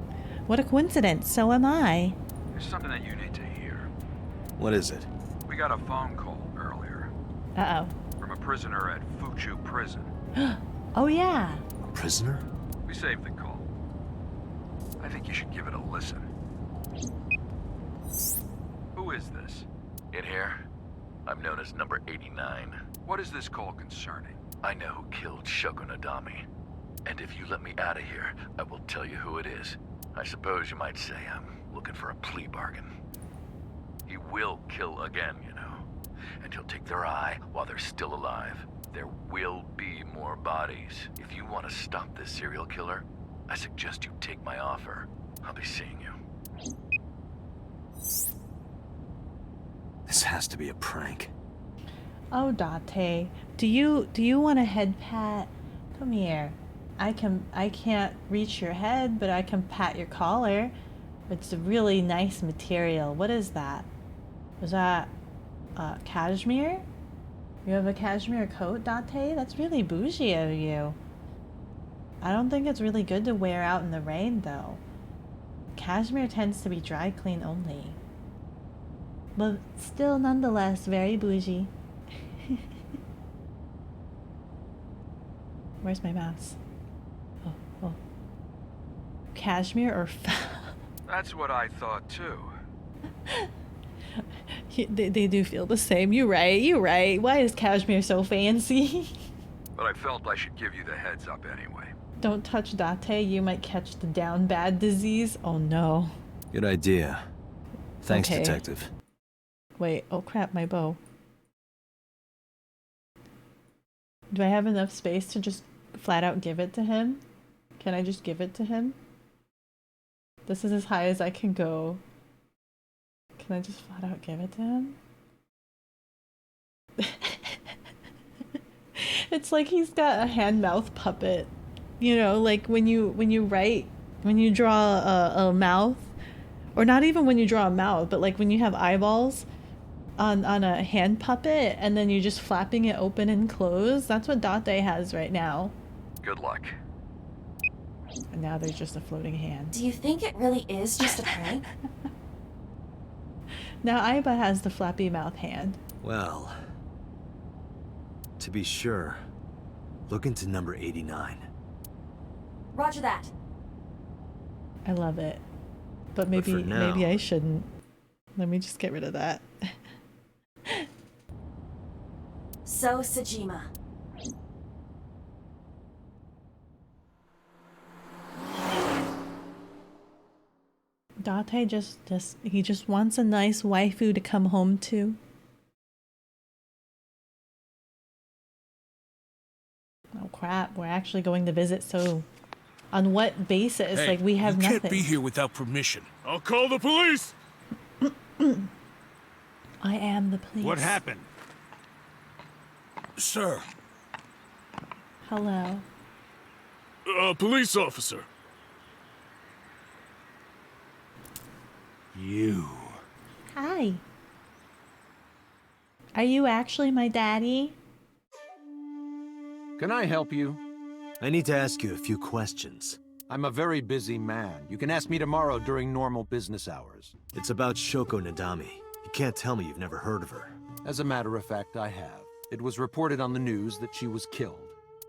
What a coincidence, so am I. There's something that you need to hear. What is it? We got a phone call earlier. Uh-oh. From a prisoner at Fuchu Prison. Oh yeah. A prisoner? We saved the call. I think you should give it a listen. Who is this? In here, I'm known as number 89. What is this call concerning? I know who killed Shoko Nadami. And if you let me out of here, I will tell you who it is. I suppose you might say I'm looking for a plea bargain. He will kill again, you know. And he'll take their eye while they're still alive. There will be more bodies. If you want to stop this serial killer, I suggest you take my offer. I'll be seeing you. This has to be a prank. Oh, Date, do you want a head pat? Come here. I can't reach your head, but I can pat your collar. It's a really nice material. What is that? Was that cashmere? You have a cashmere coat, Date? That's really bougie of you. I don't think it's really good to wear out in the rain, though. Cashmere tends to be dry clean only. But still, nonetheless, very bougie. Where's my mouse? Oh. Cashmere or That's what I thought too. They do feel the same. You're right. Why is cashmere so fancy? But I felt I should give you the heads up anyway. Don't touch Date, you might catch the down bad disease. Oh no. Good idea. Thanks, Okay. Detective. Wait, oh crap, my bow. Do I have enough space to just flat out give it to him? Can I just give it to him? This is as high as I can go. Can I just flat out give it to him? It's like he's got a hand-mouth puppet. You know, like when you draw a mouth, or not even when you draw a mouth, but like when you have eyeballs on a hand puppet and then you're just flapping it open and closed. That's what Date has right now. Good luck. And now there's just a floating hand. Do you think it really is just a prank? Now Aiba has the flappy mouth hand. Well, to be sure, look into number 89. Roger that. I love it. But maybe for now- maybe I shouldn't. Let me just get rid of that. So, Sajima. Date he just wants a nice waifu to come home to. Oh crap, we're actually going to visit, so on what basis? Hey, like we have you nothing. can't be here without permission. I'll call the police! I am the police. What happened? Sir. Hello. Police officer. You. Hi. Are you actually my daddy? Can I help you? I need to ask you a few questions. I'm a very busy man. You can ask me tomorrow during normal business hours. It's about Shoko Nadami. You can't tell me you've never heard of her. As a matter of fact, I have. It was reported on the news that she was killed.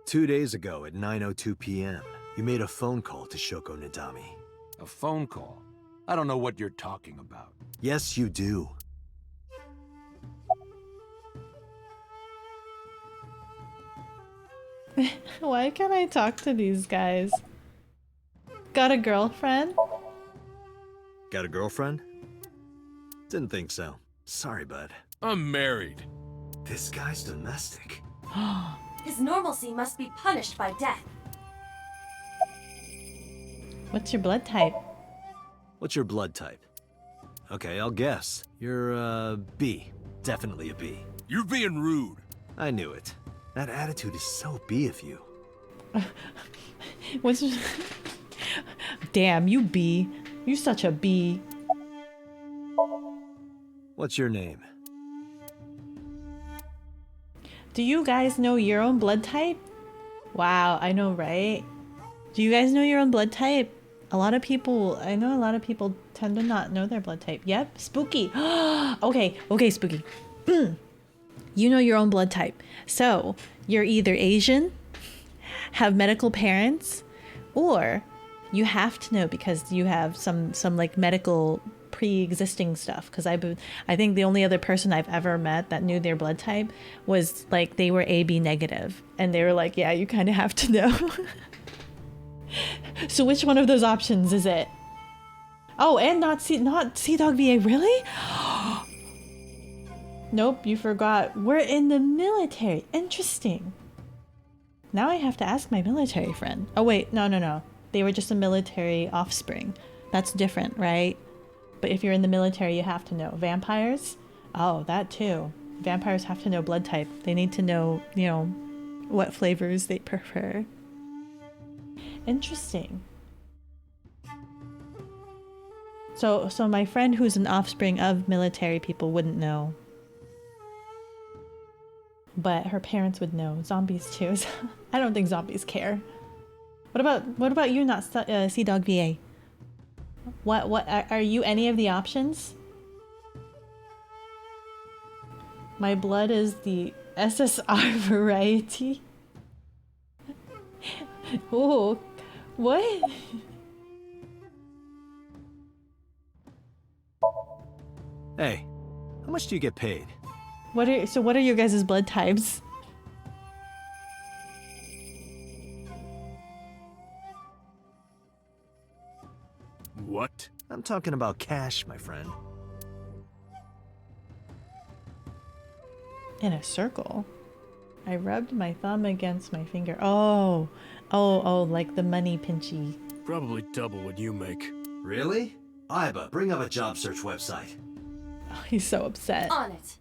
2 days ago at 9:02 p.m., you made a phone call to Shoko Nadami. A phone call? I don't know what you're talking about. Yes, you do. Why can't I talk to these guys? Got a girlfriend? Got a girlfriend? Didn't think so. Sorry, bud. I'm married. This guy's domestic. His normalcy must be punished by death. What's your blood type? What's your blood type? Okay, I'll guess. You're, B. Definitely a B. You're being rude. I knew it. That attitude is so B of you. What's... Damn, you B. You such a B. What's your name? Do you guys know your own blood type? Wow, I know, right? Do you guys know your own blood type? I know a lot of people tend to not know their blood type. Yep, spooky. Okay, spooky. You know your own blood type. So, you're either Asian, have medical parents, or you have to know because you have some like medical pre-existing stuff. Because I think the only other person I've ever met that knew their blood type was like they were AB negative, and they were like, yeah, you kind of have to know. So which one of those options is it? Oh, and not Sea Dog VA, really? Nope, you forgot. We're in the military. Interesting. Now I have to ask my military friend. Oh wait, no. They were just a military offspring. That's different, right? But if you're in the military, you have to know. Vampires? Oh, that too. Vampires have to know blood type. They need to know, what flavors they prefer. Interesting. So my friend who's an offspring of military people wouldn't know. But her parents would know. Zombies too. I don't think zombies care. What about you, not Sea Dog VA? What are you any of the options? My blood is the SSR variety. Oh, what? Hey, how much do you get paid? What are your guys' blood types? What? I'm talking about cash, my friend. In a circle. I rubbed my thumb against my finger. Oh, like the money pinchy. Probably double what you make. Really? Aiba, bring up a job search website. Oh, he's so upset. On it.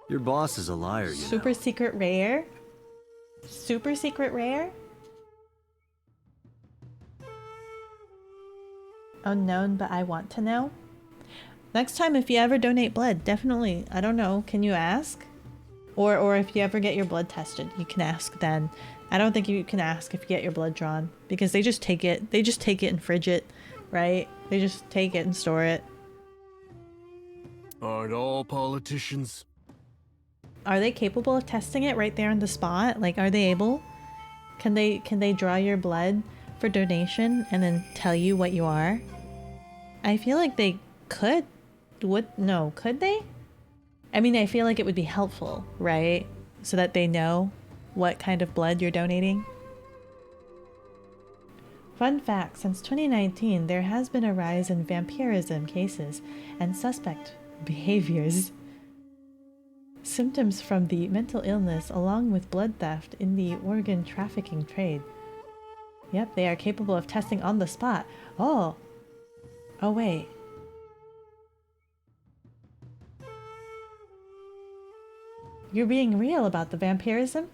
Your boss is a liar, you know. Super secret rare? Super secret rare? Unknown, but I want to know. Next time, if you ever donate blood, definitely, I don't know, can you ask? Or if you ever get your blood tested, you can ask then. I don't think you can ask if you get your blood drawn because they just take it and fridge it, right? They just take it and store it. Aren't all politicians? Are they capable of testing it right there on the spot? Like, are they able? Can they draw your blood for donation and then tell you what you are? I feel like they could. No, could they? I mean, I feel like it would be helpful, right? So that they know what kind of blood you're donating. Fun fact, since 2019, there has been a rise in vampirism cases and suspect behaviors. Symptoms from the mental illness along with blood theft in the organ trafficking trade. Yep, they are capable of testing on the spot. Oh. Oh, wait. You're being real about the vampirism?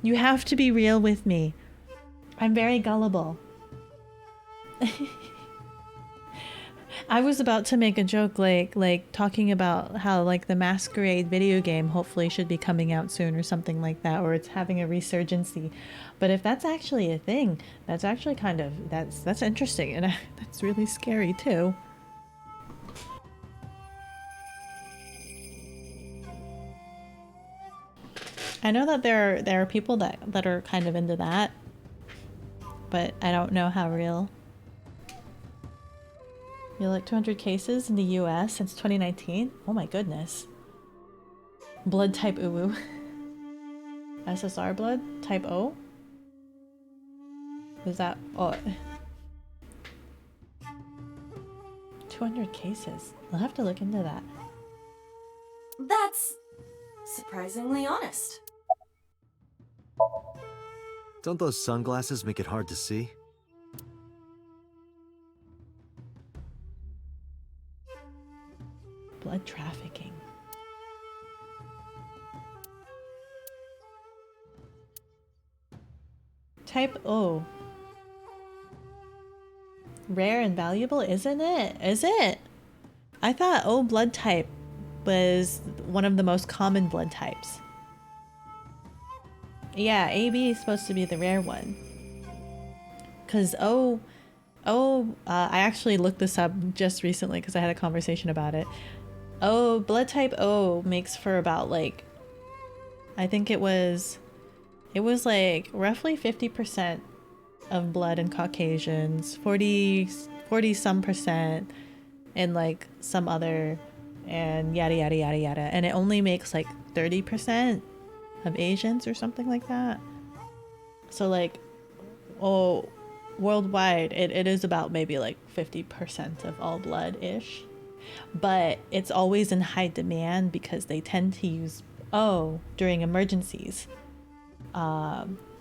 You have to be real with me. I'm very gullible. I was about to make a joke like talking about how like the Masquerade video game hopefully should be coming out soon or something like that, or it's having a resurgency. But if that's actually a thing, that's actually kind of that's interesting, and that's really scary too. I know that there are people that are kind of into that, but I don't know how real. You like 200 cases in the US since 2019? Oh my goodness. Blood type uwu. SSR blood? Type O? Is that... Oh. 200 cases. I'll have to look into that. That's surprisingly honest. Don't those sunglasses make it hard to see? Blood trafficking. Type O. Rare and valuable, isn't it? Is it? I thought O blood type was one of the most common blood types. Yeah, AB is supposed to be the rare one. Because I actually looked this up just recently because I had a conversation about it. Blood type O makes for about like, I think it was like roughly 50% of blood in Caucasians, 40 some percent in like some other, and yada yada yada yada, and it only makes like 30% of Asians or something like that. So like, worldwide it is about maybe like 50% of all blood ish, but it's always in high demand because they tend to use O during emergencies.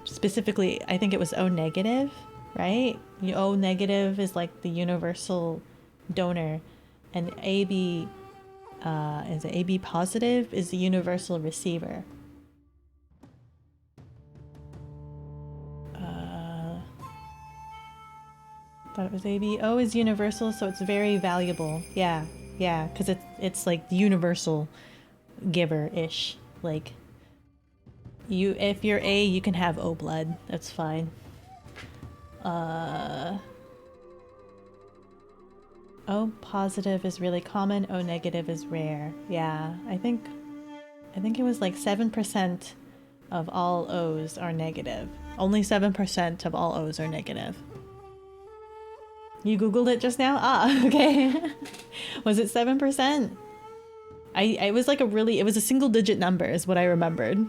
Specifically, I think it was O negative, right? O negative is like the universal donor, and AB is it AB positive is the universal receiver. Thought it was AB. O is universal, so it's very valuable. Yeah, because it's like universal giver-ish. Like, if you're A, you can have O blood. That's fine. O positive is really common. O negative is rare. Yeah, I think it was like 7% of all O's are negative. Only 7% of all O's are negative. You Googled it just now? Ah, okay. Was it 7%? It was like it was a single digit number is what I remembered.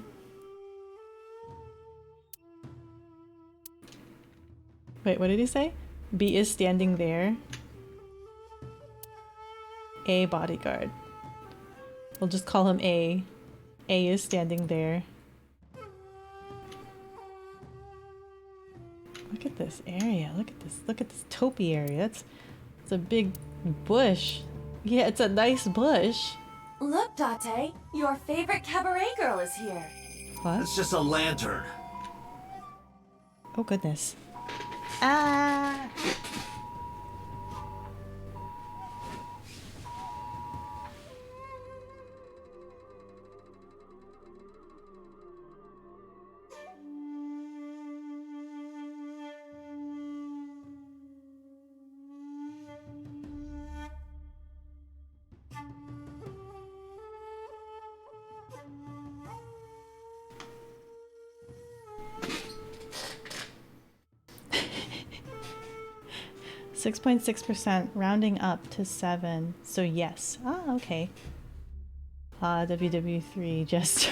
Wait, what did he say? B is standing there. A bodyguard. We'll just call him A. A is standing there. Look at this area. Look at this topiary. It's a big bush. Yeah, it's a nice bush. Look, Date, your favorite cabaret girl is here. What? It's just a lantern. Oh goodness. Ah! 6.6%, rounding up to 7. So yes. Ah, okay. WW3 just...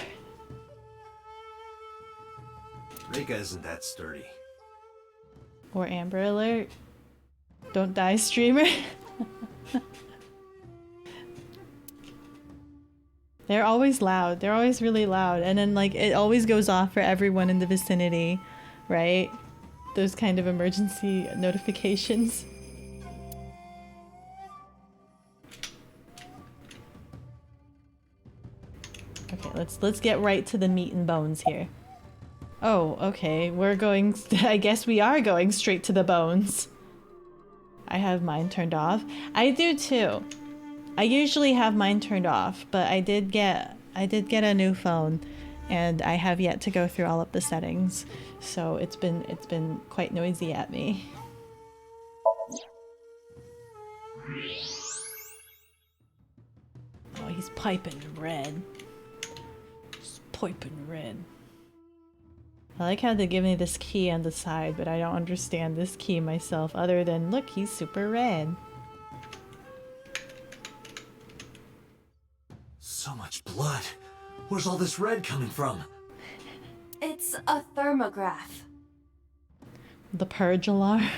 Rika isn't that sturdy. Or Amber Alert. Don't die, streamer. They're always loud. They're always really loud. And then, like, it always goes off for everyone in the vicinity, right? Those kind of emergency notifications. Okay, let's get right to the meat and bones here. Oh, okay. We're going... I guess we are going straight to the bones. I have mine turned off. I do too. I usually have mine turned off, but I did get a new phone, and I have yet to go through all of the settings. So it's been quite noisy at me. Oh, he's piping red. He's piping red. I like how they give me this key on the side, but I don't understand this key myself other than, look, he's super red. So much blood. Where's all this red coming from? It's a thermograph. The purge alarm.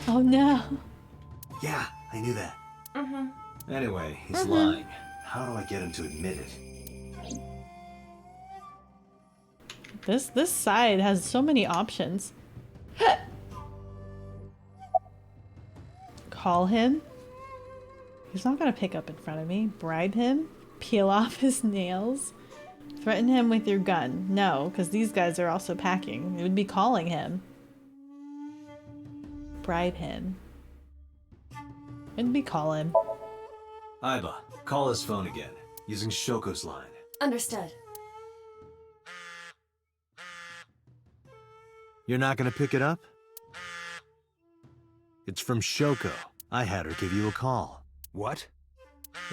Oh no. Yeah, I knew that. Mm-hmm. Anyway, he's lying. How do I get him to admit it? This side has so many options. Call him. He's not gonna pick up in front of me. Bribe him. Peel off his nails. Threaten him with your gun. No, because these guys are also packing. It would be calling him. Bribe him. It'd be call him. Aiba, call his phone again, using Shoko's line. Understood. You're not gonna pick it up? It's from Shoko. I had her give you a call. What?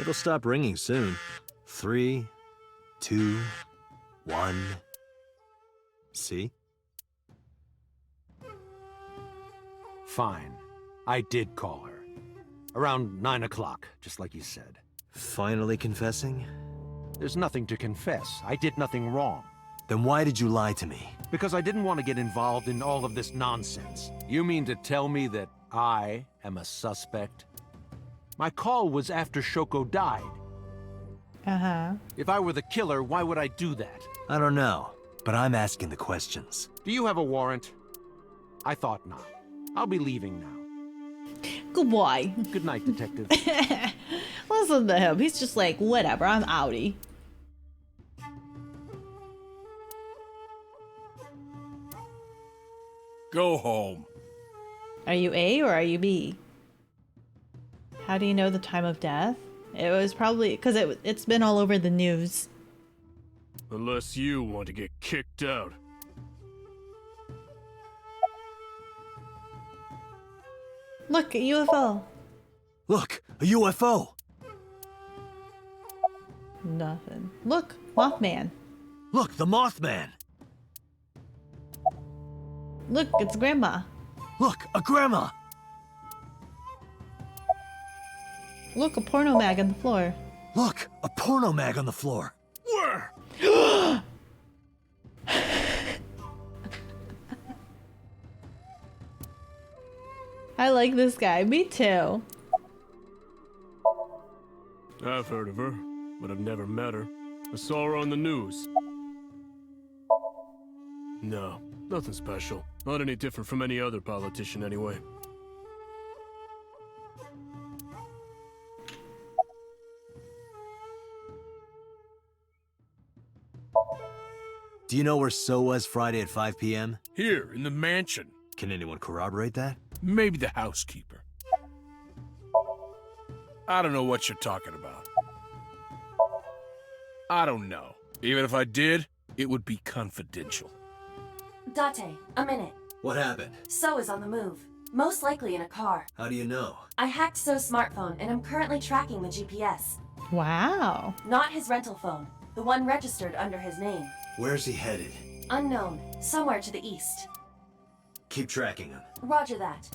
It'll stop ringing soon. 3, 2, 1. See? Fine. I did call her. Around 9 o'clock, just like you said. Finally confessing? There's nothing to confess. I did nothing wrong. Then why did you lie to me? Because I didn't want to get involved in all of this nonsense. You mean to tell me that I am a suspect? My call was after Shoko died. Uh-huh. If I were the killer, why would I do that? I don't know, but I'm asking the questions. Do you have a warrant? I thought not. I'll be leaving now. Goodbye. Good night, detective. Listen to him. He's just like, whatever, I'm outie. Go home. Are you A or are you B? How do you know the time of death? It was probably because it's been all over the news. Unless you want to get kicked out. Look, a UFO. Look, a UFO. Nothing. Look, Mothman. Look, the Mothman. Look, it's Grandma. Look, a grandma. Look, a porno mag on the floor. Look, a porno mag on the floor. Where? I like this guy. Me too. I've heard of her, but I've never met her. I saw her on the news. No, nothing special. Not any different from any other politician anyway. Do you know where So was Friday at 5 p.m.? Here, in the mansion. Can anyone corroborate that? Maybe the housekeeper. I don't know what you're talking about. I don't know. Even if I did, it would be confidential. Date, a minute. What happened? So is on the move. Most likely in a car. How do you know? I hacked So's smartphone and I'm currently tracking the GPS. Wow. Not his rental phone. The one registered under his name. Where's he headed? Unknown. Somewhere to the east. Keep tracking him. Roger that.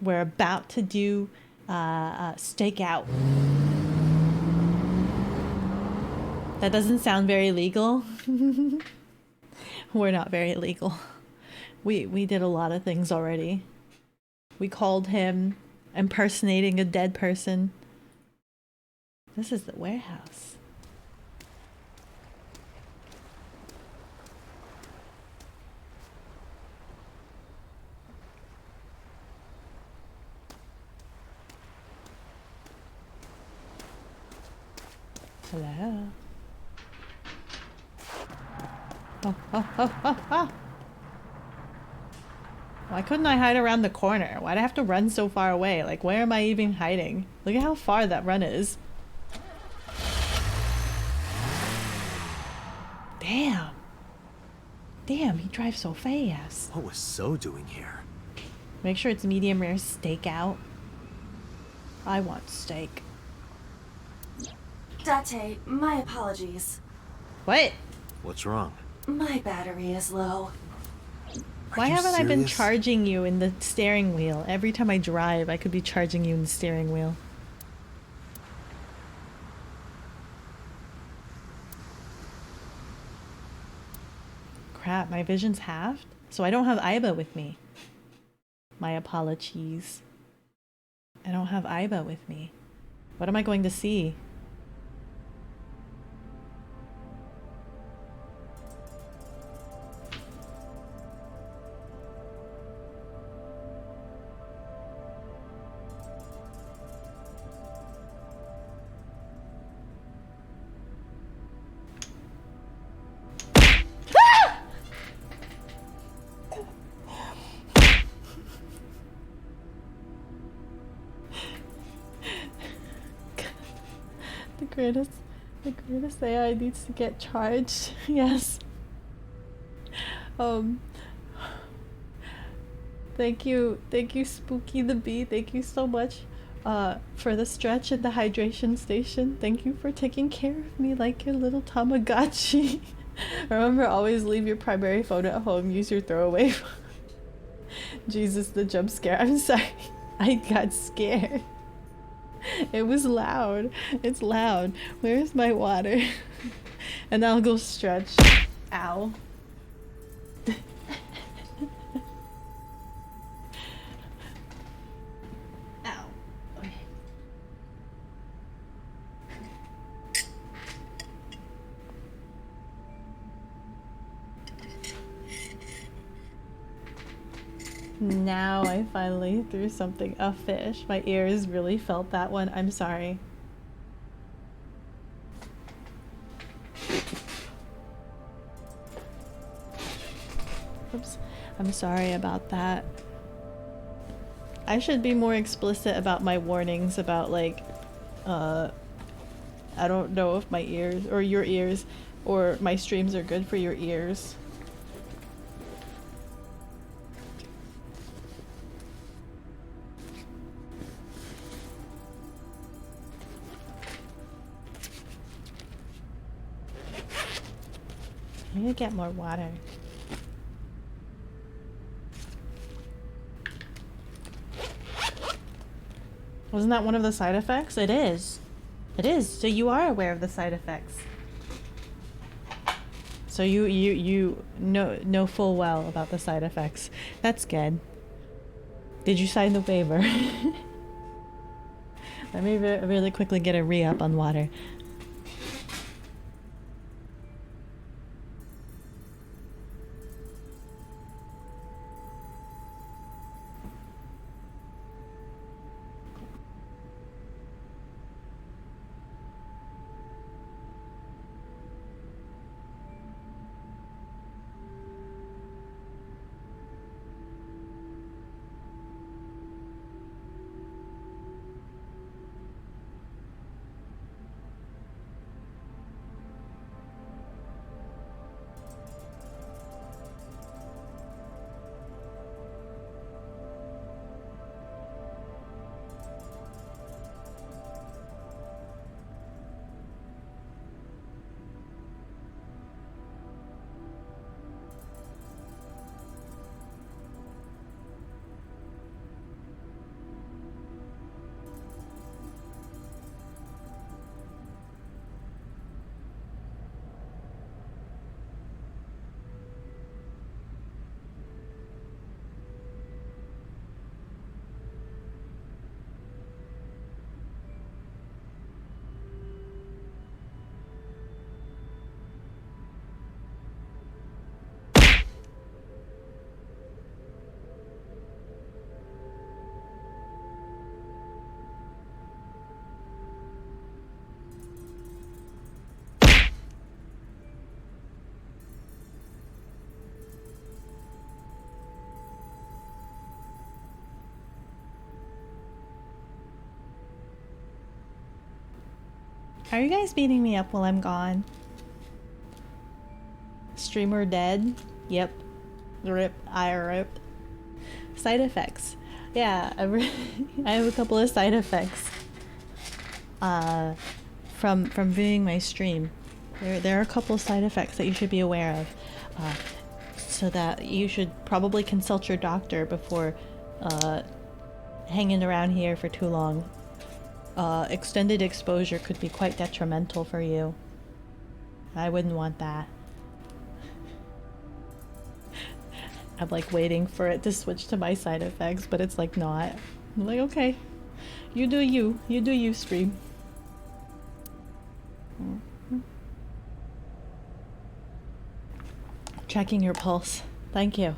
We're about to do stakeout. That doesn't sound very legal. We're not very legal. We did a lot of things already. We called him impersonating a dead person. This is the warehouse. Hello. Oh. Why couldn't I hide around the corner? Why'd I have to run so far away? Like, where am I even hiding? Look at how far that run is. Damn. Damn, he drives so fast. What was So doing here? Make sure it's medium rare steak out. I want steak. Date, my apologies. What? What's wrong? My battery is low. Why haven't I been charging you in the steering wheel? Every time I drive, I could be charging you in the steering wheel. Crap, my vision's halved? So I don't have Iba with me. My apologies. I don't have Iba with me. What am I going to see? The greatest AI needs to get charged. Yes. Thank you, Spooky the Bee. Thank you so much for the stretch at the hydration station. Thank you for taking care of me like your little Tamagotchi. Remember, always leave your primary phone at home. Use your throwaway phone. Jesus, the jump scare. I'm sorry. I got scared. It was loud. It's loud. Where's my water? And I'll go stretch. Ow. Ow. Okay. Now I finally threw something. A fish. My ears really felt that one. I'm sorry. Oops. I'm sorry about that. I should be more explicit about my warnings about, like, I don't know if my ears or your ears or my streams are good for your ears. I need to get more water. Wasn't that one of the side effects? It is. It is. So you are aware of the side effects. So you know full well about the side effects. That's good. Did you sign the waiver? Let me really quickly get a re-up on water. Are you guys beating me up while I'm gone? Streamer dead? Yep. Rip. I rip. Side effects. Yeah, I have a couple of side effects. From viewing my stream. There are a couple of side effects that you should be aware of. So that you should probably consult your doctor before hanging around here for too long. Extended exposure could be quite detrimental for you. I wouldn't want that. I'm like waiting for it to switch to my side effects, but it's like not. I'm like, okay, you do you, stream. Checking your pulse. Thank you.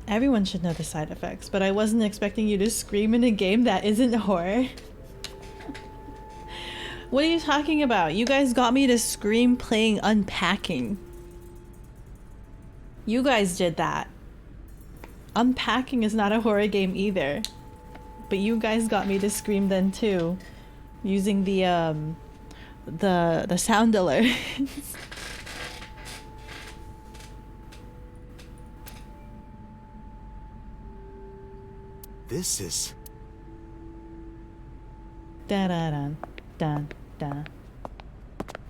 Everyone should know the side effects, but I wasn't expecting you to scream in a game that isn't horror. What are you talking about? You guys got me to scream playing Unpacking. You guys did that. Unpacking is not a horror game either. But you guys got me to scream then too. Using the sound alerts. This is... Da-da-dun, dun, dun.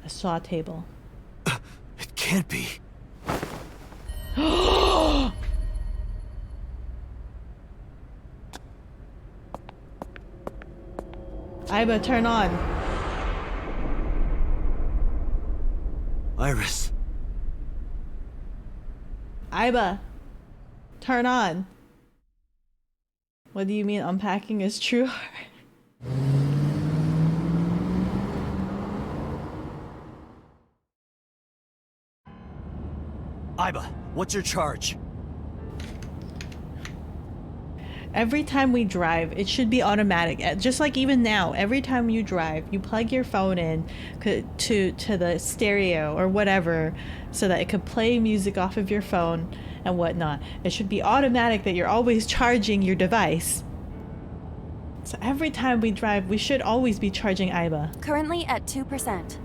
A saw table. It can't be. Iba, turn on. Iris. Iba, turn on. What do you mean unpacking is true? Iba, what's your charge? Every time we drive, it should be automatic. Just like even now, every time you drive, you plug your phone in to the stereo or whatever so that it could play music off of your phone and whatnot. It should be automatic that you're always charging your device. So every time we drive, we should always be charging Iba. Currently at 2%.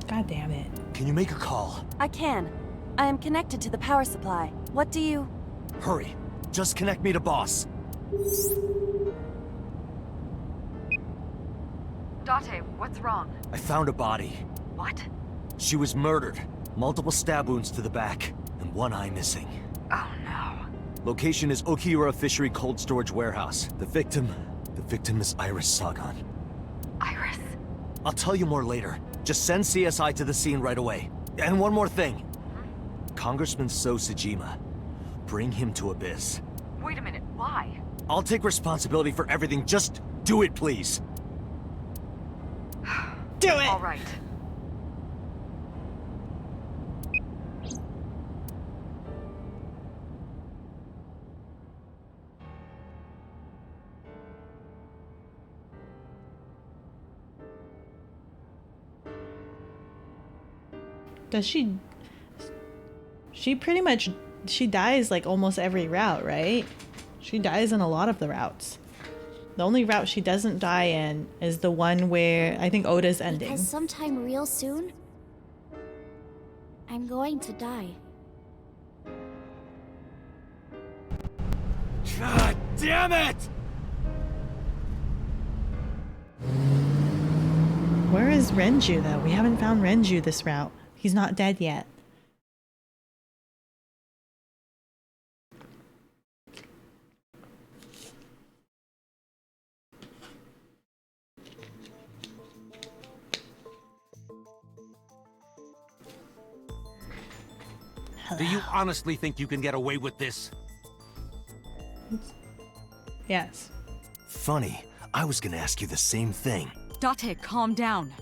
God damn it. Can you make a call? I can. I am connected to the power supply. What do you... Hurry. Just connect me to boss. Date, what's wrong? I found a body. What? She was murdered. Multiple stab wounds to the back, and one eye missing. Oh no. Location is Okiura Fishery Cold Storage Warehouse. The victim is Iris Sagan. Iris? I'll tell you more later. Just send CSI to the scene right away. And one more thing. Congressman So Sejima. Bring him to Abyss. Wait a minute, why? I'll take responsibility for everything. Just do it, please. Do it! All right. Does she pretty much, she dies like almost every route, right? She dies in a lot of the routes. The only route she doesn't die in is the one where I think Oda's ending. Because sometime real soon, I'm going to die. God damn it! Where is Renju though? We haven't found Renju this route. He's not dead yet. Do you honestly think you can get away with this? Yes. Funny, I was gonna ask you the same thing. Date, calm down.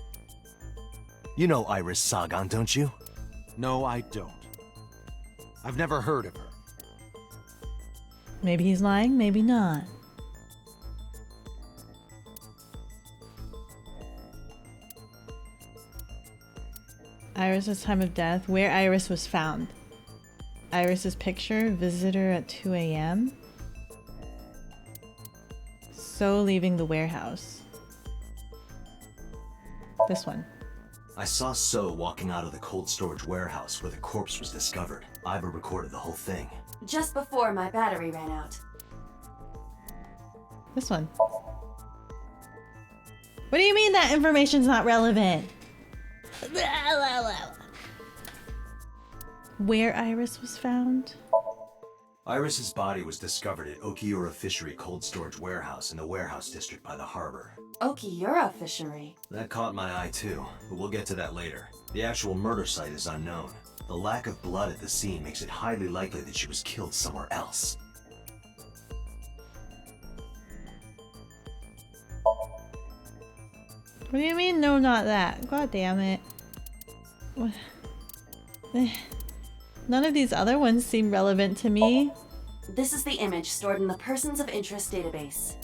You know Iris Sagan, don't you? No, I don't. I've never heard of her. Maybe he's lying, maybe not. Iris's time of death. Where Iris was found. Iris's picture. Visitor at 2 a.m. So leaving the warehouse. This one. I saw So walking out of the cold storage warehouse where the corpse was discovered. Iva recorded the whole thing. Just before my battery ran out. This one. What do you mean that information's not relevant? Where Iris was found? Iris's body was discovered at Okiura Fishery Cold Storage Warehouse in the warehouse district by the harbor. Okiura Fishery? That caught my eye too, but we'll get to that later. The actual murder site is unknown. The lack of blood at the scene makes it highly likely that she was killed somewhere else. What do you mean, no, not that? God damn it. What? None of these other ones seem relevant to me. This is the image stored in the Persons of Interest database.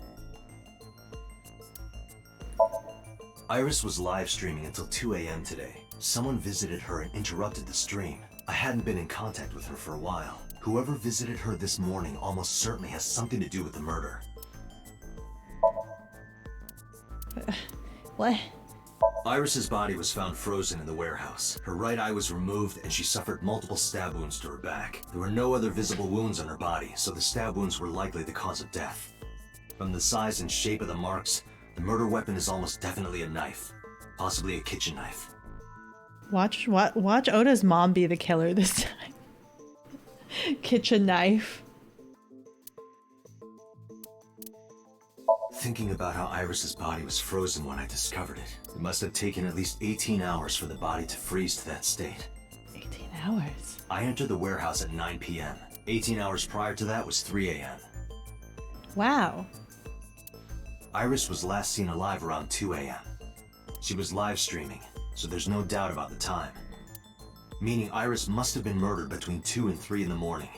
Iris was live streaming until 2 a.m. today. Someone visited her and interrupted the stream. I hadn't been in contact with her for a while. Whoever visited her this morning almost certainly has something to do with the murder. What? Iris's body was found frozen in the warehouse. Her right eye was removed and she suffered multiple stab wounds to her back. There were no other visible wounds on her body, so the stab wounds were likely the cause of death. From the size and shape of the marks, the murder weapon is almost definitely a knife. Possibly a kitchen knife. Watch Oda's mom be the killer this time. Kitchen knife. Thinking about how Iris's body was frozen when I discovered it, it must have taken at least 18 hours for the body to freeze to that state. 18 hours? I entered the warehouse at 9 p.m. 18 hours prior to that was 3 a.m. Wow. Iris was last seen alive around 2 a.m. She was live streaming, so there's no doubt about the time. Meaning Iris must have been murdered between 2 and 3 in the morning.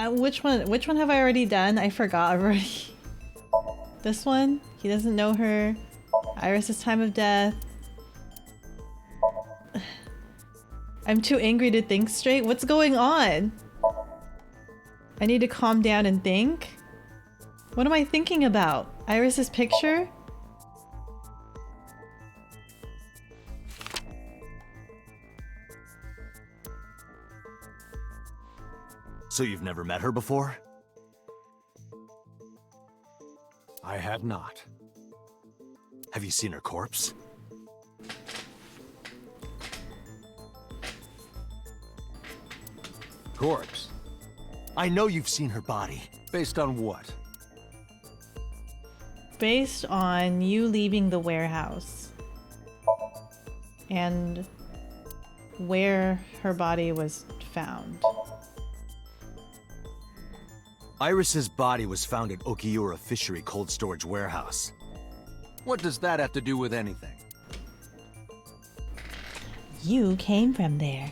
Which one have I already done? I forgot already. This one? He doesn't know her. Iris's time of death. I'm too angry to think straight. What's going on? I need to calm down and think. What am I thinking about? Iris's picture? So you've never met her before? I have not. Have you seen her corpse? Corpse? I know you've seen her body. Based on what? Based on you leaving the warehouse. And where her body was found. Iris's body was found at Okiura Fishery Cold Storage Warehouse. What does that have to do with anything? You came from there.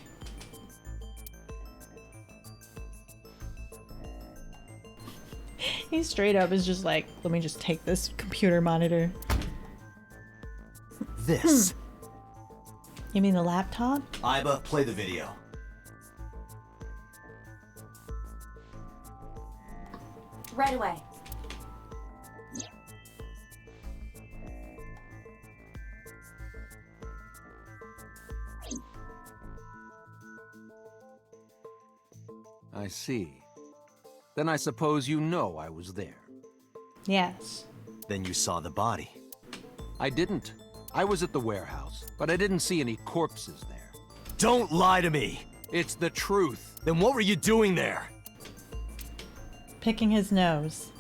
He straight up is just like, let me just take this computer monitor. This. You mean the laptop? Iba, play the video. Right away. I see. Then I suppose you know I was there. Yes. Then you saw the body. I didn't. I was at the warehouse, but I didn't see any corpses there. Don't lie to me! It's the truth. Then what were you doing there? Picking his nose.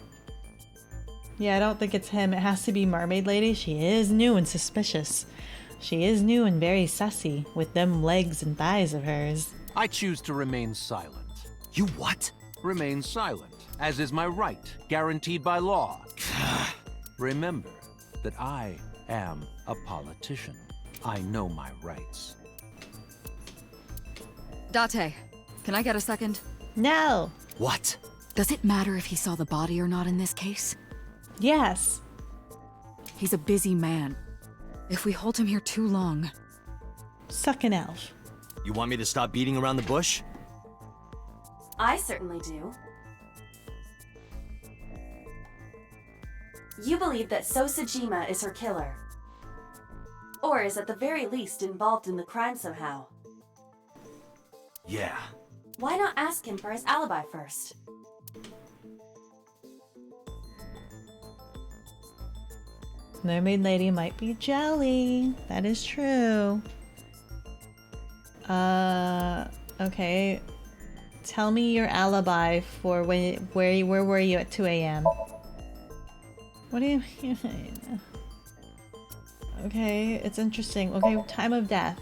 Yeah, I don't think it's him. It has to be Mermaid Lady. She is new and suspicious. She is new and very sussy with them legs and thighs of hers. I choose to remain silent. You what? Remain silent, as is my right, guaranteed by law. Remember that I am a politician. I know my rights. Date, can I get a second? No! What? Does it matter if he saw the body or not in this case? Yes. He's a busy man. If we hold him here too long... Suck an elf. You want me to stop beating around the bush? I certainly do. You believe that Sosajima is her killer. Or is at the very least involved in the crime somehow. Yeah. Why not ask him for his alibi first? Mermaid Lady might be jelly. That is true. Okay. Tell me your alibi for where were you at 2 a.m.? What do you mean? Okay, it's interesting. Okay, time of death.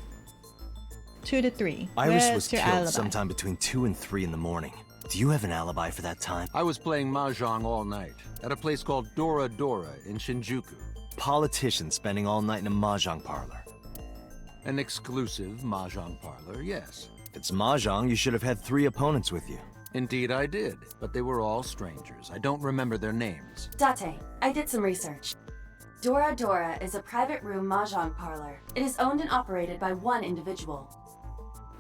2 to 3. Iris Where's was your killed alibi? sometime between 2 and 3 in the morning. Do you have an alibi for that time? I was playing Mahjong all night at a place called Dora Dora in Shinjuku. Politician spending all night in a mahjong parlor. An exclusive Mahjong parlor, yes. If it's mahjong, you should have had 3 opponents with you. Indeed I did, but they were all strangers. I don't remember their names. Date, I did some research. Dora Dora is a private room mahjong parlor. It is owned and operated by one individual.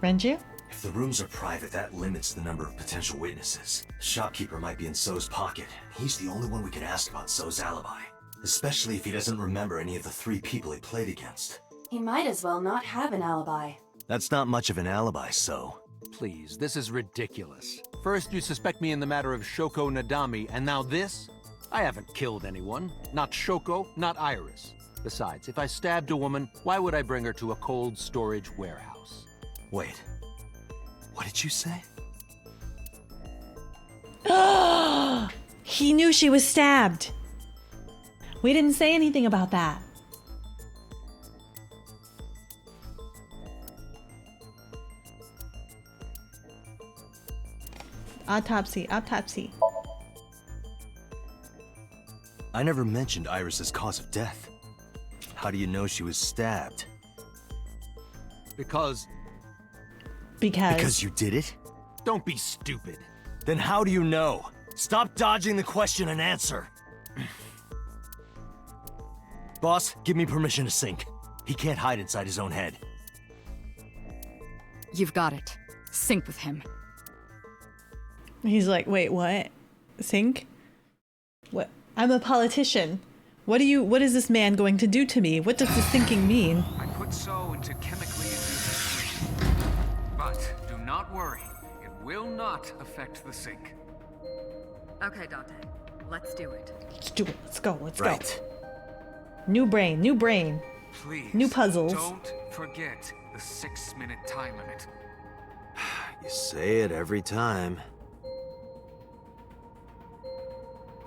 Renju? If the rooms are private, that limits the number of potential witnesses. The shopkeeper might be in So's pocket. He's the only one we can ask about So's alibi. Especially if he doesn't remember any of the 3 people he played against. He might as well not have an alibi. That's not much of an alibi, So. Please, this is ridiculous. First you suspect me in the matter of Shoko Nadami, and now this? I haven't killed anyone. Not Shoko, not Iris. Besides, if I stabbed a woman, why would I bring her to a cold storage warehouse? Wait. What did you say? He knew she was stabbed. We didn't say anything about that. Autopsy, autopsy. I never mentioned Iris's cause of death. How do you know she was stabbed? Because you did it? Don't be stupid. Then how do you know? Stop dodging the question and answer. Boss, give me permission to sync. He can't hide inside his own head. You've got it. Sync with him. He's like, wait, what? Sync? What? I'm a politician. What is this man going to do to me? What does this thinking mean? I put So into chemically induced state. But do not worry. It will not affect the sync. Okay, Dante. Let's do it. Let's do it. Let's go. Let's Right. go. New brain. New brain. Please, new puzzles. Don't forget the 6-minute time limit. You say it every time.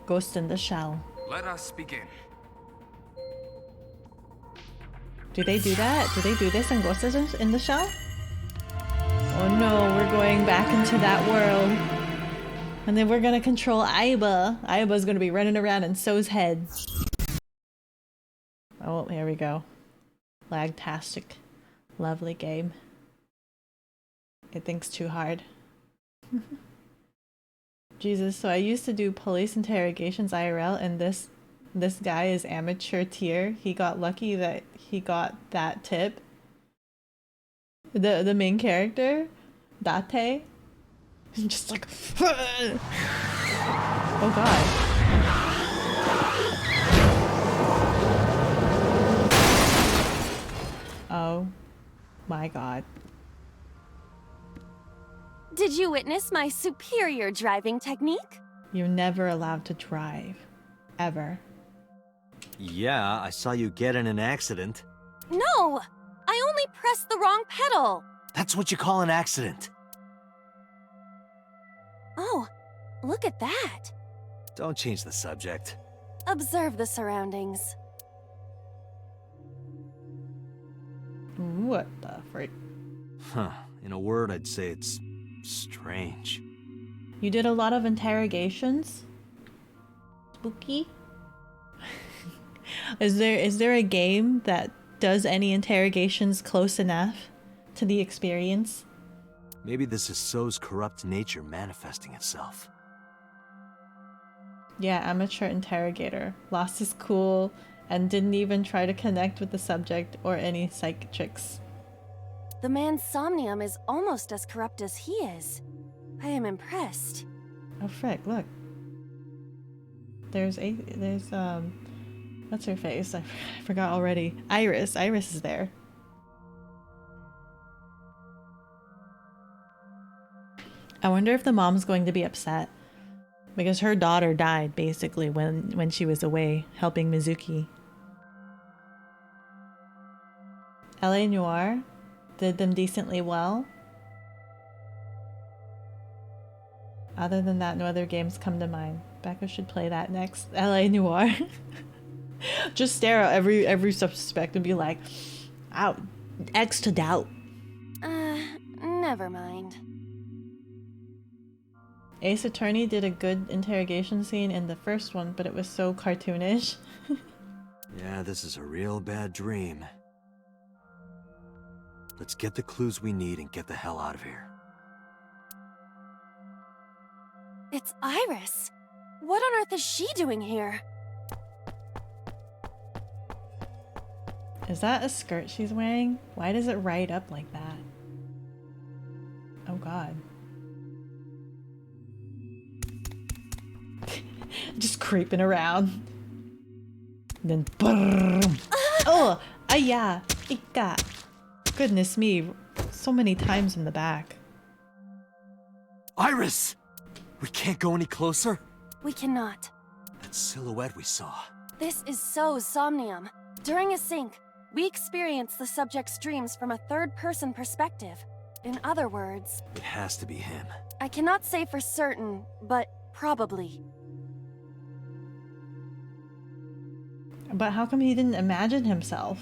Ghost in the Shell. Let us begin. Do they do that? Do they do this in Ghost in the Shell? Oh no, we're going back into that world. And then we're gonna control Aiba. Aiba's gonna be running around in So's head. Oh, here we go. Lagtastic. Lovely game. It thinks too hard. Jesus, so I used to do police interrogations IRL, and this guy is amateur tier. He got lucky that he got that tip. The main character, Date, just like, oh god. Oh my god. Did you witness my superior driving technique? You're never allowed to drive. Ever. Yeah, I saw you get in an accident. No! I only pressed the wrong pedal! That's what you call an accident. Oh, look at that! Don't change the subject. Observe the surroundings. What the frick? Huh. In a word, I'd say it's strange. You did a lot of interrogations? Spooky? Is there a game that does any interrogations close enough to the experience? Maybe this is So's corrupt nature manifesting itself. Yeah, amateur interrogator. Lost his cool and didn't even try to connect with the subject or any psych tricks. The man Somnium is almost as corrupt as he is. I am impressed. Oh frick, look. There's what's her face? I forgot already. Iris. Iris is there. I wonder if the mom's going to be upset. Because her daughter died, basically, when she was away helping Mizuki. LA Noire did them decently well. Other than that, no other games come to mind. Beko should play that next. LA Noire. Just stare at every suspect and be like, "Out, X to doubt." Never mind. Ace Attorney did a good interrogation scene in the first one, but it was so cartoonish. Yeah, this is a real bad dream. Let's get the clues we need and get the hell out of here. It's Iris. What on earth is she doing here? Is that a skirt she's wearing? Why does it ride up like that? Oh god. Just creeping around. And then boom. Oh, yeah. Ika. Goodness me. So many times in the back. Iris! We can't go any closer? We cannot. That silhouette we saw. This is so Somnium. During a sync, we experience the subject's dreams from a third-person perspective. In other words... It has to be him. I cannot say for certain, but probably. But how come he didn't imagine himself?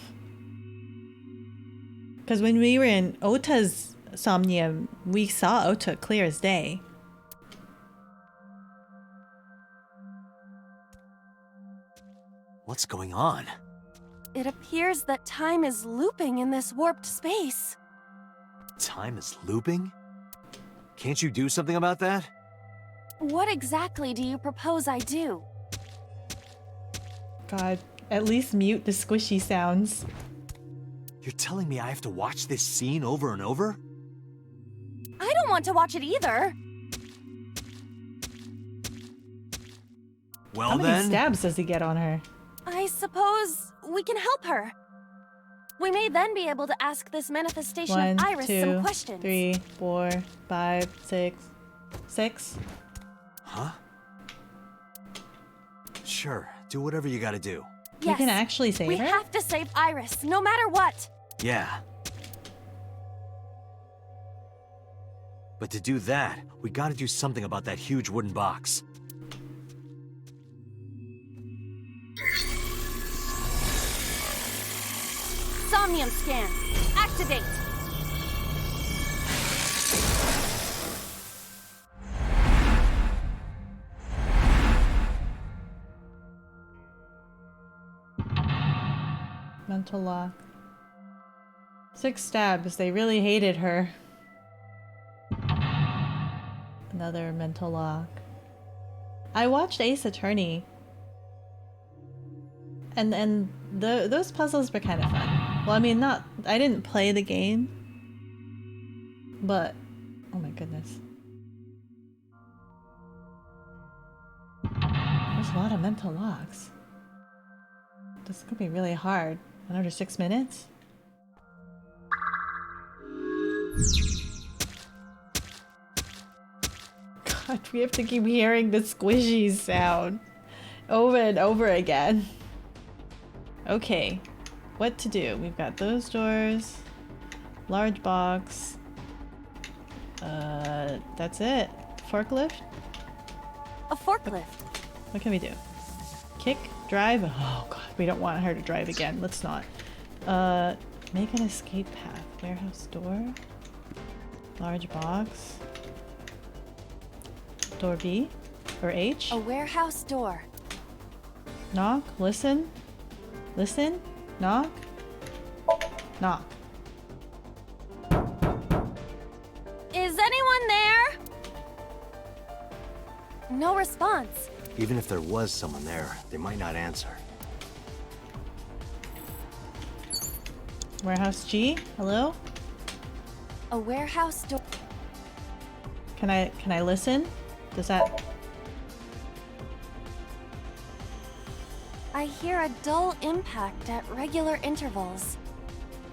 Because when we were in Ota's Somnium, we saw Ota clear as day. What's going on? It appears that time is looping in this warped space. Time is looping? Can't you do something about that? What exactly do you propose I do? God, at least mute the squishy sounds. You're telling me I have to watch this scene over and over? I don't want to watch it either. Well, how many stabs does he get on her? I suppose we can help her. We may then be able to ask this manifestation of Iris some questions. 3, 4, 5, 6. 6? Huh? Sure, do whatever you gotta do. Yes, we can actually save her? We have to save Iris, no matter what. Yeah. But to do that, we gotta do something about that huge wooden box. Somnium scan. Activate. Mental lock. 6 stabs. They really hated her. Another mental lock. I watched Ace Attorney. And those puzzles were kind of fun. Well, I mean, I didn't play the game. But, oh my goodness. There's a lot of mental locks. This is gonna be really hard. Another 6 minutes? God, we have to keep hearing the squishy sound over and over again. Okay, what to do? We've got those doors, large box. That's it. Forklift? A forklift. What can we do? Kick? Drive? Oh god, we don't want her to drive again. Let's not. Make an escape path. Warehouse door. Large box. Door B? Or H? A warehouse door. Knock? Listen? Listen? Knock? Knock. Is anyone there? No response. Even if there was someone there, they might not answer. Warehouse G? Hello? A warehouse door. Can I listen? Does that... I hear a dull impact at regular intervals.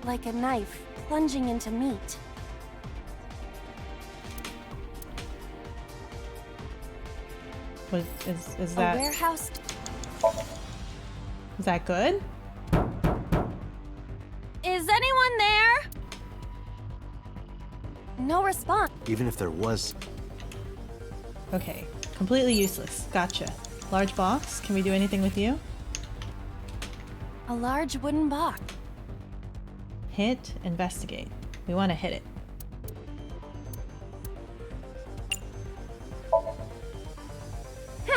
Like a knife plunging into meat. What is that? A warehouse. Is that good? Is anyone there? No response. Even if there was... Okay. Completely useless. Gotcha. Large box? Can we do anything with you? A large wooden box. Hit, investigate. We want to hit it.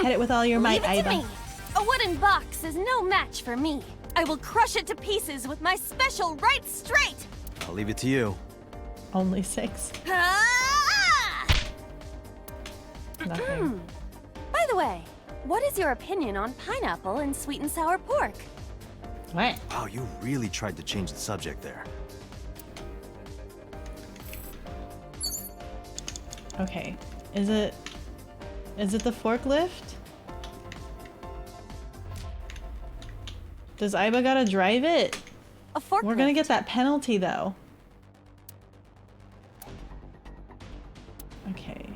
Hit it with all your might, Leave it to Aiba. me. A wooden box is no match for me. I will crush it to pieces with my special right straight. I'll leave it to you. Only 6. Ah! Nothing. By the way, what is your opinion on pineapple and sweet and sour pork? What? Wow, you really tried to change the subject there. Okay. Is it the forklift? Does Aiba gotta drive it? A forklift. We're gonna get that penalty though. Okay.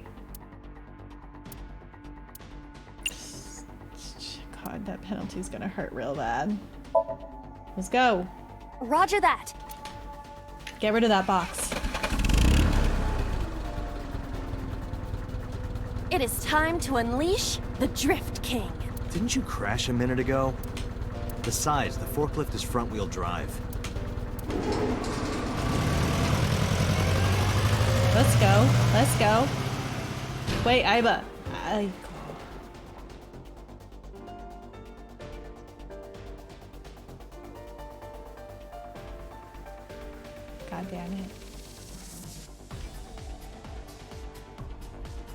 God, that penalty's gonna hurt real bad. Let's go. Roger that. Get rid of that box. It is time to unleash the Drift King. Didn't you crash a minute ago? Besides, the forklift is front-wheel drive. Let's go. Let's go. Wait, Aiba. God damn it.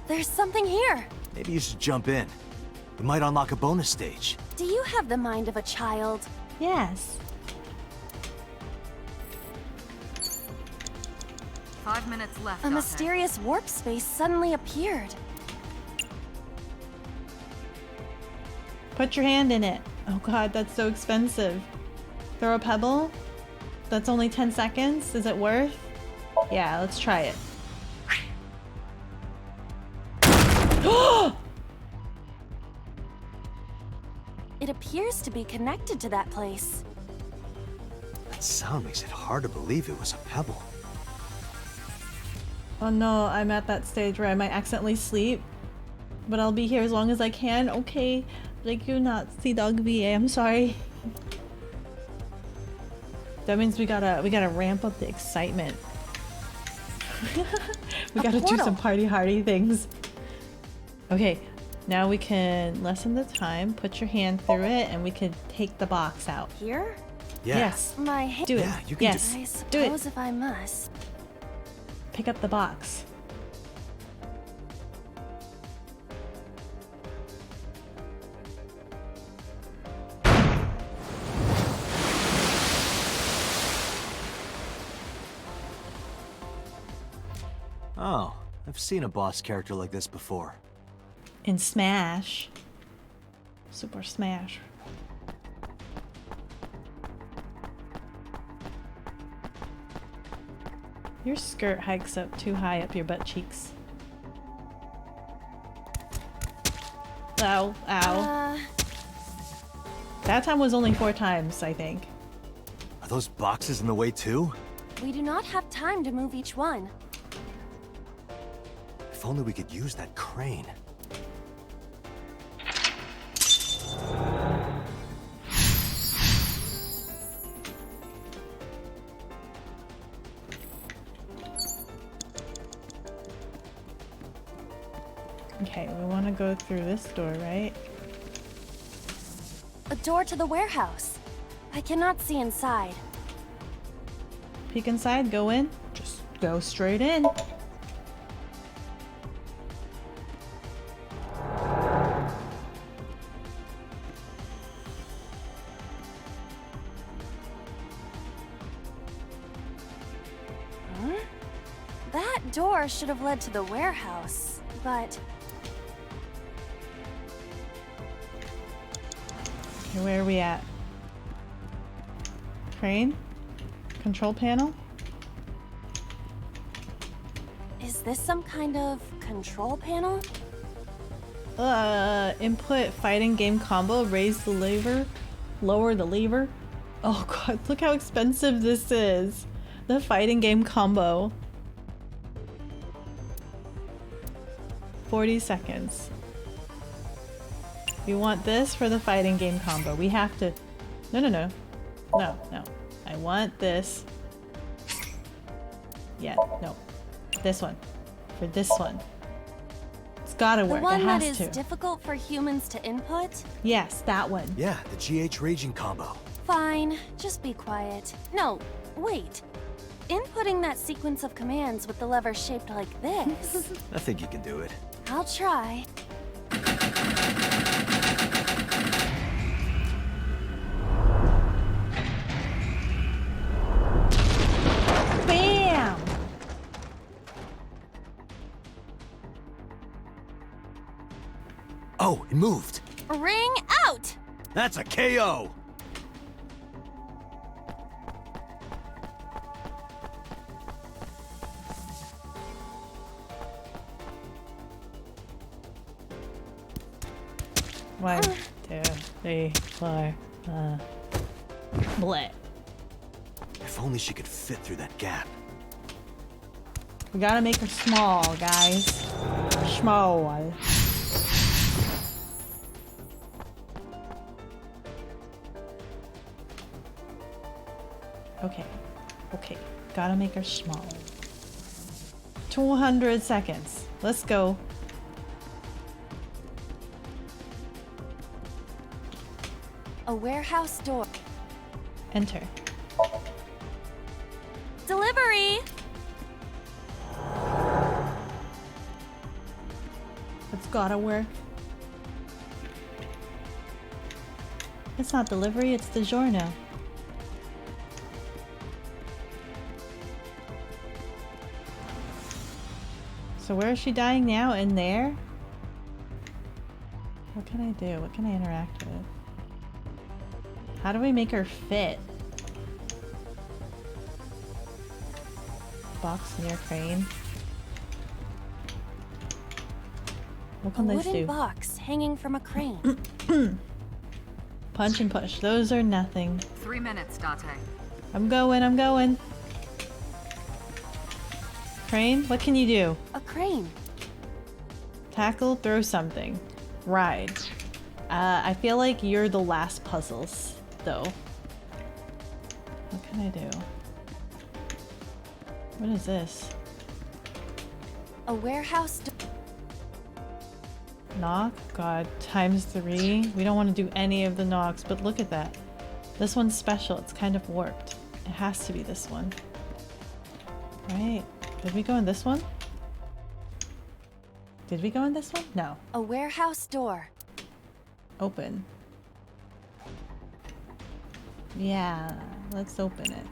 There's something here. Maybe you should jump in. We might unlock a bonus stage. Do you have the mind of a child? Yes. 5 minutes left. A mysterious warp space suddenly appeared. Put your hand in it. Oh god, that's so expensive. Throw a pebble? That's only 10 seconds? Is it worth? Yeah, let's try it. It appears to be connected to that place. That sound makes it hard to believe it was a pebble. Oh no, I'm at that stage where I might accidentally sleep. But I'll be here as long as I can. Okay. Thank you, not Sea Dog VA. I'm sorry. That means we gotta ramp up the excitement. We gotta do some party hardy things. Okay, now we can lessen the time, put your hand through it, and we can take the box out. Here? Yeah. Yes. My hand. Do it. Yeah, you can yes. I do it. suppose if I must. Pick up the box. Oh, I've seen a boss character like this before. In Smash. Super Smash. Your skirt hikes up too high up your butt cheeks. Ow, ow. That time was only 4 times, I think. Are those boxes in the way too? We do not have time to move each one. If only we could use that crane. Okay, we want to go through this door, right? A door to the warehouse. I cannot see inside. Peek inside, go in. Just go straight in. door should have led to the warehouse, but... Okay, where are we at? Crane? Control panel? Is this some kind of control panel? Input fighting game combo, raise the lever, lower the lever. Oh god, look how expensive this is. The fighting game combo. 40 seconds. We want this for the fighting game combo. We have to... No. I want this. Yeah, no. This one. For this one. It's gotta work. The one it has that is to. difficult for humans to input? Yes, that one. Yeah, the GH Raging combo. Fine, just be quiet. No, wait. Inputting that sequence of commands with the lever shaped like this. I think you can do it. I'll try. Bam! Oh, it moved. Ring out! That's a KO! One, 2, 3, 4, bleh. If only she could fit through that gap. We gotta make her small, guys. Small. Okay. Gotta make her small. 200 seconds. Let's go. A warehouse door. Enter. Delivery! It's gotta work. It's not delivery, it's DiGiorno. So where is she dying now? In there? What can I do? What can I interact with? How do we make her fit? Box near crane. What can A this wooden do? box hanging from a crane. Punch and push. Those are nothing. 3 minutes, Date. I'm going. Crane, what can you do? A crane. Tackle, throw something. Ride. I feel like you're the last puzzles, though. What can I do? What is this? A warehouse Knock? God, ×3. We don't want to do any of the knocks, but look at that. This one's special. It's kind of warped. It has to be this one. Right? Did we go in this one? Did we go in this one? No. A warehouse door. Open. Yeah, let's open it.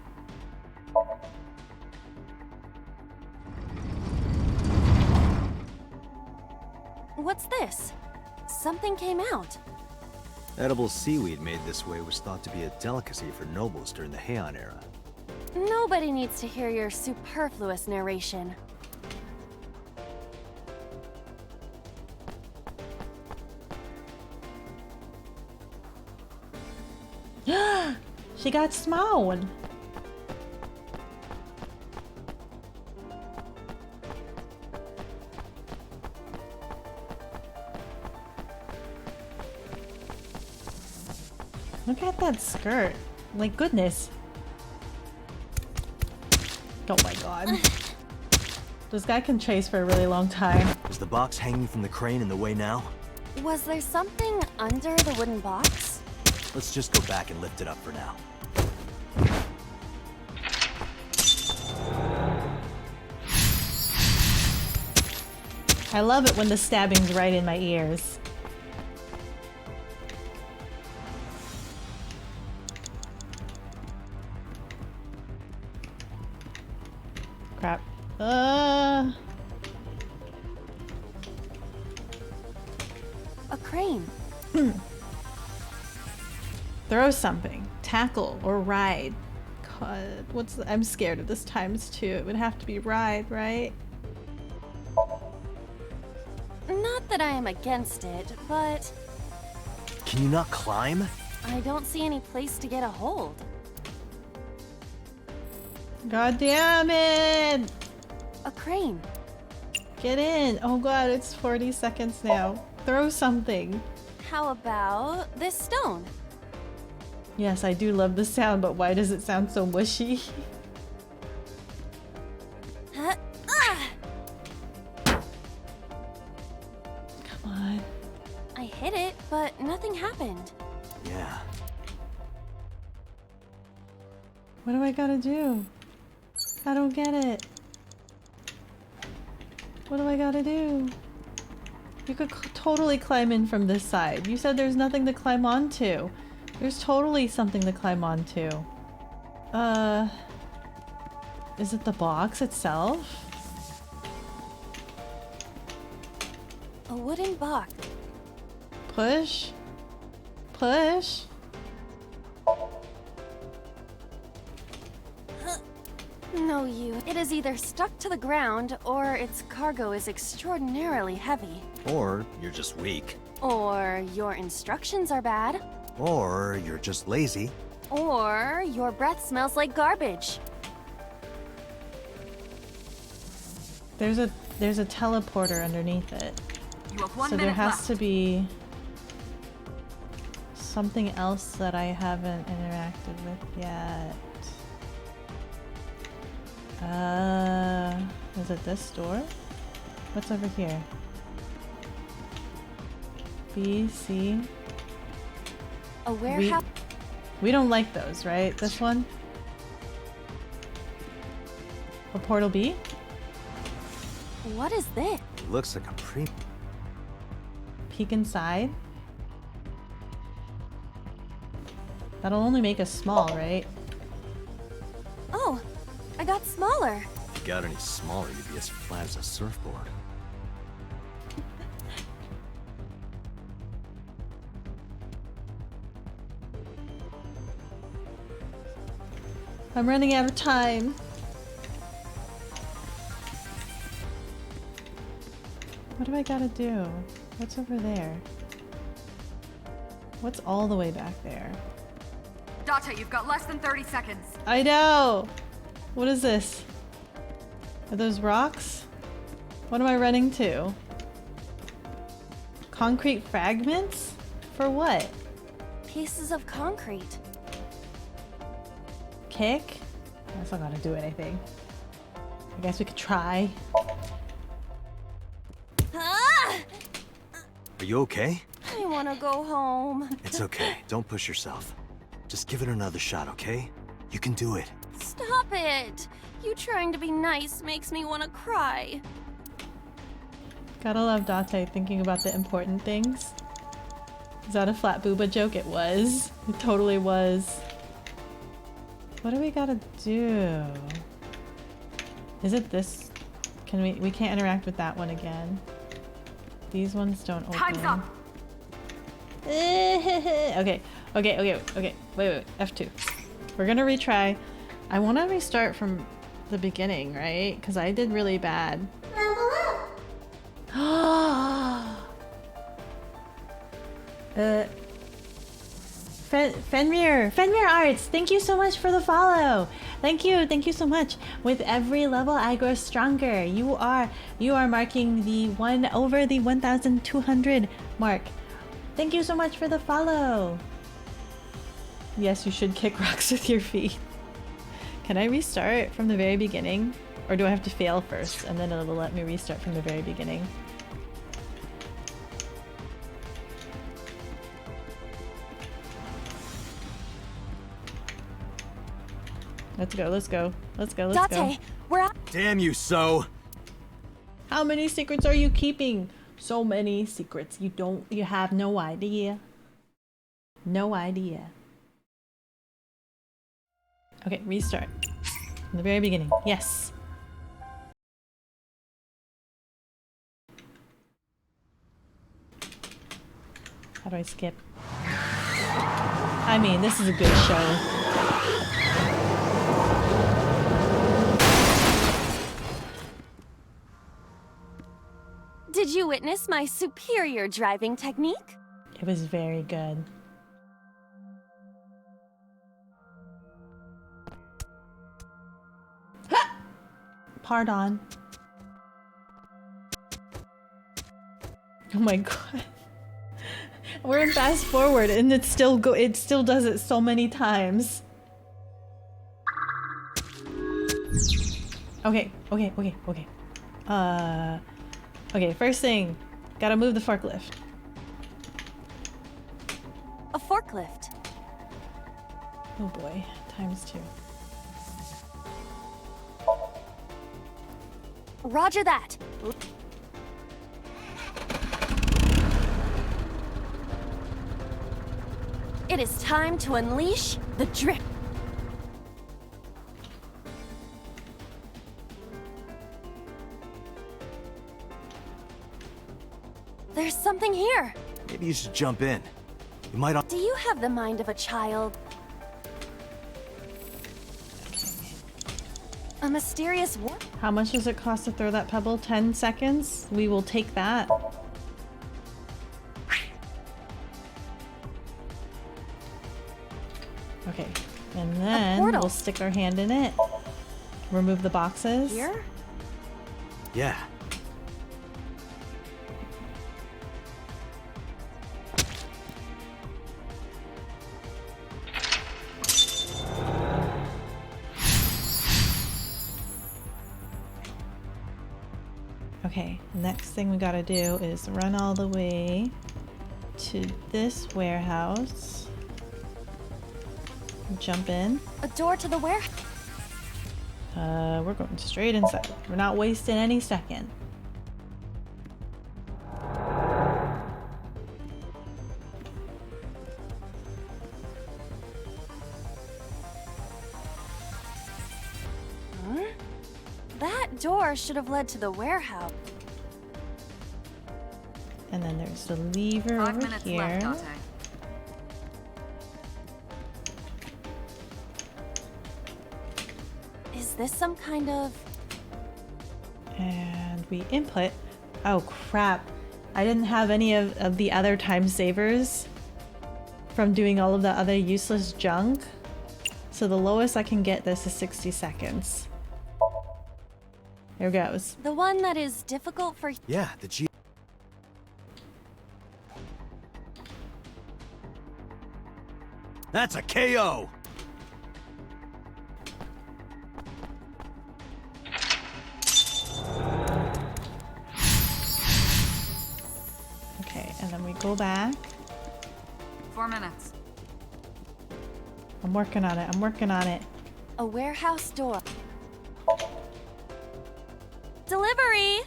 What's this? Something came out. Edible seaweed made this way was thought to be a delicacy for nobles during the Heian era. Nobody needs to hear your superfluous narration. She got small. Look at that skirt. Like, goodness. Oh my god. This guy can chase for a really long time. Is the box hanging from the crane in the way now? Was there something under the wooden box? Let's just go back and lift it up for now. I love it when the stabbing's right in my ears. Crap. A crane. Throw something. Tackle or ride. God, I'm scared of this times 2. It would have to be ride, right? Not that I am against it, but Can you not climb? I don't see any place to get a hold. God damn it! A crane. Get in! Oh god, it's 40 seconds now. Throw something. How about this stone? Yes, I do love the sound, but why does it sound so mushy? Huh? Ah! Come on. I hit it, but nothing happened. Yeah. What do I gotta do? I don't get it. What do I gotta do? You could totally climb in from this side. You said there's nothing to climb onto. There's totally something to climb onto. Is it the box itself? A wooden box. Push? Push? No use. It is either stuck to the ground, or its cargo is extraordinarily heavy. Or you're just weak. Or your instructions are bad. Or you're just lazy. Or your breath smells like garbage. There's a teleporter underneath it. You have 1 So minute there has left. to be something else that I haven't interacted with yet. Is it this door? What's over here? B, C. A warehouse. We don't like those, right? This one? A portal B? What is this? It looks like a Peek inside? That'll only make us small, right? Oh, I got smaller. If you got any smaller, you'd be as flat as a surfboard. I'm running out of time. What do I gotta do? What's over there? What's all the way back there? Date, you've got less than 30 seconds. I know! What is this? Are those rocks? What am I running to? Concrete fragments? For what? Pieces of concrete. Kick? That's not gonna do anything. I guess we could try. Ah! Are you okay? I want to go home. It's okay. Don't push yourself. Just give it another shot, okay? You can do it. Stop it! You trying to be nice makes me want to cry. Gotta love Date thinking about the important things. Is that a flat booba joke? It was. It totally was. What do we gotta do? Is it this? Can we can't interact with that one again. These ones don't open. Time's up. Okay. Wait. F2. We're gonna retry. I wanna restart from the beginning, right? Because I did really bad. Fenrir Arts, thank you so much for the follow. Thank you so much. With every level I grow stronger. You are marking the over the 1,200 mark. Thank you so much for the follow. Yes, you should kick rocks with your feet. Can I restart from the very beginning? Or do I have to fail first and then it'll let me restart from the very beginning? Let's go. Date, we're out. Damn you, So! How many secrets are you keeping? So many secrets. You have no idea. No idea. Okay, restart. From the very beginning. Yes. How do I skip? I mean, this is a good show. Did you witness my superior driving technique? It was very good. Pardon. Oh my god. We're in fast forward and it still does it so many times. Okay. Okay, first thing, gotta move the forklift. A forklift. Oh boy, ×2. Roger that. It is time to unleash the drip. There's something here. Maybe you should jump in. You might. Do you have the mind of a child? A mysterious warp. How much does it cost to throw that pebble? 10 seconds? We will take that. Okay, and then we'll stick our hand in it. Remove the boxes. Here? Yeah. Okay, next thing we gotta do is run all the way to this warehouse. Jump in. A door to the warehouse. We're going straight inside. We're not wasting any second. Huh? That door should have led to the warehouse. And then there's the lever over here. Left, Dante. Is this some kind of... And we input. Oh crap. I didn't have any of the other time savers from doing all of the other useless junk. So the lowest I can get this is 60 seconds. Here goes. The one that is difficult for... Yeah, the G... That's a KO! Okay, and then we go back. 4 minutes. I'm working on it. I'm working on it. A warehouse door. Delivery!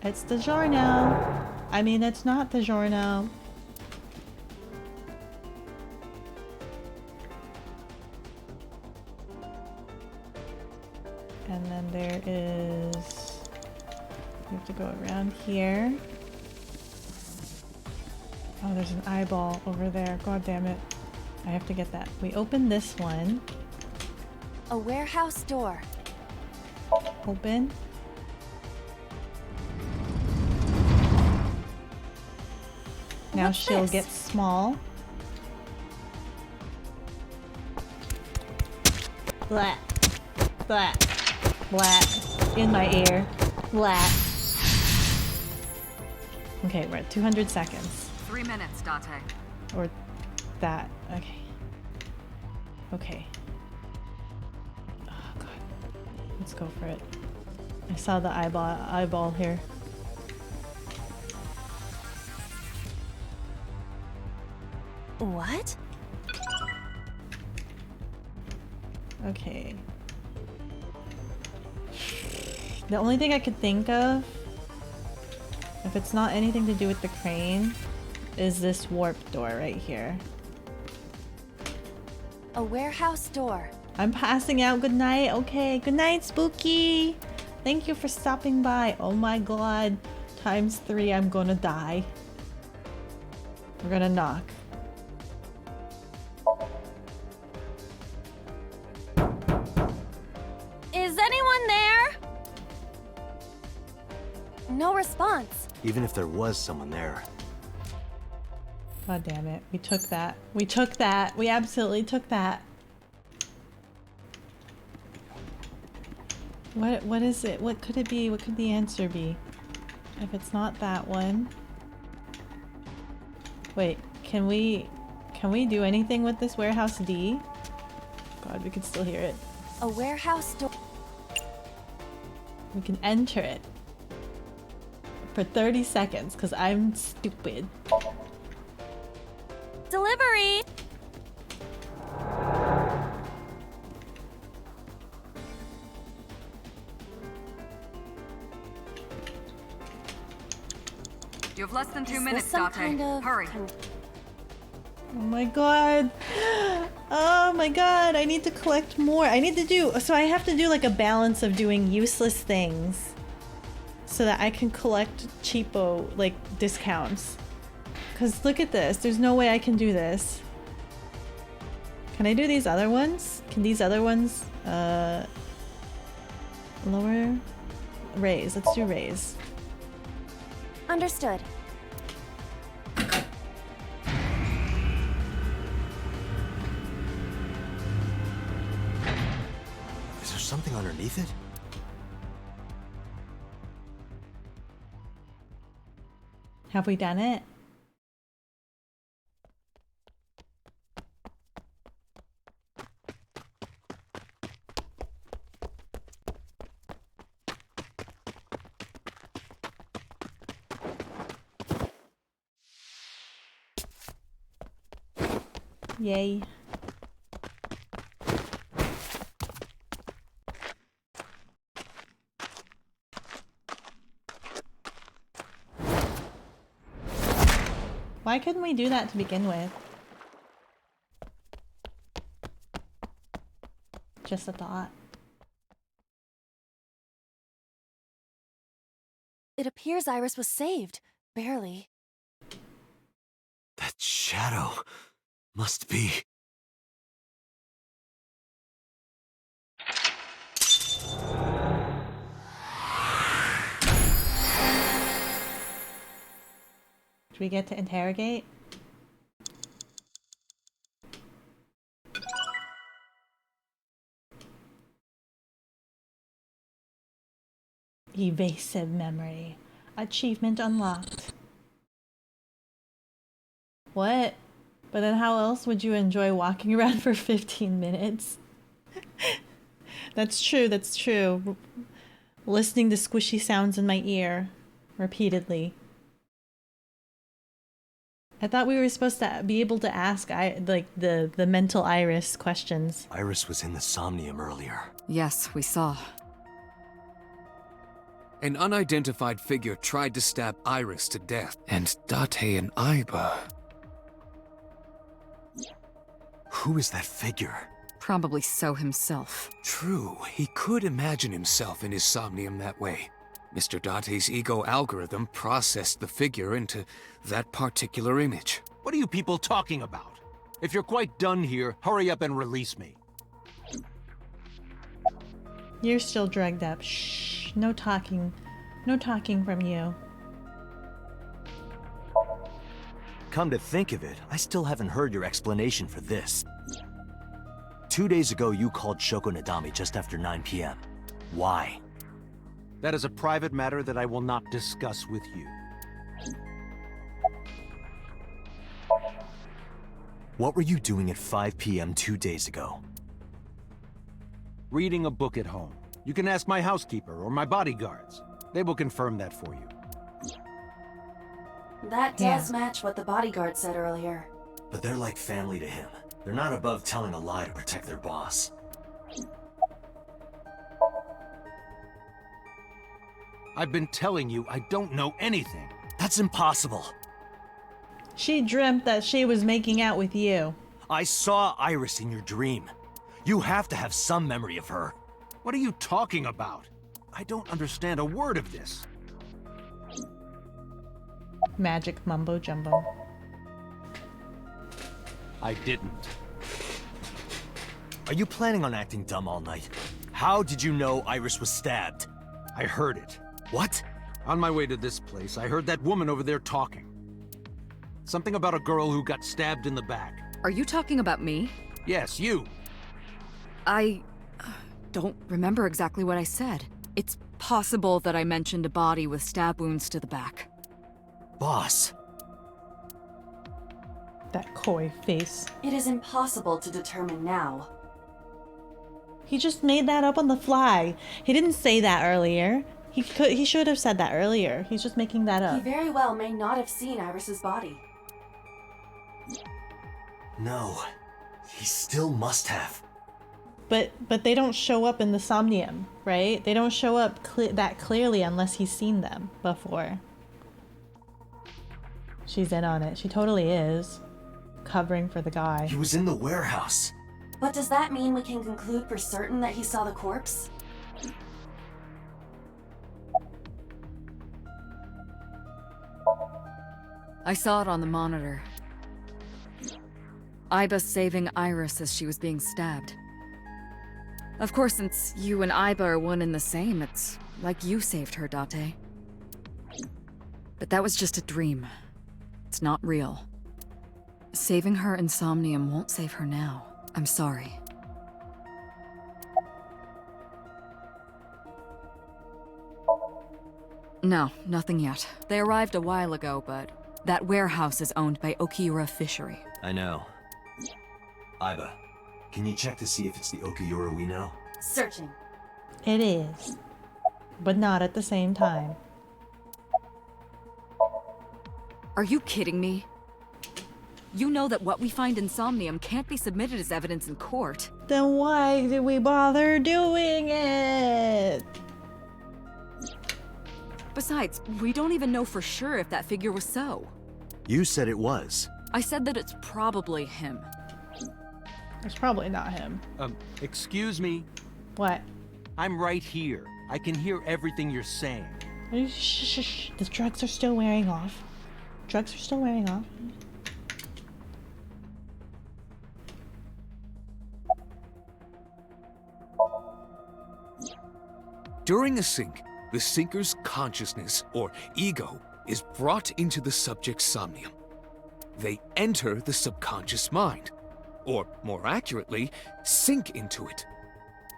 It's DiGiorno. I mean, it's not DiGiorno. And then there is... We have to go around here. Oh, there's an eyeball over there. God damn it. I have to get that. We open this one. A warehouse door. Open. Now What's she'll this? get small. Blah. Blah. Blah. In my ear. Blah. Okay, we're at 200 seconds. 3 minutes, Dante. Or that. Okay. Okay. Oh god. Let's go for it. I saw the eyeball here. What? Okay. The only thing I could think of, if it's not anything to do with the crane, is this warp door right here. A warehouse door. I'm passing out. Good night. Okay. Good night, Spooky. Thank you for stopping by. Oh my god. ×3. I'm gonna die. We're gonna knock. Is anyone there? No response. Even if there was someone there. God damn it. We took that. We took that. We absolutely took that. What is it? What could it be? What could the answer be? If it's not that one. Wait, can we do anything with this warehouse D? God, we can still hear it. A warehouse door. We can enter it for 30 seconds because I'm stupid. Delivery! You have less than 2 Is minutes, this some Date. kind of Hurry. Oh my god. Oh my god, I need to collect more. I need to do, so I have to do like a balance of doing useless things so that I can collect cheapo, like, discounts. Because look at this, there's no way I can do this. Can I do these other ones? Can these other ones, lower? Raise, let's do raise. Understood. Is there something underneath it? Have we done it? Yay. Why couldn't we do that to begin with? Just a thought. It appears Iris was saved. Barely. That shadow must be... Do we get to interrogate? Evasive memory. Achievement unlocked. What? But then how else would you enjoy walking around for 15 minutes? That's true, that's true. Listening to squishy sounds in my ear repeatedly. I thought we were supposed to be able to ask the mental Iris questions. Iris was in the Somnium earlier. Yes, we saw. An unidentified figure tried to stab Iris to death, and Date and Aiba. Who is that figure? Probably So himself. True, he could imagine himself in his Somnium that way. Mr. Date's ego algorithm processed the figure into that particular image. What are you people talking about? If you're quite done here, hurry up and release me. You're still drugged up. Shh. No talking. No talking from you. Come to think of it, I still haven't heard your explanation for this. 2 days ago, you called Shoko Nadami just after 9 p.m. Why? That is a private matter that I will not discuss with you. What were you doing at 5 p.m. 2 days ago? Reading a book at home. You can ask my housekeeper or my bodyguards. They will confirm that for you. That does match what the bodyguard said earlier. But they're like family to him. They're not above telling a lie to protect their boss. I've been telling you I don't know anything. That's impossible. She dreamt that she was making out with you. I saw Iris in your dream. You have to have some memory of her. What are you talking about? I don't understand a word of this. Magic mumbo jumbo. I didn't. Are you planning on acting dumb all night? How did you know Iris was stabbed? I heard it. What? On my way to this place, I heard that woman over there talking. Something about a girl who got stabbed in the back. Are you talking about me? Yes, you. I don't remember exactly what I said. It's possible that I mentioned a body with stab wounds to the back. Boss. That coy face. It is impossible to determine now. He just made that up on the fly. He didn't say that earlier. He should have said that earlier. He's just making that up. He very well may not have seen Iris's body. No. He still must have. But they don't show up in the Somnium, right? They don't show up that clearly unless he's seen them before. She's in on it. She totally is. Covering for the guy. He was in the warehouse. But does that mean we can conclude for certain that he saw the corpse? I saw it on the monitor. Iba saving Iris as she was being stabbed. Of course, since you and Iba are one and the same, it's like you saved her, Date. But that was just a dream. It's not real. Saving her in Somnium won't save her now. I'm sorry. No, nothing yet. They arrived a while ago, but that warehouse is owned by Okiura Fishery. I know. Iba, can you check to see if it's the Okiura we know? Searching. It is. But not at the same time. Are you kidding me? You know that what we find in Somnium can't be submitted as evidence in court. Then why did we bother doing it? Besides, we don't even know for sure if that figure was so. You said it was. I said that it's probably him. It's probably not him. Excuse me? What? I'm right here. I can hear everything you're saying. Shh. The drugs are still wearing off. Drugs are still wearing off. During a sink, the sinker's consciousness, or ego, is brought into the subject's somnium. They enter the subconscious mind, or more accurately, sink into it.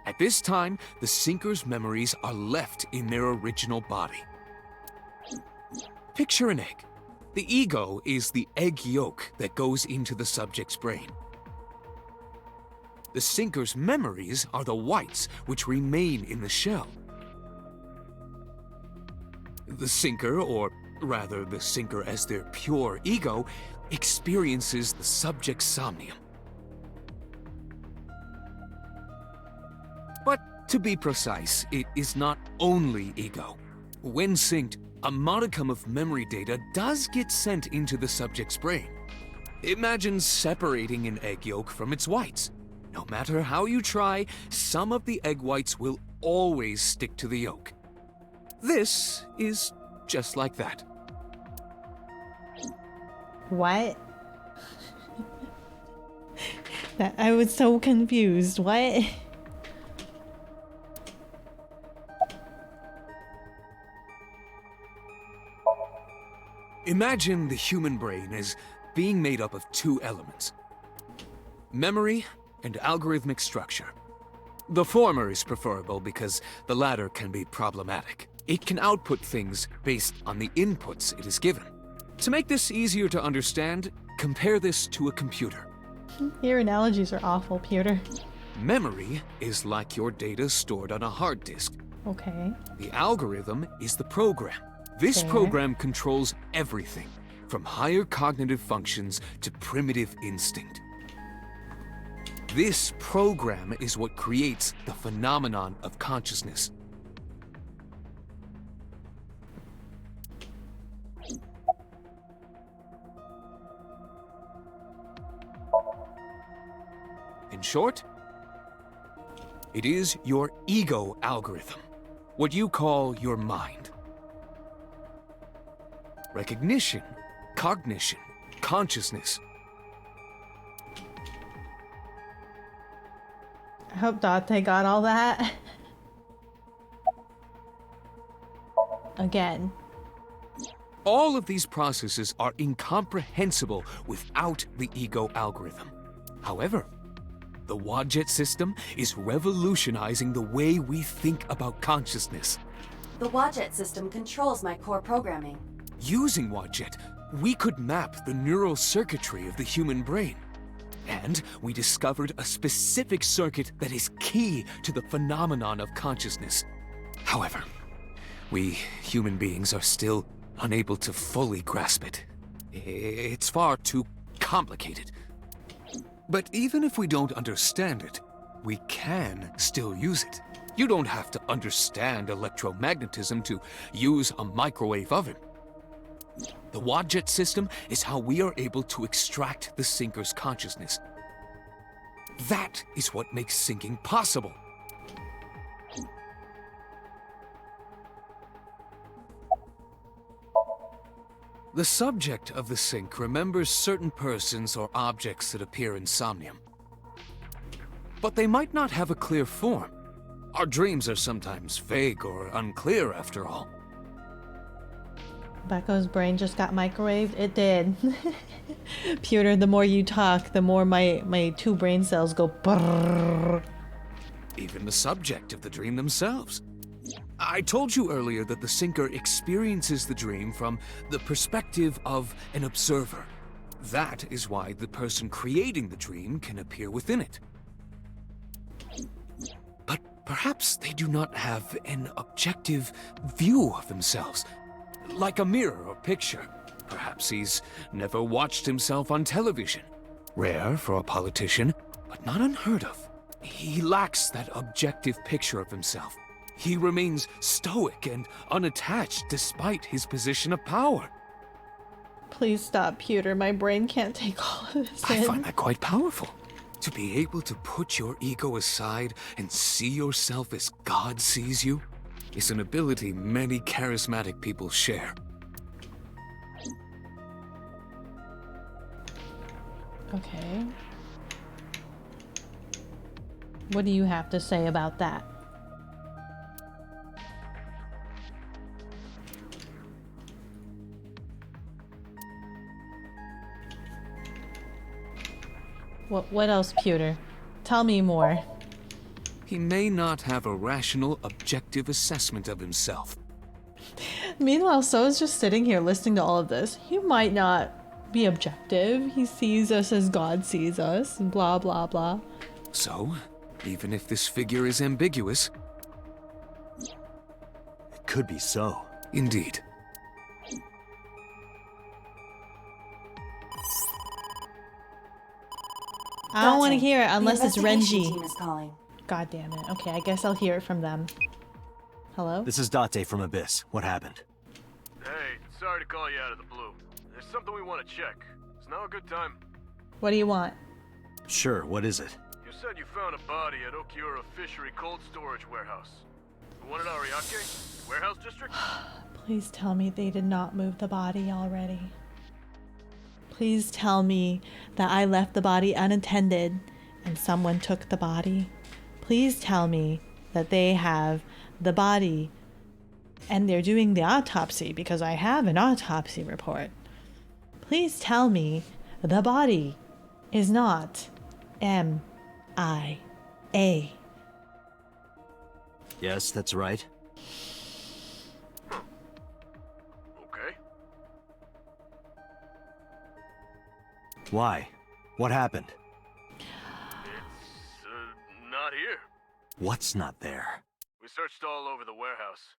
At this time, the sinker's memories are left in their original body. Picture an egg. The ego is the egg yolk that goes into the subject's brain. The sinker's memories are the whites, which remain in the shell. The sinker, or rather the sinker as their pure ego, experiences the subject's somnium. But to be precise, it is not only ego. When synced, a modicum of memory data does get sent into the subject's brain. Imagine separating an egg yolk from its whites. No matter how you try, some of the egg whites will always stick to the yolk. This is just like that. What? I was so confused. What? Imagine the human brain as being made up of two elements: memory and algorithmic structure. The former is preferable because the latter can be problematic. It can output things based on the inputs it is given. To make this easier to understand, compare this to a computer. Your analogies are awful, Peter. Memory is like your data stored on a hard disk. Okay. The algorithm is the program. This program controls everything, from higher cognitive functions to primitive instinct. This program is what creates the phenomenon of consciousness. In short, it is your ego algorithm, what you call your mind. Recognition, cognition, consciousness. hope Date got all that. Again. All of these processes are incomprehensible without the ego algorithm. However, the Wadjet system is revolutionizing the way we think about consciousness. The Wadjet system controls my core programming. Using Wadjet, we could map the neural circuitry of the human brain. And we discovered a specific circuit that is key to the phenomenon of consciousness. However, we human beings are still unable to fully grasp it. It's far too complicated. But even if we don't understand it, we can still use it. You don't have to understand electromagnetism to use a microwave oven. The Wadjet system is how we are able to extract the sinker's consciousness. That is what makes syncing possible. The subject of the sync remembers certain persons or objects that appear in Somnium. But they might not have a clear form. Our dreams are sometimes vague or unclear, after all. Beko's brain just got microwaved. It did. Pewter, the more you talk, the more my two brain cells go brrrr. Even the subject of the dream themselves. I told you earlier that the sinker experiences the dream from the perspective of an observer. That is why the person creating the dream can appear within it. But perhaps they do not have an objective view of themselves, like a mirror or picture. Perhaps he's never watched himself on television. Rare for a politician, but not unheard of. He lacks that objective picture of himself. He remains stoic and unattached despite his position of power. Please stop, Pewter. My brain can't take all of this in. I find that quite powerful. To be able to put your ego aside and see yourself as God sees you is an ability many charismatic people share. Okay. What do you have to say about that? What else, Pewter? Tell me more. He may not have a rational, objective assessment of himself. Meanwhile, So is just sitting here listening to all of this. He might not be objective. He sees us as God sees us, and blah, blah, blah. So, even if this figure is ambiguous, it could be so. Indeed. I don't want to hear it unless it's Renji. Team is calling. God damn it. Okay, I guess I'll hear it from them. Hello? This is Date from Abyss. What happened? Hey, sorry to call you out of the blue. There's something we want to check. Is now a good time? What do you want? Sure, what is it? You said you found a body at Okiura Fishery Cold Storage Warehouse. The one at Ariake? Warehouse District? Please tell me they did not move the body already. Please tell me that I left the body unattended and someone took the body. Please tell me that they have the body and they're doing the autopsy because I have an autopsy report. Please tell me the body is not MIA. Yes, that's right. Okay. Why? What happened? It's, not here. What's not there? We searched all over the warehouse.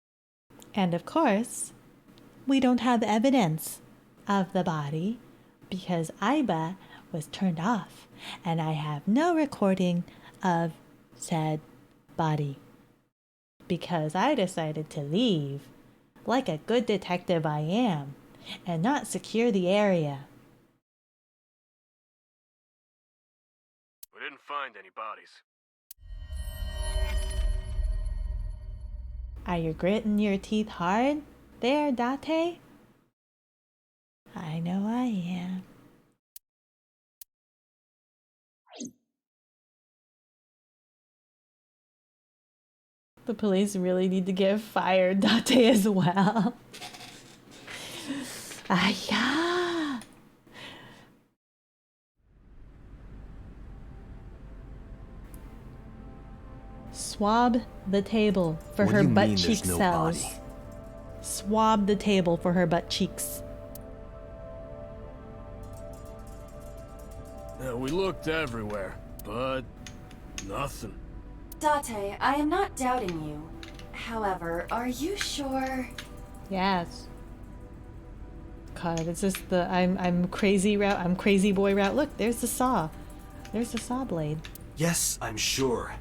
And of course, we don't have evidence of the body because Aiba was turned off and I have no recording of said body. Because I decided to leave, like a good detective I am, and not secure the area. We didn't find any bodies. Are you gritting your teeth hard there, Date? I know I am. The police really need to get fired Date as well. Yeah. Swab the table for What her do you butt mean cheek there's no cells. body? Swab the table for her butt cheeks. Yeah, we looked everywhere, but nothing. Date, I am not doubting you. However, are you sure? Yes. God, it's just the I'm crazy route. I'm crazy boy route. Look, there's the saw. There's the saw blade. Yes, I'm sure.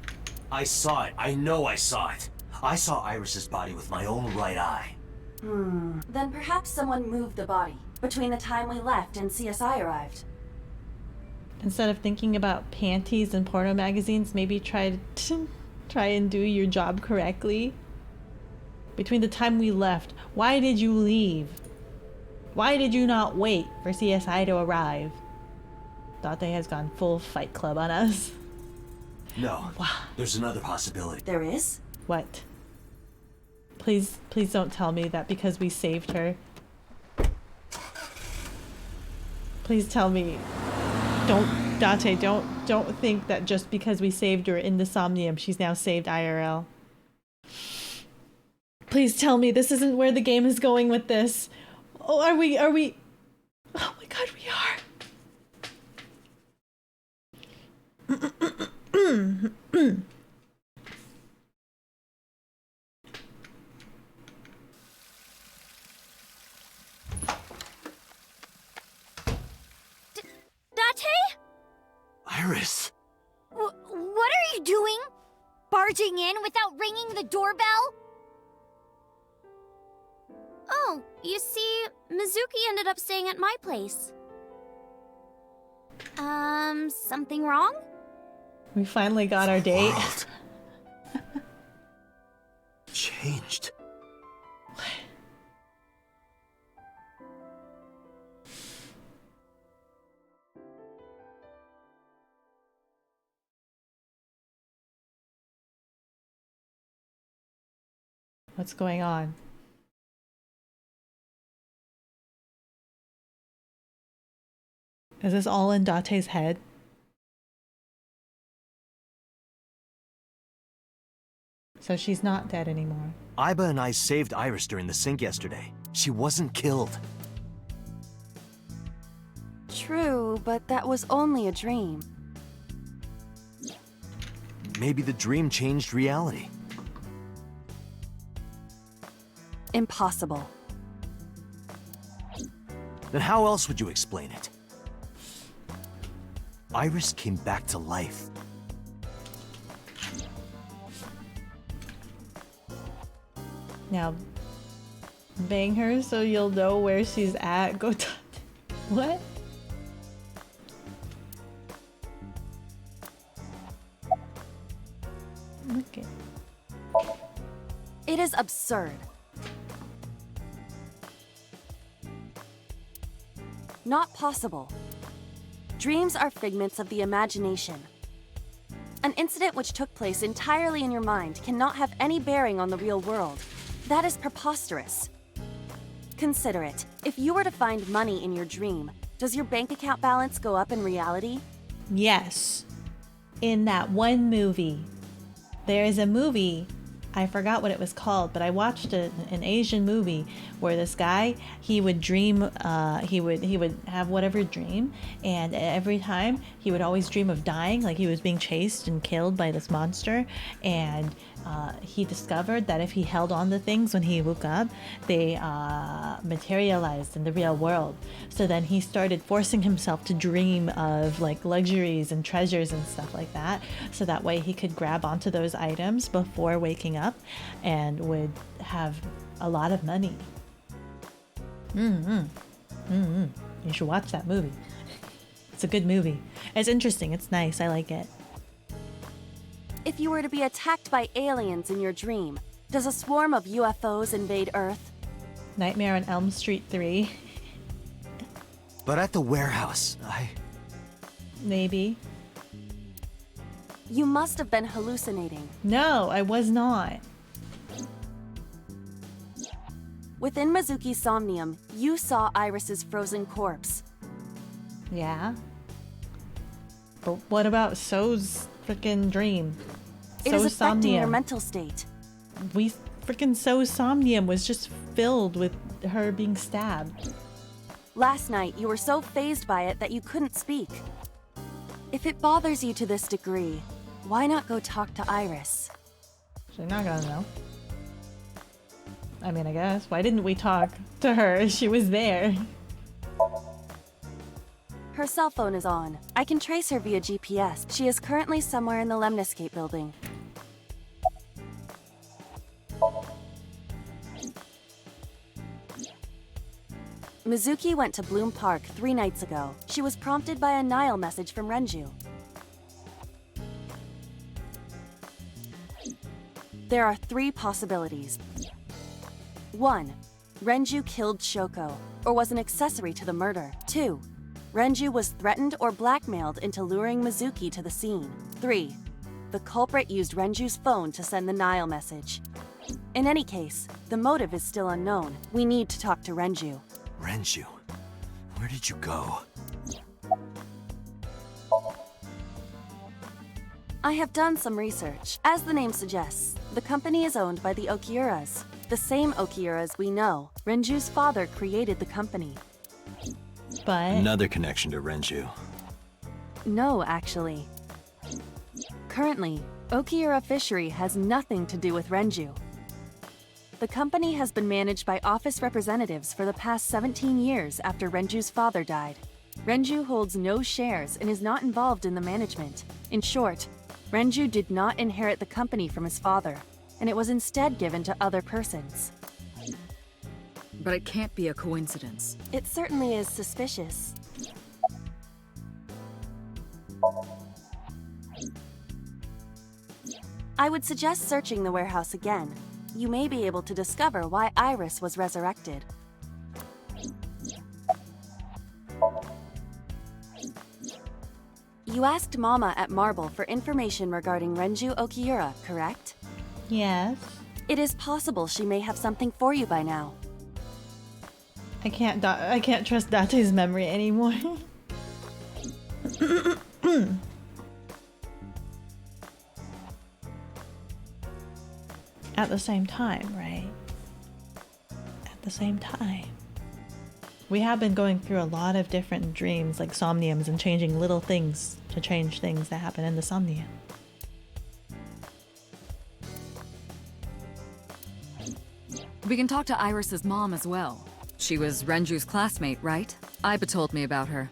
I saw it. I know I saw it. I saw Iris's body with my own right eye. Then perhaps someone moved the body between the time we left and CSI arrived. Instead of thinking about panties and porno magazines, maybe try and do your job correctly. Between the time we left, why did you leave? Why did you not wait for CSI to arrive? Date has gone full Fight Club on us. No. Wow. There's another possibility. There is? What? Please don't tell me that because we saved her. Please tell me. Date, don't think that just because we saved her in the Somnium, she's now saved IRL. Please tell me this isn't where the game is going with this. Oh, are we? Oh my God, we are. Date? Iris! What are you doing? Barging in without ringing the doorbell? Oh, you see, Mizuki ended up staying at my place. Something wrong? We finally got our date. Changed. What's going on? Is this all in Date's head? So she's not dead anymore. Iba and I saved Iris during the sink yesterday. She wasn't killed. True, but that was only a dream. Maybe the dream changed reality. Impossible. Then how else would you explain it? Iris came back to life. Now, bang her so you'll know where she's at. Go to what? Okay. It is absurd. Not possible. Dreams are figments of the imagination. An incident which took place entirely in your mind cannot have any bearing on the real world. That is preposterous. Consider it. If you were to find money in your dream, does your bank account balance go up in reality? Yes. In that one movie. There is a movie, I forgot what it was called, but I watched an Asian movie where this guy, he would dream, he would have whatever dream, and every time he would always dream of dying, like he was being chased and killed by this monster, and he discovered that if he held on to things when he woke up, they materialized in the real world. So then he started forcing himself to dream of like luxuries and treasures and stuff like that, so that way he could grab onto those items before waking up and would have a lot of money. You should watch that movie. It's a good movie. It's interesting. It's nice. I like it. If you were to be attacked by aliens in your dream, does a swarm of UFOs invade Earth? Nightmare on Elm Street 3. But at the warehouse, Maybe. You must have been hallucinating. No, I was not. Within Mizuki's Somnium, you saw Iris's frozen corpse. Yeah. But what about So's freaking dream? It is So's affecting your Somnium. mental state. We freaking So's Somnium was just filled with her being stabbed. Last night, you were so fazed by it that you couldn't speak. If it bothers you to this degree, why not go talk to Iris? She's not gonna know. I mean, I guess. Why didn't we talk to her? She was there. Her cell phone is on. I can trace her via GPS. She is currently somewhere in the Lemniscape building. Mizuki went to Bloom Park 3 nights ago. She was prompted by a Nile message from Renju. There are 3 possibilities. 1. Renju killed Shoko, or was an accessory to the murder. 2. Renju was threatened or blackmailed into luring Mizuki to the scene. 3. The culprit used Renju's phone to send the Nile message. In any case, the motive is still unknown. We need to talk to Renju. Renju, where did you go? I have done some research. As the name suggests, the company is owned by the Okiuras. The same Okiuras we know. Renju's father created the company. But... Another connection to Renju. No, actually. Currently, Okiura Fishery has nothing to do with Renju. The company has been managed by office representatives for the past 17 years after Renju's father died. Renju holds no shares and is not involved in the management. In short, Renju did not inherit the company from his father, and it was instead given to other persons. But it can't be a coincidence. It certainly is suspicious. I would suggest searching the warehouse again. You may be able to discover why Iris was resurrected. You asked Mama at Marble for information regarding Renju Okiura, correct? Yes. It is possible she may have something for you by now. I can't trust Date's memory anymore. At the same time, right? At the same time. We have been going through a lot of different dreams, like somniums, and changing little things to change things that happen in the somnium. We can talk to Iris's mom as well. She was Renju's classmate, right? Iba told me about her.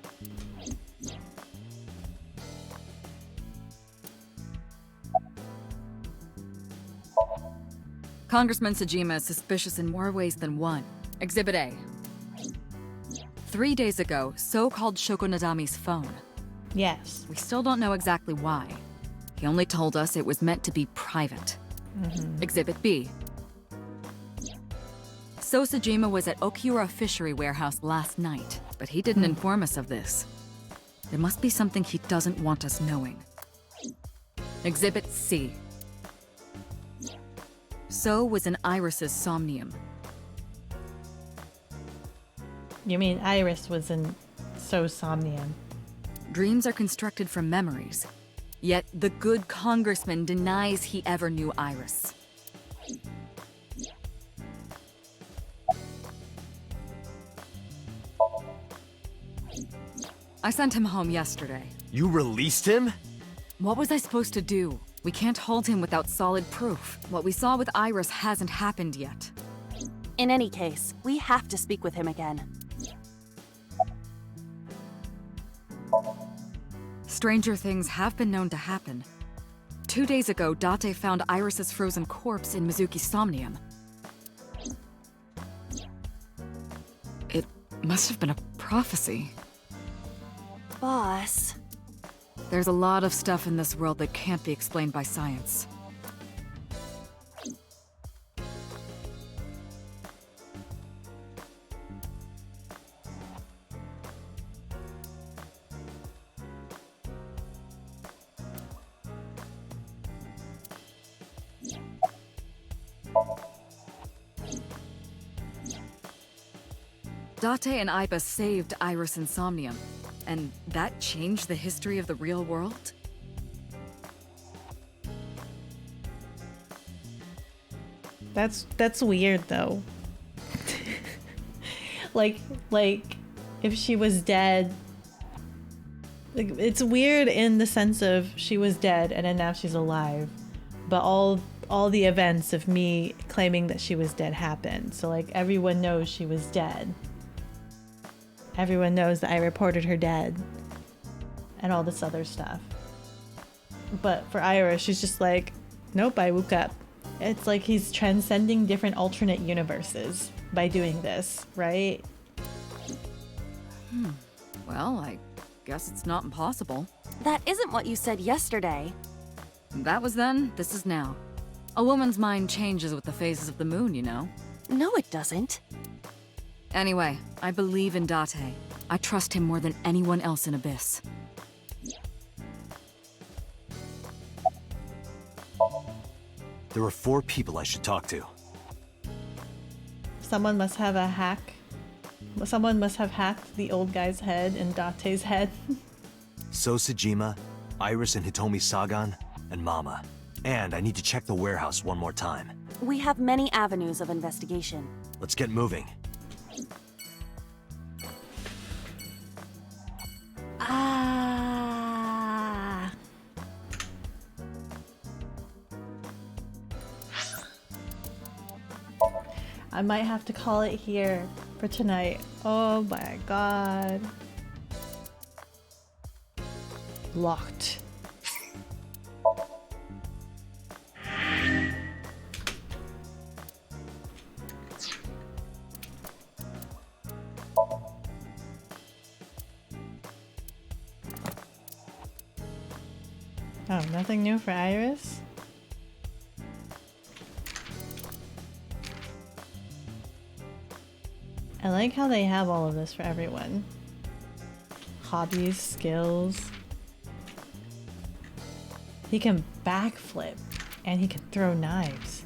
Congressman Sejima is suspicious in more ways than one. Exhibit A. 3 days ago, So called Shoko Nadami's phone. Yes. We still don't know exactly why. He only told us it was meant to be private. Exhibit B. So Sejima was at Okiura Fishery Warehouse last night, but he didn't inform us of this. There must be something he doesn't want us knowing. Exhibit C. So was in Iris's Somnium. You mean Iris was in So's Somnium? Dreams are constructed from memories. Yet the good congressman denies he ever knew Iris. I sent him home yesterday. You released him? What was I supposed to do? We can't hold him without solid proof. What we saw with Iris hasn't happened yet. In any case, we have to speak with him again. Stranger things have been known to happen. 2 days ago, Date found Iris's frozen corpse in Mizuki's Somnium. It must have been a prophecy. Boss. There's a lot of stuff in this world that can't be explained by science. Date and Iba saved Iris and Somnium, and that changed the history of the real world? That's weird though. like if she was dead, like, it's weird in the sense of she was dead and then now she's alive, but all the events of me claiming that she was dead happened, so like everyone knows she was dead. Everyone knows that I reported her dead and all this other stuff. But for Iris, she's just like, nope, I woke up. It's like he's transcending different alternate universes by doing this, right? Well, I guess it's not impossible. That isn't what you said yesterday. That was then, this is now. A woman's mind changes with the phases of the moon, you know? No, it doesn't. Anyway, I believe in Date. I trust him more than anyone else in Abyss. There are 4 people I should talk to. Someone must have hacked the old guy's head and Date's head. So Sejima, Iris and Hitomi Sagan, and Mama. And I need to check the warehouse one more time. We have many avenues of investigation. Let's get moving. I might have to call it here for tonight. Oh my god. Locked. Oh, nothing new for Iris? I like how they have all of this for everyone. Hobbies, skills. He can backflip and he can throw knives.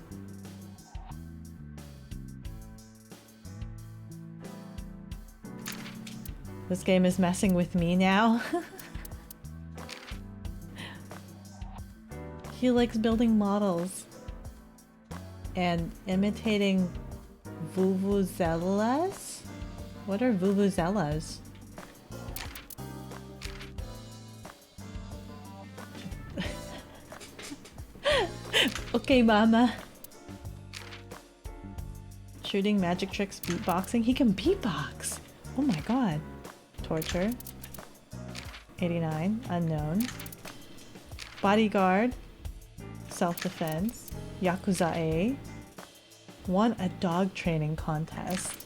This game is messing with me now. He likes building models and imitating vuvuzelas? What are vuvuzelas? Okay, mama. Shooting, magic tricks, beatboxing. He can beatbox! Oh my god. Torture. 89. Unknown. Bodyguard. Self-defense. Yakuza A. Won a dog training contest.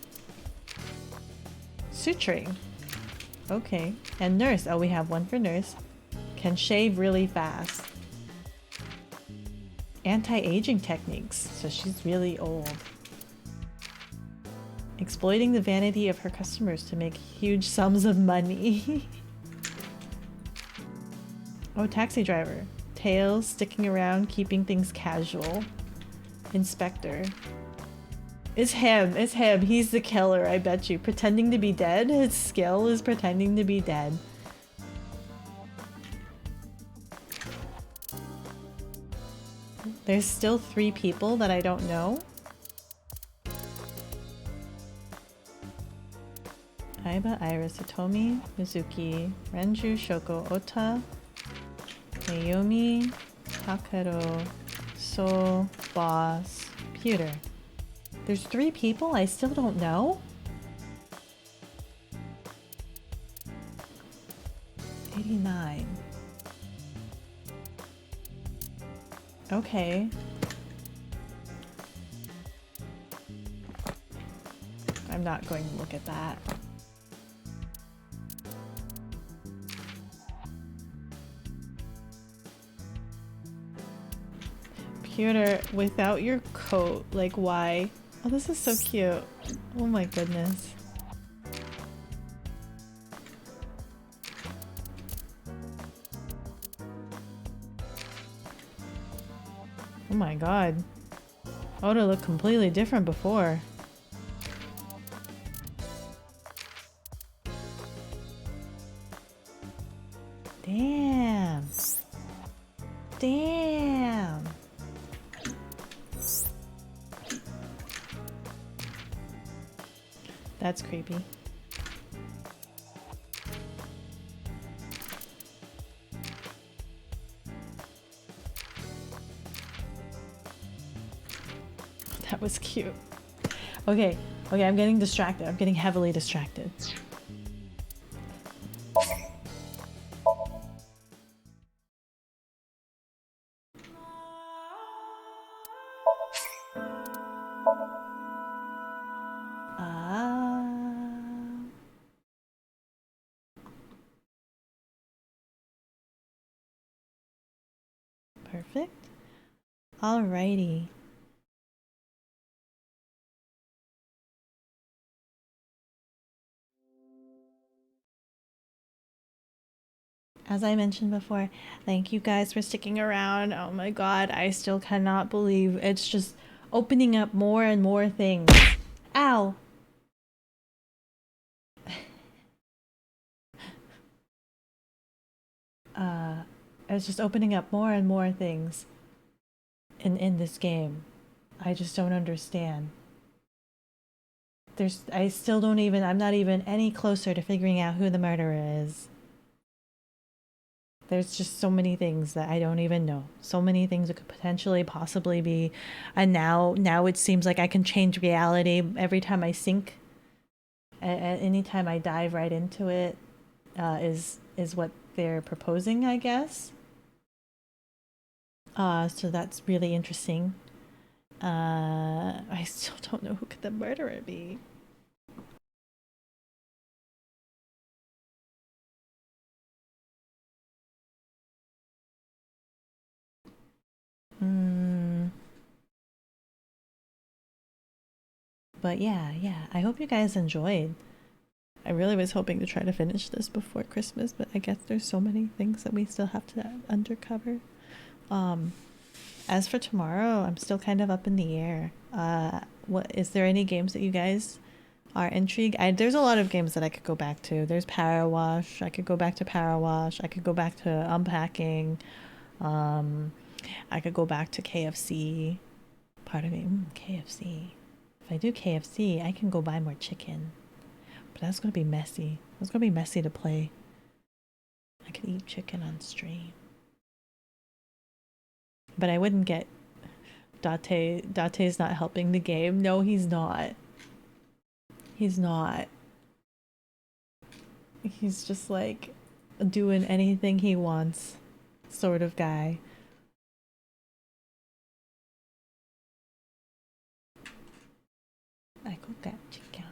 Suturing. Okay. And nurse. Oh, we have one for nurse. Can shave really fast. Anti-aging techniques. So she's really old. Exploiting the vanity of her customers to make huge sums of money. Oh, taxi driver. Tails, sticking around, keeping things casual. Inspector. It's him. It's him. He's the killer, I bet you. Pretending to be dead? His skill is pretending to be dead. There's still 3 people that I don't know. Aiba, Iris, Hitomi, Mizuki, Renju, Shoko, Ota, Mayumi, Takeru, Soul, Boss, Pewter. There's 3 people I still don't know? 89. Okay. I'm not going to look at that. Pewter, without your coat, like why? Oh, this is so cute. Oh my goodness. Oh my god. Oda looked completely different before. Damn. Damn. That's creepy. That was cute. Okay, okay, I'm getting distracted. I'm getting heavily distracted. Perfect. Alrighty. As I mentioned before, thank you guys for sticking around. Oh my god, I still cannot believe it's just opening up more and more things. Ow! It's just opening up more and more things in this game. I just don't understand. I still don't even, I'm not even any closer to figuring out who the murderer is. There's just so many things that I don't even know. So many things that could potentially possibly be. And now it seems like I can change reality every time I sink. Anytime I dive right into it, is what they're proposing, I guess. So that's really interesting. I still don't know who could the murderer be. But yeah, I hope you guys enjoyed. I really was hoping to try to finish this before Christmas, but I guess there's so many things that we still have to undercover. As for tomorrow, I'm still kind of up in the air. What is there any games that you guys are intrigued? There's a lot of games that I could go back to. There's Power Wash. I could go back to Power Wash. I could go back to Unpacking. I could go back to KFC. Part of me, KFC. If I do KFC, I can go buy more chicken. But that's gonna be messy. That's gonna be messy to play. I could eat chicken on stream. But I wouldn't get Date. Date's not helping the game. No, he's not. He's not. He's just like doing anything he wants sort of guy. I could get chicken.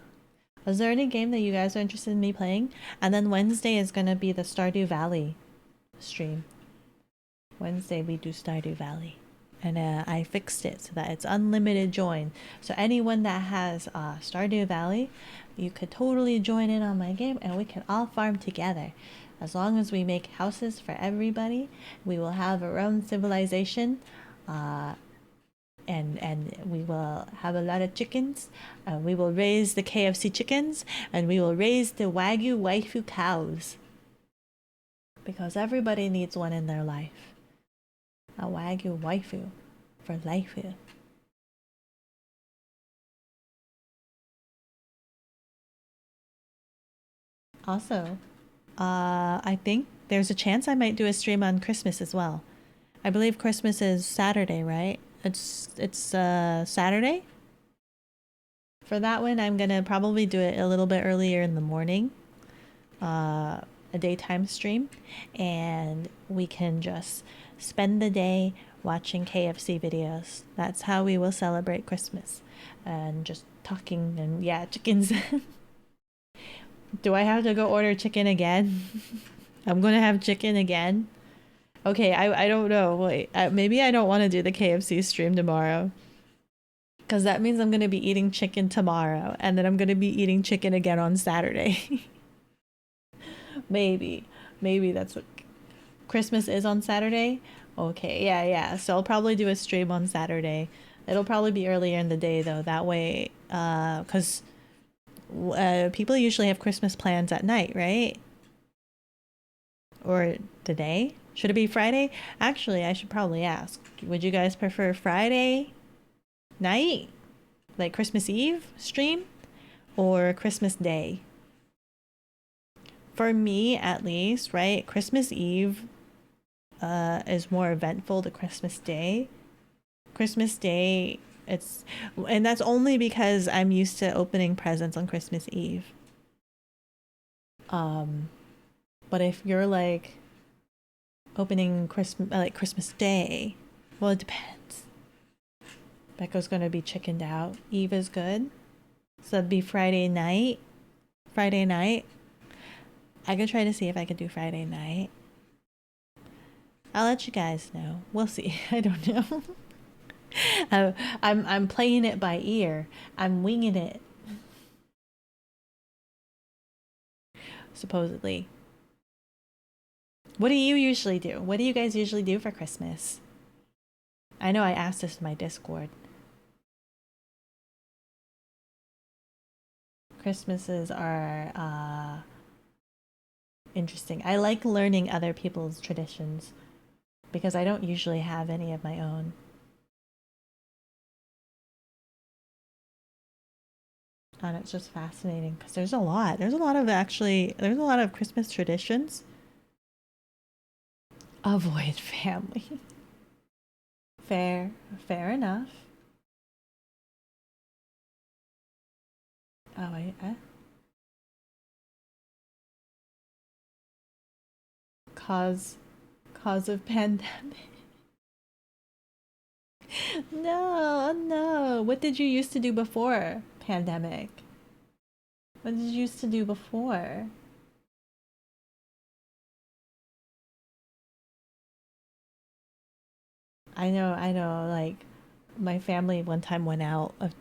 Is there any game that you guys are interested in me playing? And then Wednesday is gonna be the Stardew Valley stream. Wednesday we do Stardew Valley. And I fixed it so that it's unlimited join. So anyone that has Stardew Valley, you could totally join in on my game and we can all farm together. As long as we make houses for everybody, we will have our own civilization. And we will have a lot of chickens. We will raise the KFC chickens, and we will raise the Wagyu waifu cows. Because everybody needs one in their life. A Wagyu waifu for life. Also, I think there's a chance I might do a stream on Christmas as well. I believe Christmas is Saturday, right? It's Saturday. For that one, I'm gonna probably do it a little bit earlier in the morning, a daytime stream, and we can just spend the day watching KFC videos. That's how we will celebrate Christmas, and just talking and yeah, chickens. Do I have to go order chicken again? I'm gonna have chicken again. Okay, I don't know. Wait, maybe I don't want to do the KFC stream tomorrow. Because that means I'm going to be eating chicken tomorrow. And then I'm going to be eating chicken again on Saturday. Maybe that's what... Christmas is on Saturday? Okay, yeah. So I'll probably do a stream on Saturday. It'll probably be earlier in the day, though. That way, because people usually have Christmas plans at night, right? Or today? Should it be Friday? Actually, I should probably ask. Would you guys prefer Friday night, like Christmas Eve stream, or Christmas Day? For me, at least, right? Christmas Eve is more eventful than Christmas Day. Christmas Day, and that's only because I'm used to opening presents on Christmas Eve. But if you're like opening Christmas Day, well, it depends. Beko's gonna be chickened out. Eve is good, so that'd be Friday night. Friday night. I could try to see if I could do Friday night. I'll let you guys know. We'll see. I don't know. I'm playing it by ear. I'm winging it. Supposedly. What do you usually do? What do you guys usually do for Christmas? I know I asked this in my Discord. Christmases are interesting. I like learning other people's traditions because I don't usually have any of my own. And it's just fascinating because there's a lot of Christmas traditions. Avoid family. Fair enough. Oh, wait, cause of pandemic. No. What did you used to do before pandemic? What did you used to do before? I know, like, my family one time went out of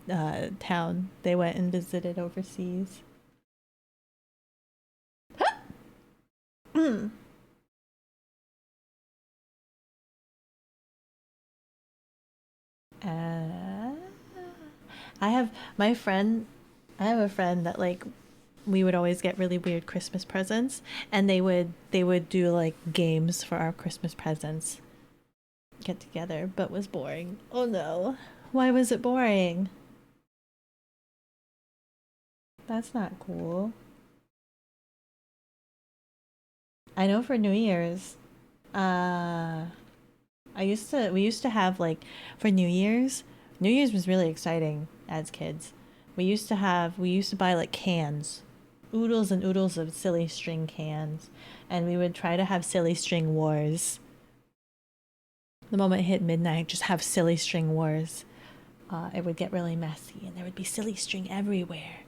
town. They went and visited overseas. I have a friend that, like, we would always get really weird Christmas presents, and they would do like games for our Christmas presents. Get together, but was boring. Oh no. Why was it boring? That's not cool. I know for New Year's, we used to have, like, for New Year's was really exciting as kids. We used to buy like cans, oodles and oodles of silly string cans, and we would try to have silly string wars. The moment it hit midnight, just have silly string wars. It would get really messy and there would be silly string everywhere.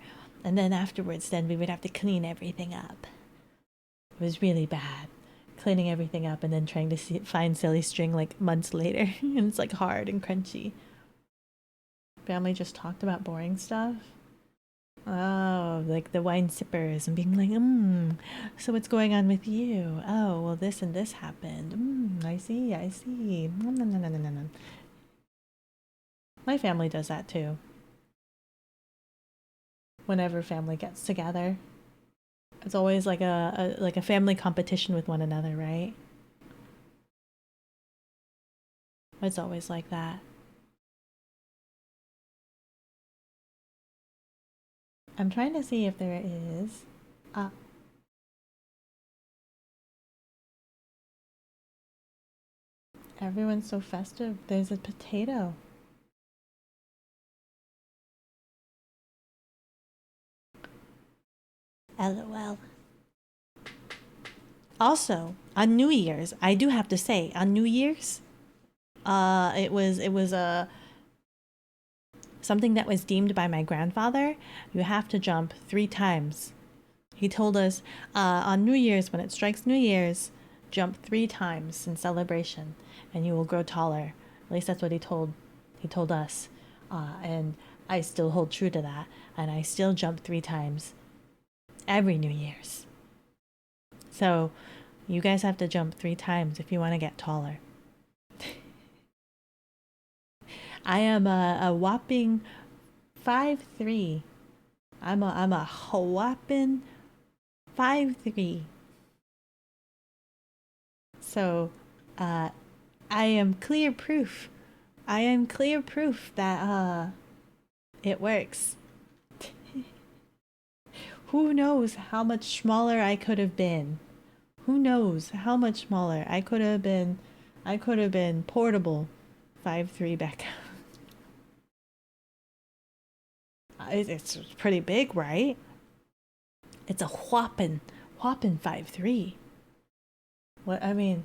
And then afterwards, we would have to clean everything up. It was really bad. Cleaning everything up and then trying to find silly string like months later. And it's like hard and crunchy. Family just talked about boring stuff. Oh, like the wine sippers and being like, so what's going on with you? Oh, well, this and this happened. I see. No. My family does that too. Whenever family gets together, it's always like a family competition with one another, right? It's always like that. I'm trying to see if there is. Everyone's so festive. There's a potato. LOL. Also, on New Year's, I do have to say, on New Year's, it was something that was deemed by my grandfather. You have to jump 3 times. He told us on New Year's, when it strikes New Year's, jump 3 times in celebration, and you will grow taller. At least that's what he told us, and I still hold true to that. And I still jump 3 times every New Year's. So you guys have to jump 3 times if you want to get taller. I am a whopping 5'3". I'm a whopping 5'3". So, I am clear proof. I am clear proof that it works. Who knows how much smaller I could have been? Who knows how much smaller I could have been? I could have been portable. 5'3" Beko. It's pretty big, right? It's a whopping 5'3". What I mean,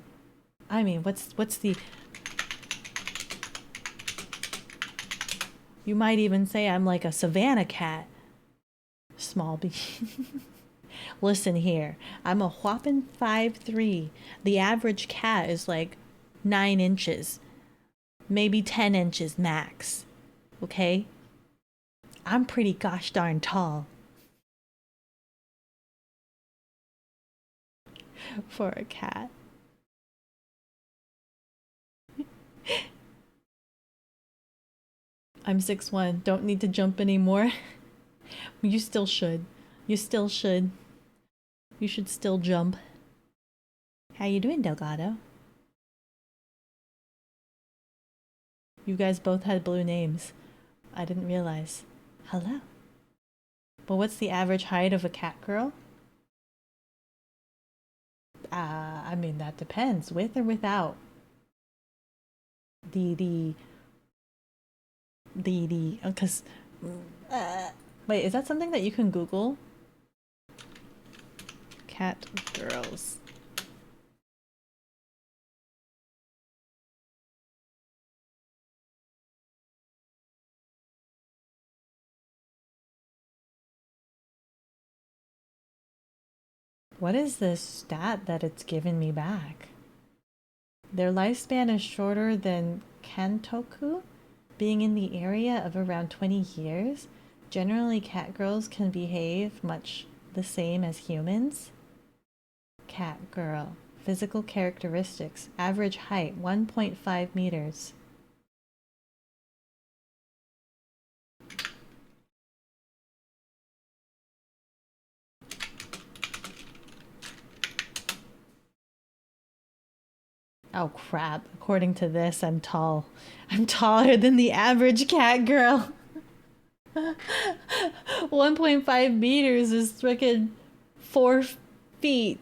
what's the? You might even say I'm like a savannah cat. Small B. Listen here, I'm a whopping 5'3". The average cat is like 9 inches, maybe 10 inches max. Okay? I'm pretty gosh darn tall. For a cat. I'm 6'1". Don't need to jump anymore. You still should. You still should. You should still jump. How you doing, Delgado? You guys both had blue names. I didn't realize. Hello. But what's the average height of a cat girl? I mean, that depends. With or without. Because wait, is that something that you can Google? Cat girls. What is this stat that it's given me back? Their lifespan is shorter than Kantoku, being in the area of around 20 years. Generally, cat girls can behave much the same as humans. Cat girl. Physical characteristics. Average height 1.5 meters. Oh crap, according to this, I'm tall. I'm taller than the average cat girl. 1.5 meters is freaking 4 feet.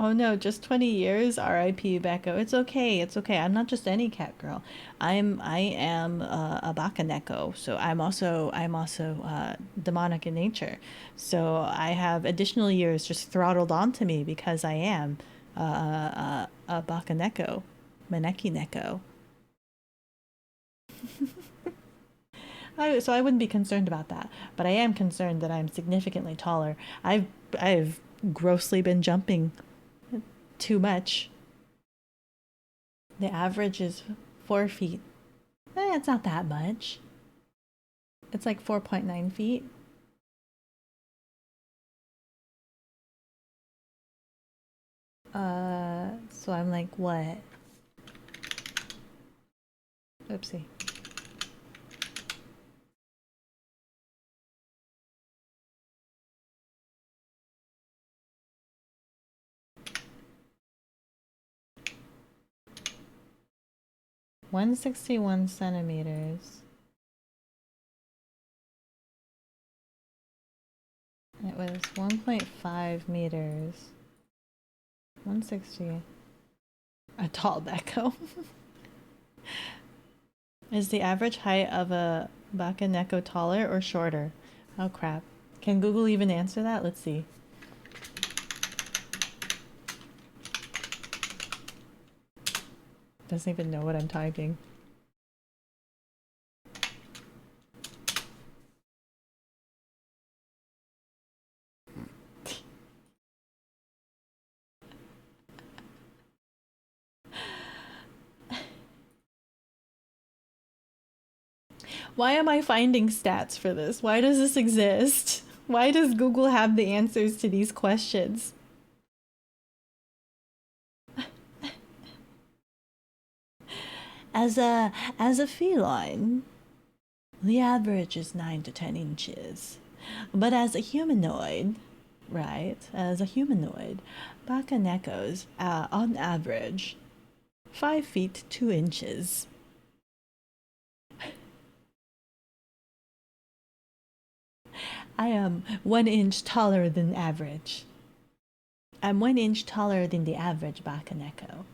Oh no, just 20 years? R.I.P. Beko. It's okay. It's okay. I'm not just any cat girl. I am a Bakaneko. So I'm also demonic in nature. So I have additional years just throttled onto me because I am a Bakaneko, Maneki Neko. So I wouldn't be concerned about that, but I am concerned that I'm significantly taller. I've grossly been jumping too much. The average is 4 feet. It's not that much. It's like 4.9 feet. So I'm like, what? Oopsie. $161 centimeters. It was 1.5 meters. 160. A tall Beko. Is the average height of a Bakaneko taller or shorter? Oh crap. Can Google even answer that? Let's see. Doesn't even know what I'm typing. Why am I finding stats for this? Why does this exist? Why does Google have the answers to these questions? As a feline, The average is 9 to 10 inches. But as a humanoid, right, as a humanoid, Bakanekos are on average 5 feet 2 inches. I am 1 inch taller than average. I'm 1 inch taller than the average Bakaneko.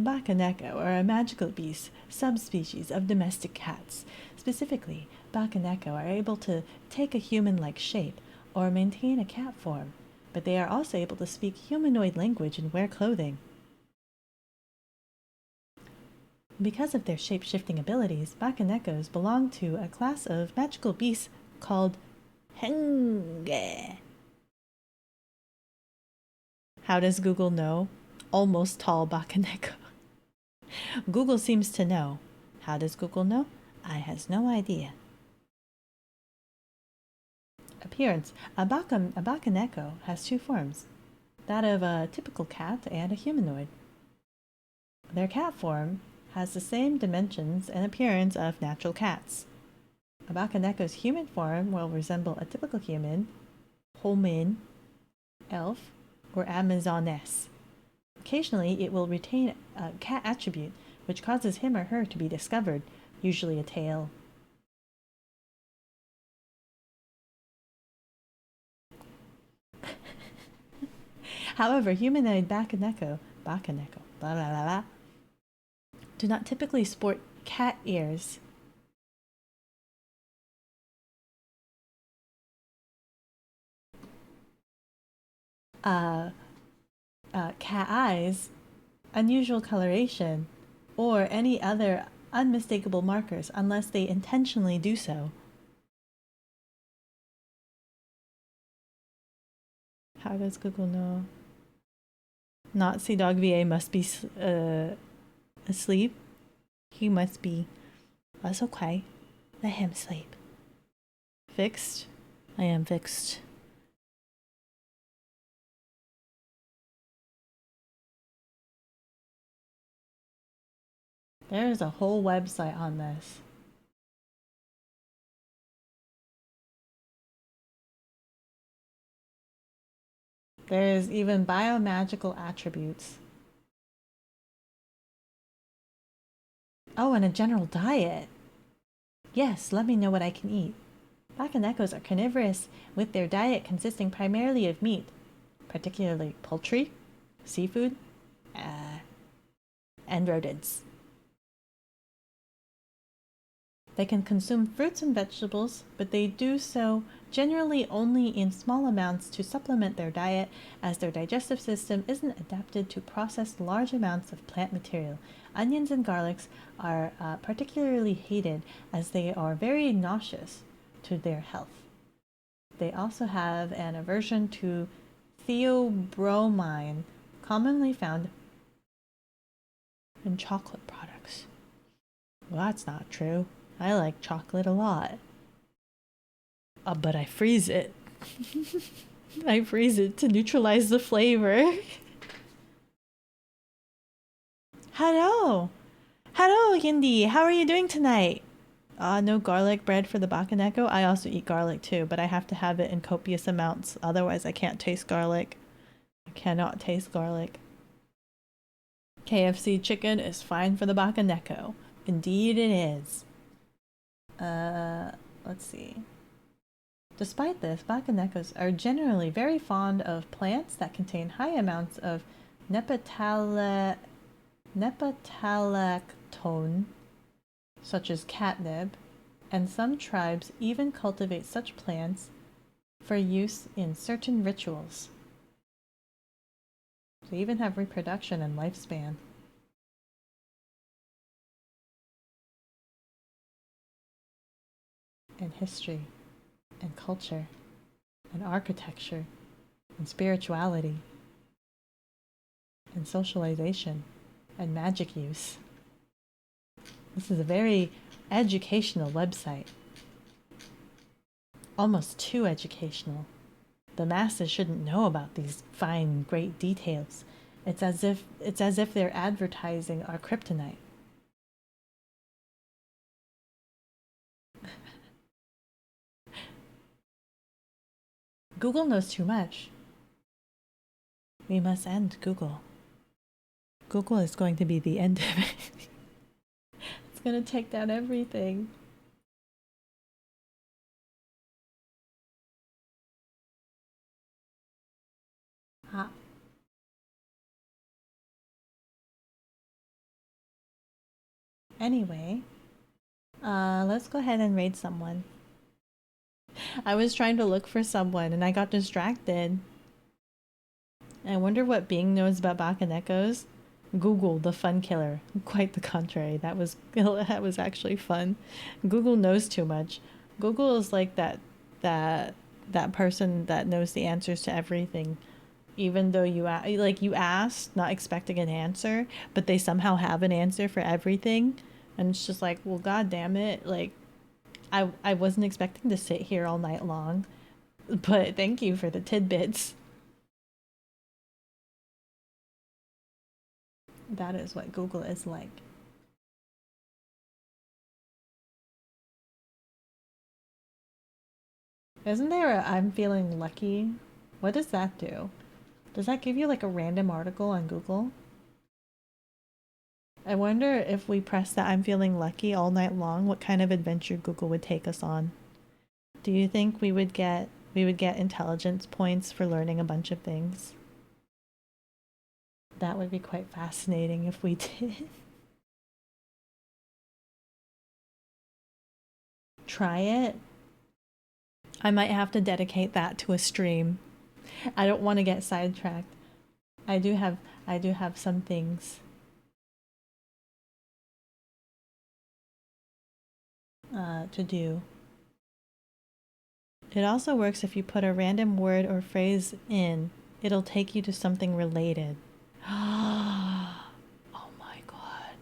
Bakaneko are a magical beast subspecies of domestic cats. Specifically, Bakaneko are able to take a human-like shape or maintain a cat form, but they are also able to speak humanoid language and wear clothing. Because of their shape-shifting abilities, Bakanekos belong to a class of magical beasts called Henge. How does Google know? Almost tall Bakaneko. Google seems to know. How does Google know? I has no idea. Appearance. A Bakaneko has 2 forms, that of a typical cat and a humanoid. Their cat form has the same dimensions and appearance of natural cats. A Bakaneko's human form will resemble a typical human, homin, elf, or amazoness. Occasionally, it will retain a cat attribute, which causes him or her to be discovered, usually a tail. However, humanoid Bakaneko, blah, blah, blah, blah, do not typically sport cat ears. Cat eyes, unusual coloration, or any other unmistakable markers unless they intentionally do so. How does Google know? Nazi Dog VA must be asleep. He must be. That's okay. Let him sleep. Fixed? I am fixed. There is a whole website on this. There is even biomagical attributes. Oh, and a general diet. Yes, let me know what I can eat. Bakanekos are carnivorous, with their diet consisting primarily of meat, particularly poultry, seafood, and rodents. They can consume fruits and vegetables, but they do so generally only in small amounts to supplement their diet, as their digestive system isn't adapted to process large amounts of plant material. Onions and garlics are particularly hated, as they are very nauseous to their health. They also have an aversion to theobromine, commonly found in chocolate products. Well, that's not true. I like chocolate a lot. But I freeze it. I freeze it to neutralize the flavor. Hello! Hello, Yindi! How are you doing tonight? No garlic bread for the Bakaneko. I also eat garlic too, but I have to have it in copious amounts. Otherwise, I can't taste garlic. I cannot taste garlic. KFC chicken is fine for the Bakaneko. Indeed it is. Let's see. Despite this, Bakanekos are generally very fond of plants that contain high amounts of nepetalactone, such as catnip, and some tribes even cultivate such plants for use in certain rituals. They even have reproduction and lifespan. And history, and culture, and architecture, and spirituality, and socialization, and magic use. This is a very educational website. Almost too educational. The masses shouldn't know about these fine, great details. It's as if they're advertising our kryptonite. Google knows too much. We must end Google. Google is going to be the end of it. It's going to take down everything. Ah. Anyway, let's go ahead and raid someone. I was trying to look for someone and I got distracted. I wonder what Bing knows about Bakanekos. Google, the fun killer. Quite the contrary. That was actually fun. Google knows too much. Google is like that person that knows the answers to everything. Even though you asked, not expecting an answer, but they somehow have an answer for everything. And it's just like, well, god damn it. Like, I wasn't expecting to sit here all night long, but thank you for the tidbits. That is what Google is like. Isn't there a I'm feeling lucky? What does that do? Does that give you like a random article on Google? I wonder if we press that I'm feeling lucky all night long, what kind of adventure Google would take us on. Do you think we would get intelligence points for learning a bunch of things? That would be quite fascinating if we did. Try it. I might have to dedicate that to a stream. I don't want to get sidetracked. I do have some things to do. It also works if you put a random word or phrase in. It'll take you to something related. Oh my god.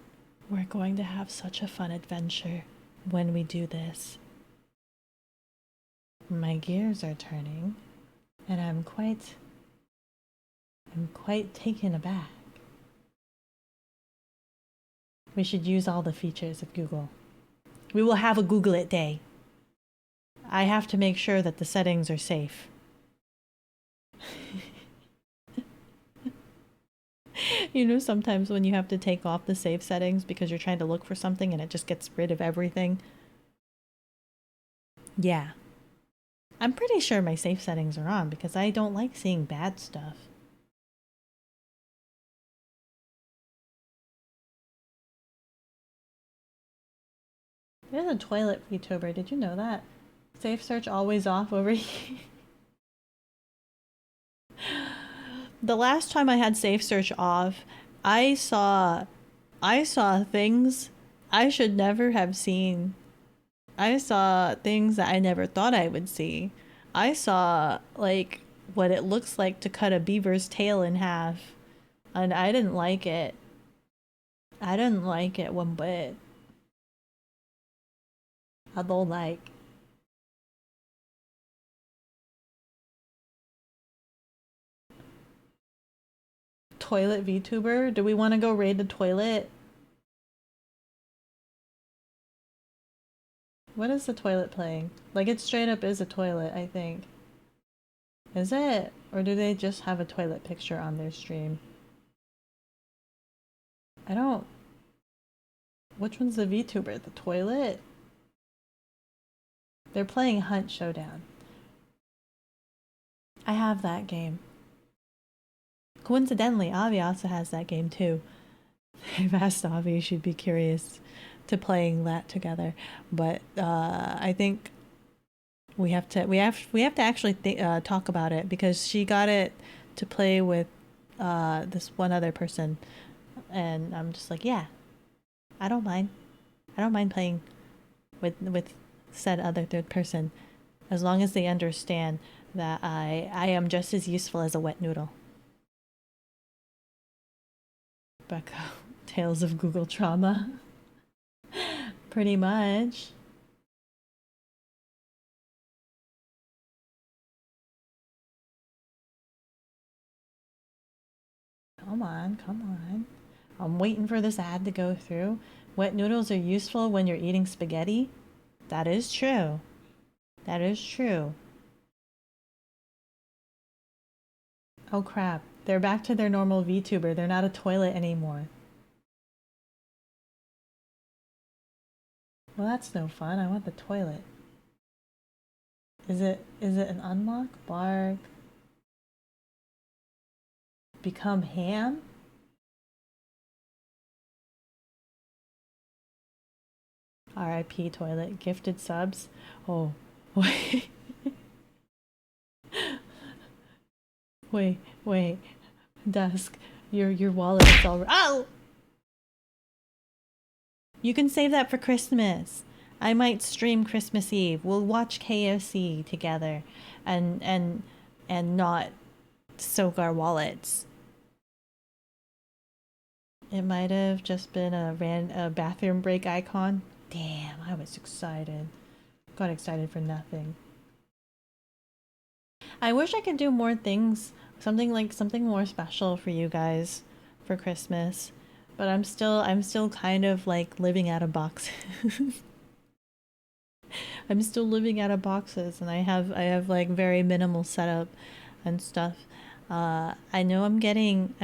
We're going to have such a fun adventure when we do this. My gears are turning, and I'm quite taken aback. We should use all the features of Google. We will have a Google It day. I have to make sure that the settings are safe. You know, sometimes when you have to take off the safe settings because you're trying to look for something and it just gets rid of everything. Yeah. I'm pretty sure my safe settings are on because I don't like seeing bad stuff. There's a toilet Vtuber, did you know that? Safe search always off over here. The last time I had safe search off, I saw things I should never have seen. I saw things that I never thought I would see. I saw like what it looks like to cut a beaver's tail in half, and I didn't like it. I didn't like it one bit. I don't like. Toilet VTuber? Do we want to go raid the toilet? What is the toilet playing? Like, it straight up is a toilet, I think. Is it? Or do they just have a toilet picture on their stream? I don't... Which one's the VTuber? The toilet? They're playing Hunt Showdown. I have that game. Coincidentally, Avi also has that game too. I've asked Avi, she'd be curious to playing that together. But I think we have to actually talk about it because she got it to play with this one other person, and I'm just like, yeah, I don't mind. I don't mind playing with said other third person, as long as they understand that I am just as useful as a wet noodle. Beko, Tales of Google Trauma. Pretty much. Come on, come on. I'm waiting for this ad to go through. Wet noodles are useful when you're eating spaghetti. That is true. That is true. Oh crap. They're back to their normal VTuber. They're not a toilet anymore. Well, that's no fun. I want the toilet. Is it an unlock? Bark. Become ham? RIP toilet. Gifted subs. Oh, wait. wait. Dusk. Your wallet is all. Oh! You can save that for Christmas. I might stream Christmas Eve. We'll watch KFC together and not soak our wallets. It might have just been a bathroom break icon. Damn, I was excited. Got excited for nothing. I wish I could do more things, something more special for you guys for Christmas, but I'm still kind of like living out of boxes. I'm still living out of boxes, and I have like very minimal setup and stuff. I know I'm getting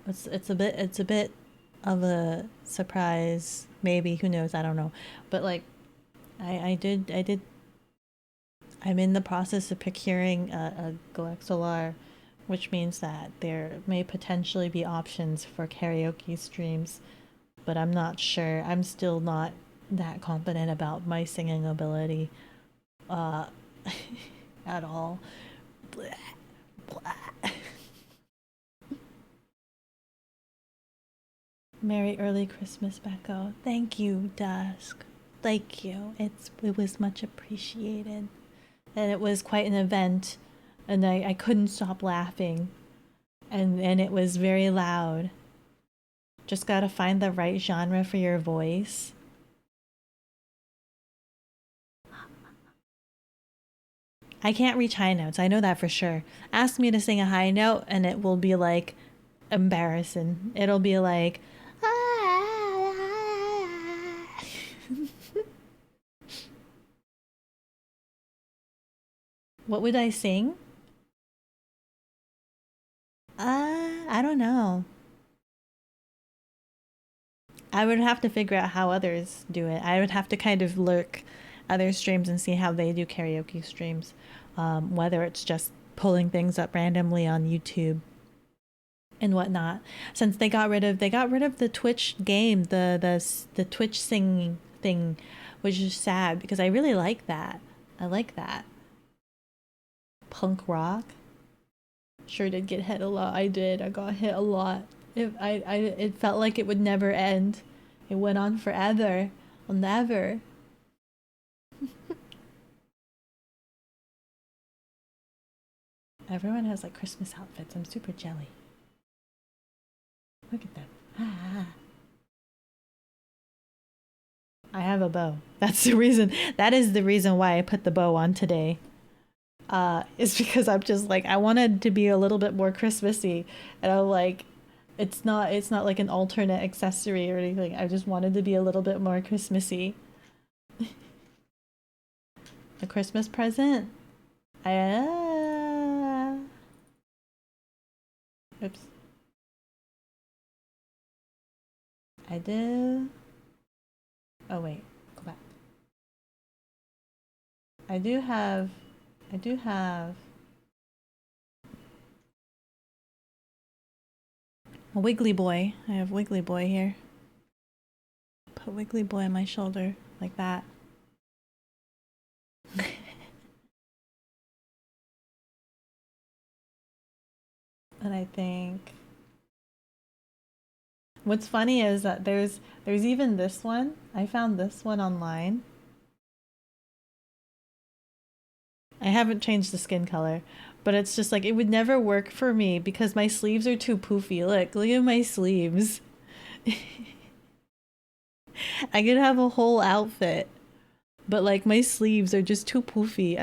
it's a bit of a surprise, maybe, who knows, I don't know, but like I'm in the process of procuring a GoXLR, which means that there may potentially be options for karaoke streams, but I'm not sure. I'm still not that confident about my singing ability at all. Blah, blah. Merry early Christmas, Beko. Thank you, Dusk. Thank you. It was much appreciated. And it was quite an event, and I couldn't stop laughing, and it was very loud. Just gotta find the right genre for your voice. I can't reach high notes, I know that for sure. Ask me to sing a high note and it will be like embarrassing. It'll be like what would I sing? I don't know. I would have to figure out how others do it. I would have to kind of lurk other streams and see how they do karaoke streams. Whether it's just pulling things up randomly on YouTube and whatnot. Since they got rid of the Twitch game, the Twitch singing thing, which is sad because I really like that. I like that. Punk rock. Sure did get hit a lot. I did. I got hit a lot. It felt like it would never end. It went on forever. Well, never. Everyone has like Christmas outfits. I'm super jelly. Look at them. Ah. I have a bow. That's the reason. That is the reason why I put the bow on today. Is because I'm just like, I wanted to be a little bit more Christmassy, and I'm like, it's not like an alternate accessory or anything. I just wanted to be a little bit more Christmassy. A Christmas present? Oops. I do. Oh wait, go back. I do have a Wiggly Boy. I have Wiggly Boy here. Put Wiggly Boy on my shoulder like that. And I think what's funny is that there's even this one. I found this one online. I haven't changed the skin color, but it's just like it would never work for me because my sleeves are too poofy. Look at my sleeves. I could have a whole outfit, but like my sleeves are just too poofy.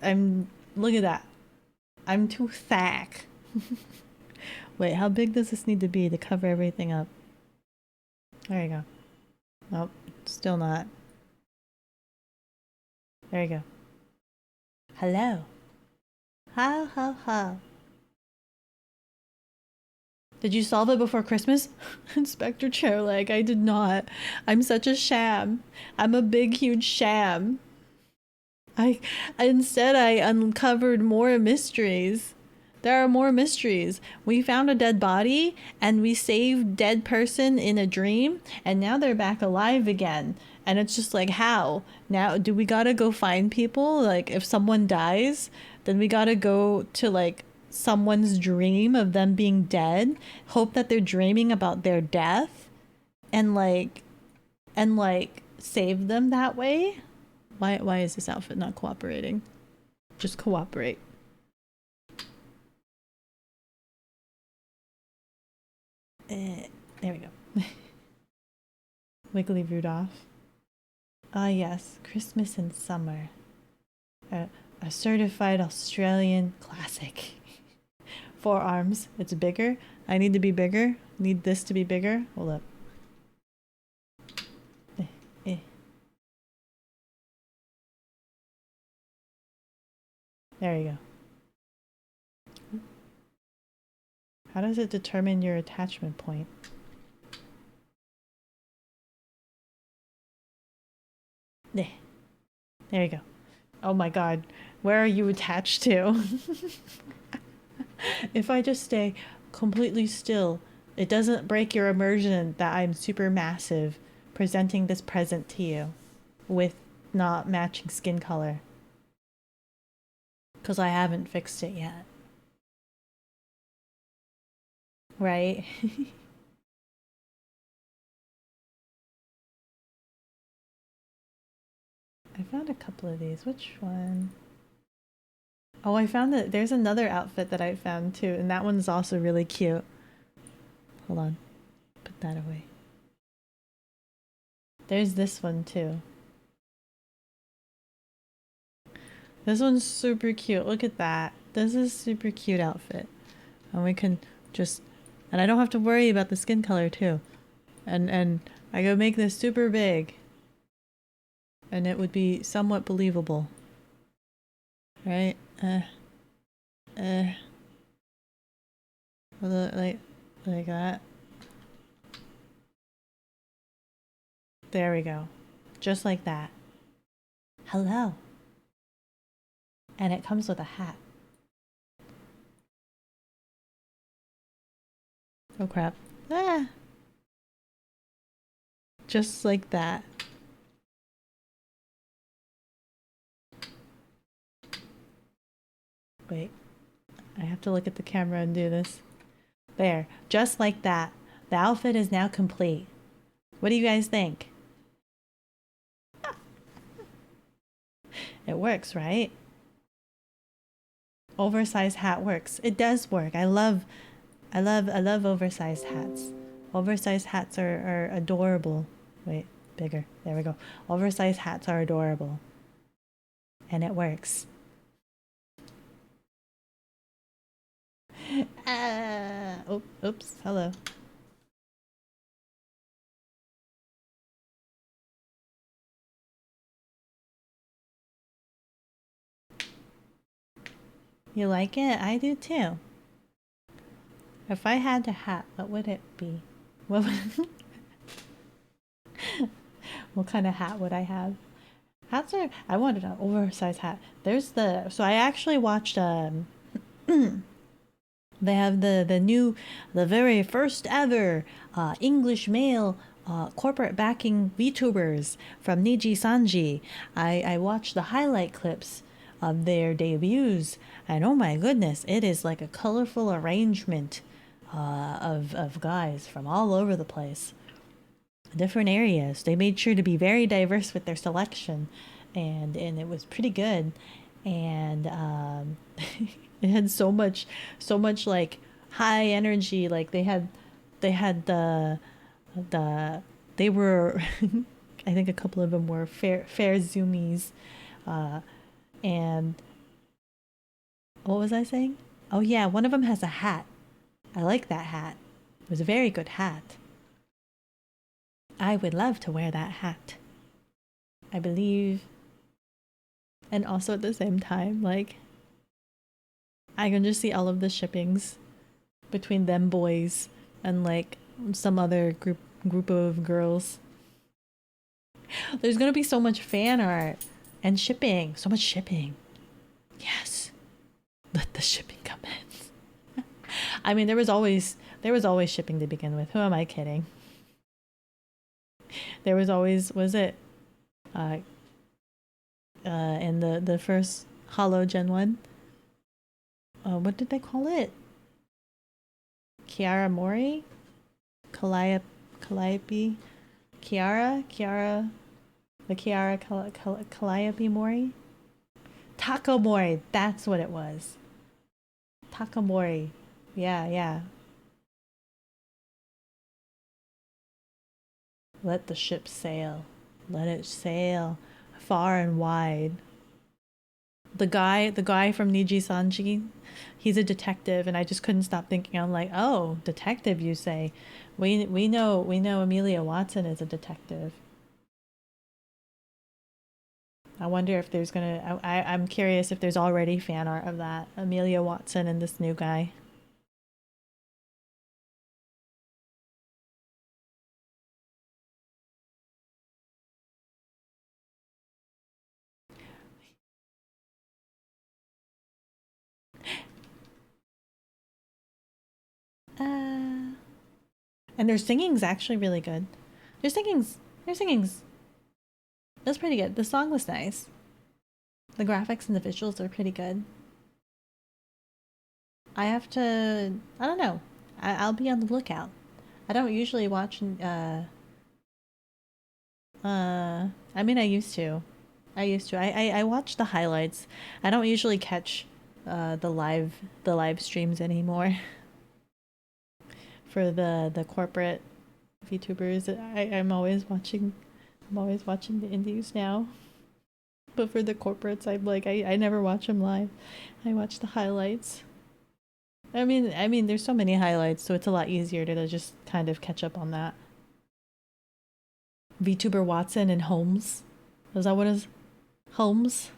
I'm look at that. I'm too thick. Wait, how big does this need to be to cover everything up? There you go. Nope, still not. There you go. Hello. How, how. Did you solve it before Christmas? Inspector Chairleg, I did not. I'm such a sham. I'm a big, huge sham. Instead, I uncovered more mysteries. There are more mysteries. We found a dead body, and we saved dead person in a dream, and now they're back alive again. And it's just like, how? Now, do we gotta go find people? Like, if someone dies, then we gotta go to, like, someone's dream of them being dead, hope that they're dreaming about their death, and save them that way? Why is this outfit not cooperating? Just cooperate. There we go. Wiggly Rudolph. Ah yes, Christmas in summer. A certified Australian classic. 4 arms. It's bigger. I need to be bigger. Need this to be bigger. Hold up. There you go. How does it determine your attachment point? There you go. Oh my god. Where are you attached to? If I just stay completely still, it doesn't break your immersion that I'm super massive presenting this present to you with not matching skin color. Because I haven't fixed it yet. Right? I found a couple of these. Which one? Oh, I found that there's another outfit that I found too, and that one's also really cute. Hold on. Put that away. There's this one too. This one's super cute. Look at that. This is a super cute outfit. And we can just... And I don't have to worry about the skin color too. And I go make this super big. And it would be somewhat believable. Right? Like that. There we go. Just like that. Hello. And it comes with a hat. Oh crap. Ah! Just like that. Wait. I have to look at the camera and do this. There. Just like that. The outfit is now complete. What do you guys think? It works, right? Oversized hat works. It does work. I love oversized hats. Oversized hats are adorable. Wait, bigger. There we go. Oversized hats are adorable. And it works. Oops. Hello. You like it? I do too. If I had a hat, what would it be? What kind of hat would I have? Hats are... I wanted an oversized hat. There's the... So I actually watched... They have the very first ever English male corporate backing VTubers from Niji Sanji. I watched the highlight clips of their debuts, and oh my goodness, it is like a colorful arrangement of guys from all over the place, different areas. They made sure to be very diverse with their selection, and it was pretty good. And it had so much like high energy. Like they were I think a couple of them were fair zoomies, and What was I saying? Oh yeah, one of them has a hat. I like that hat. It was a very good hat. I would love to wear that hat. I believe. And also at the same time, like, I can just see all of the shippings between them boys and like some other group of girls. There's gonna be so much fan art and shipping. So much shipping. Yes. Let the shipping commence. I mean, there was always shipping to begin with. Who am I kidding? There was always, was it in the first Holo Gen 1? What did they call it? Kiara Mori? Calliope? Kiara? The Kiara Calliope Mori? Taco Mori, that's what it was. Taco Mori. Yeah. Let the ship sail. Let it sail far and wide. The guy from Niji Sanji, he's a detective, and I just couldn't stop thinking. I'm like, oh, detective, you say? We know Amelia Watson is a detective. I wonder if there's gonna. I'm curious if there's already fan art of that Amelia Watson and this new guy. And their singing's actually really good. Their singing's. It was pretty good. The song was nice. The graphics and the visuals are pretty good. I don't know. I'll be on the lookout. I don't usually watch. I mean, I used to. I watch the highlights. I don't usually catch the live streams anymore. For the corporate VTubers, I'm always watching the indies now. But for the corporates, I'm like I never watch them live. I watch the highlights. I mean, there's so many highlights, so it's a lot easier to just kind of catch up on that. VTuber Watson and Holmes. Is that what is Holmes?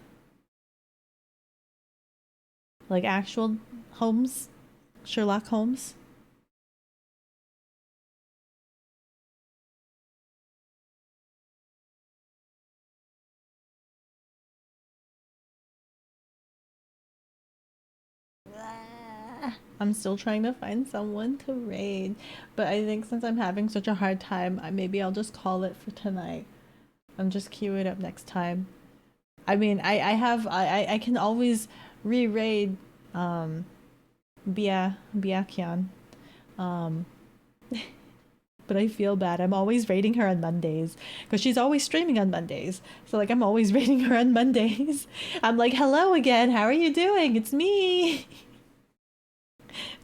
Like actual Holmes? Sherlock Holmes? I'm still trying to find someone to raid, but I think since I'm having such a hard time, maybe I'll just call it for tonight and just queue it up next time. I mean, I can always re-raid Biakian, but I feel bad. I'm always raiding her on Mondays because she's always streaming on Mondays. So like I'm always raiding her on Mondays. I'm like, hello again. How are you doing? It's me.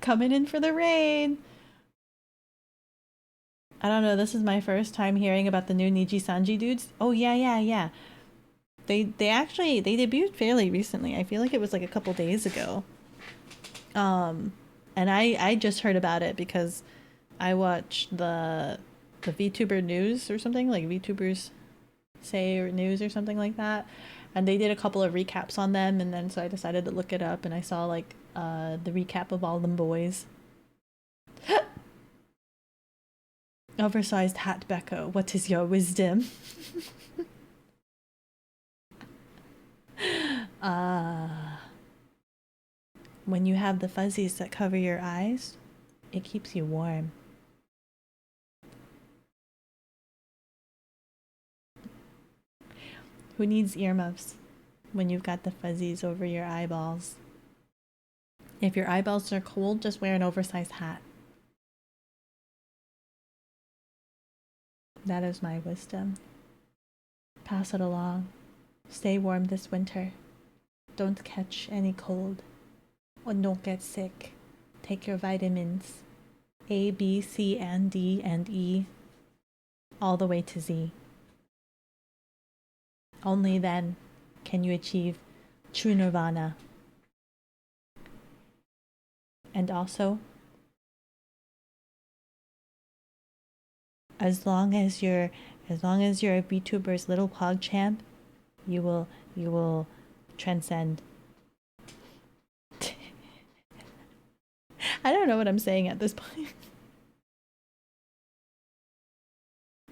Coming in for the raid. I don't know. This is my first time hearing about the new Niji Sanji dudes. Oh yeah. They debuted fairly recently. I feel like it was like a couple days ago. And I just heard about it because I watched the VTuber news or something, like VTubers say news or something like that, and they did a couple of recaps on them, and then so I decided to look it up, and I saw like the recap of all them boys. Oversized hat Beko, what is your wisdom? When you have the fuzzies that cover your eyes, it keeps you warm. Who needs earmuffs when you've got the fuzzies over your eyeballs? If your eyeballs are cold, just wear an oversized hat. That is my wisdom. Pass it along. Stay warm this winter. Don't catch any cold. Or don't get sick. Take your vitamins. A, B, C, and D, and E. All the way to Z. Only then can you achieve true nirvana. And also, as long as you're a VTuber's little pog champ, you will transcend. I don't know what I'm saying at this point.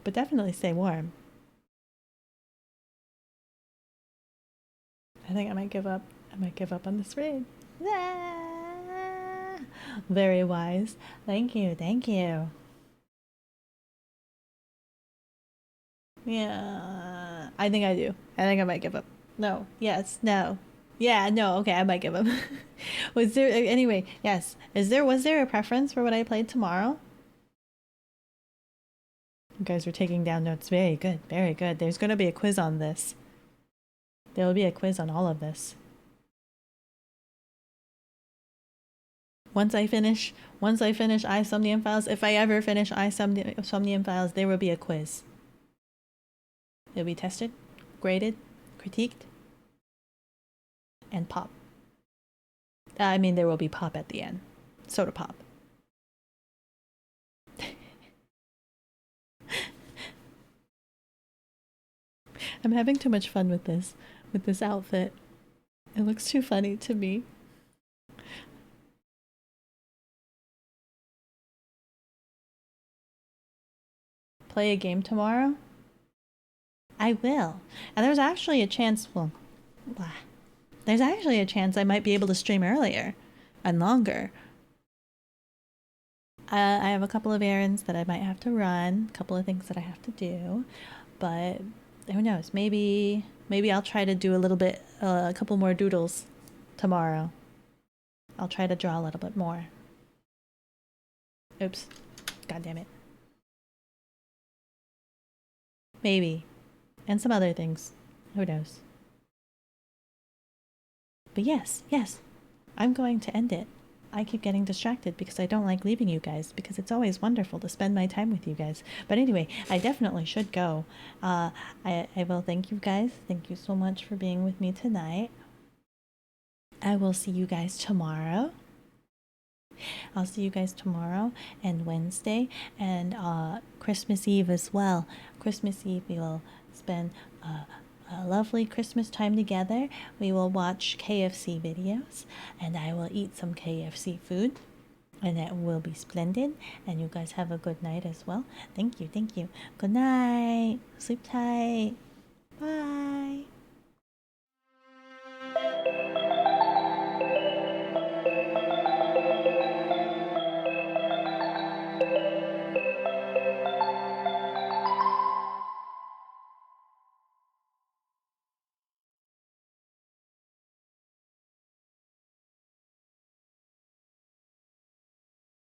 But definitely stay warm. I think I might give up. I might give up on this raid. Ah, very wise. Thank you. Thank you. Yeah, I think I do. I think I might give up. No. Yes. No. Yeah. No. Okay. I might give up. Was there anyway? Yes. Was there a preference for what I played tomorrow? You guys are taking down notes. Very good. Very good. There's going to be a quiz on this. There will be a quiz on all of this. Once I finish Somnium Files, if I ever finish Somnium Files, there will be a quiz. It'll be tested, graded, critiqued, and pop. I mean, there will be pop at the end. Soda pop. I'm having too much fun with this outfit. It looks too funny to me. Play a game tomorrow? I will. And there's actually a chance, there's actually a chance I might be able to stream earlier and longer. I have a couple of errands that I might have to run, a couple of things that I have to do, but who knows? Maybe I'll try to do a couple more doodles tomorrow. I'll try to draw a little bit more. Oops. God damn it. Maybe. And some other things. Who knows? But yes. I'm going to end it. I keep getting distracted because I don't like leaving you guys, because it's always wonderful to spend my time with you guys. But anyway, I definitely should go. I will thank you guys. Thank you so much for being with me tonight. I will see you guys tomorrow. I'll see you guys tomorrow and Wednesday and Christmas Eve as well. Christmas Eve we will spend a lovely Christmas time together. We will watch KFC videos and I will eat some KFC food and it will be splendid, and you guys have a good night as well. Thank you. Good night. Sleep tight. Bye.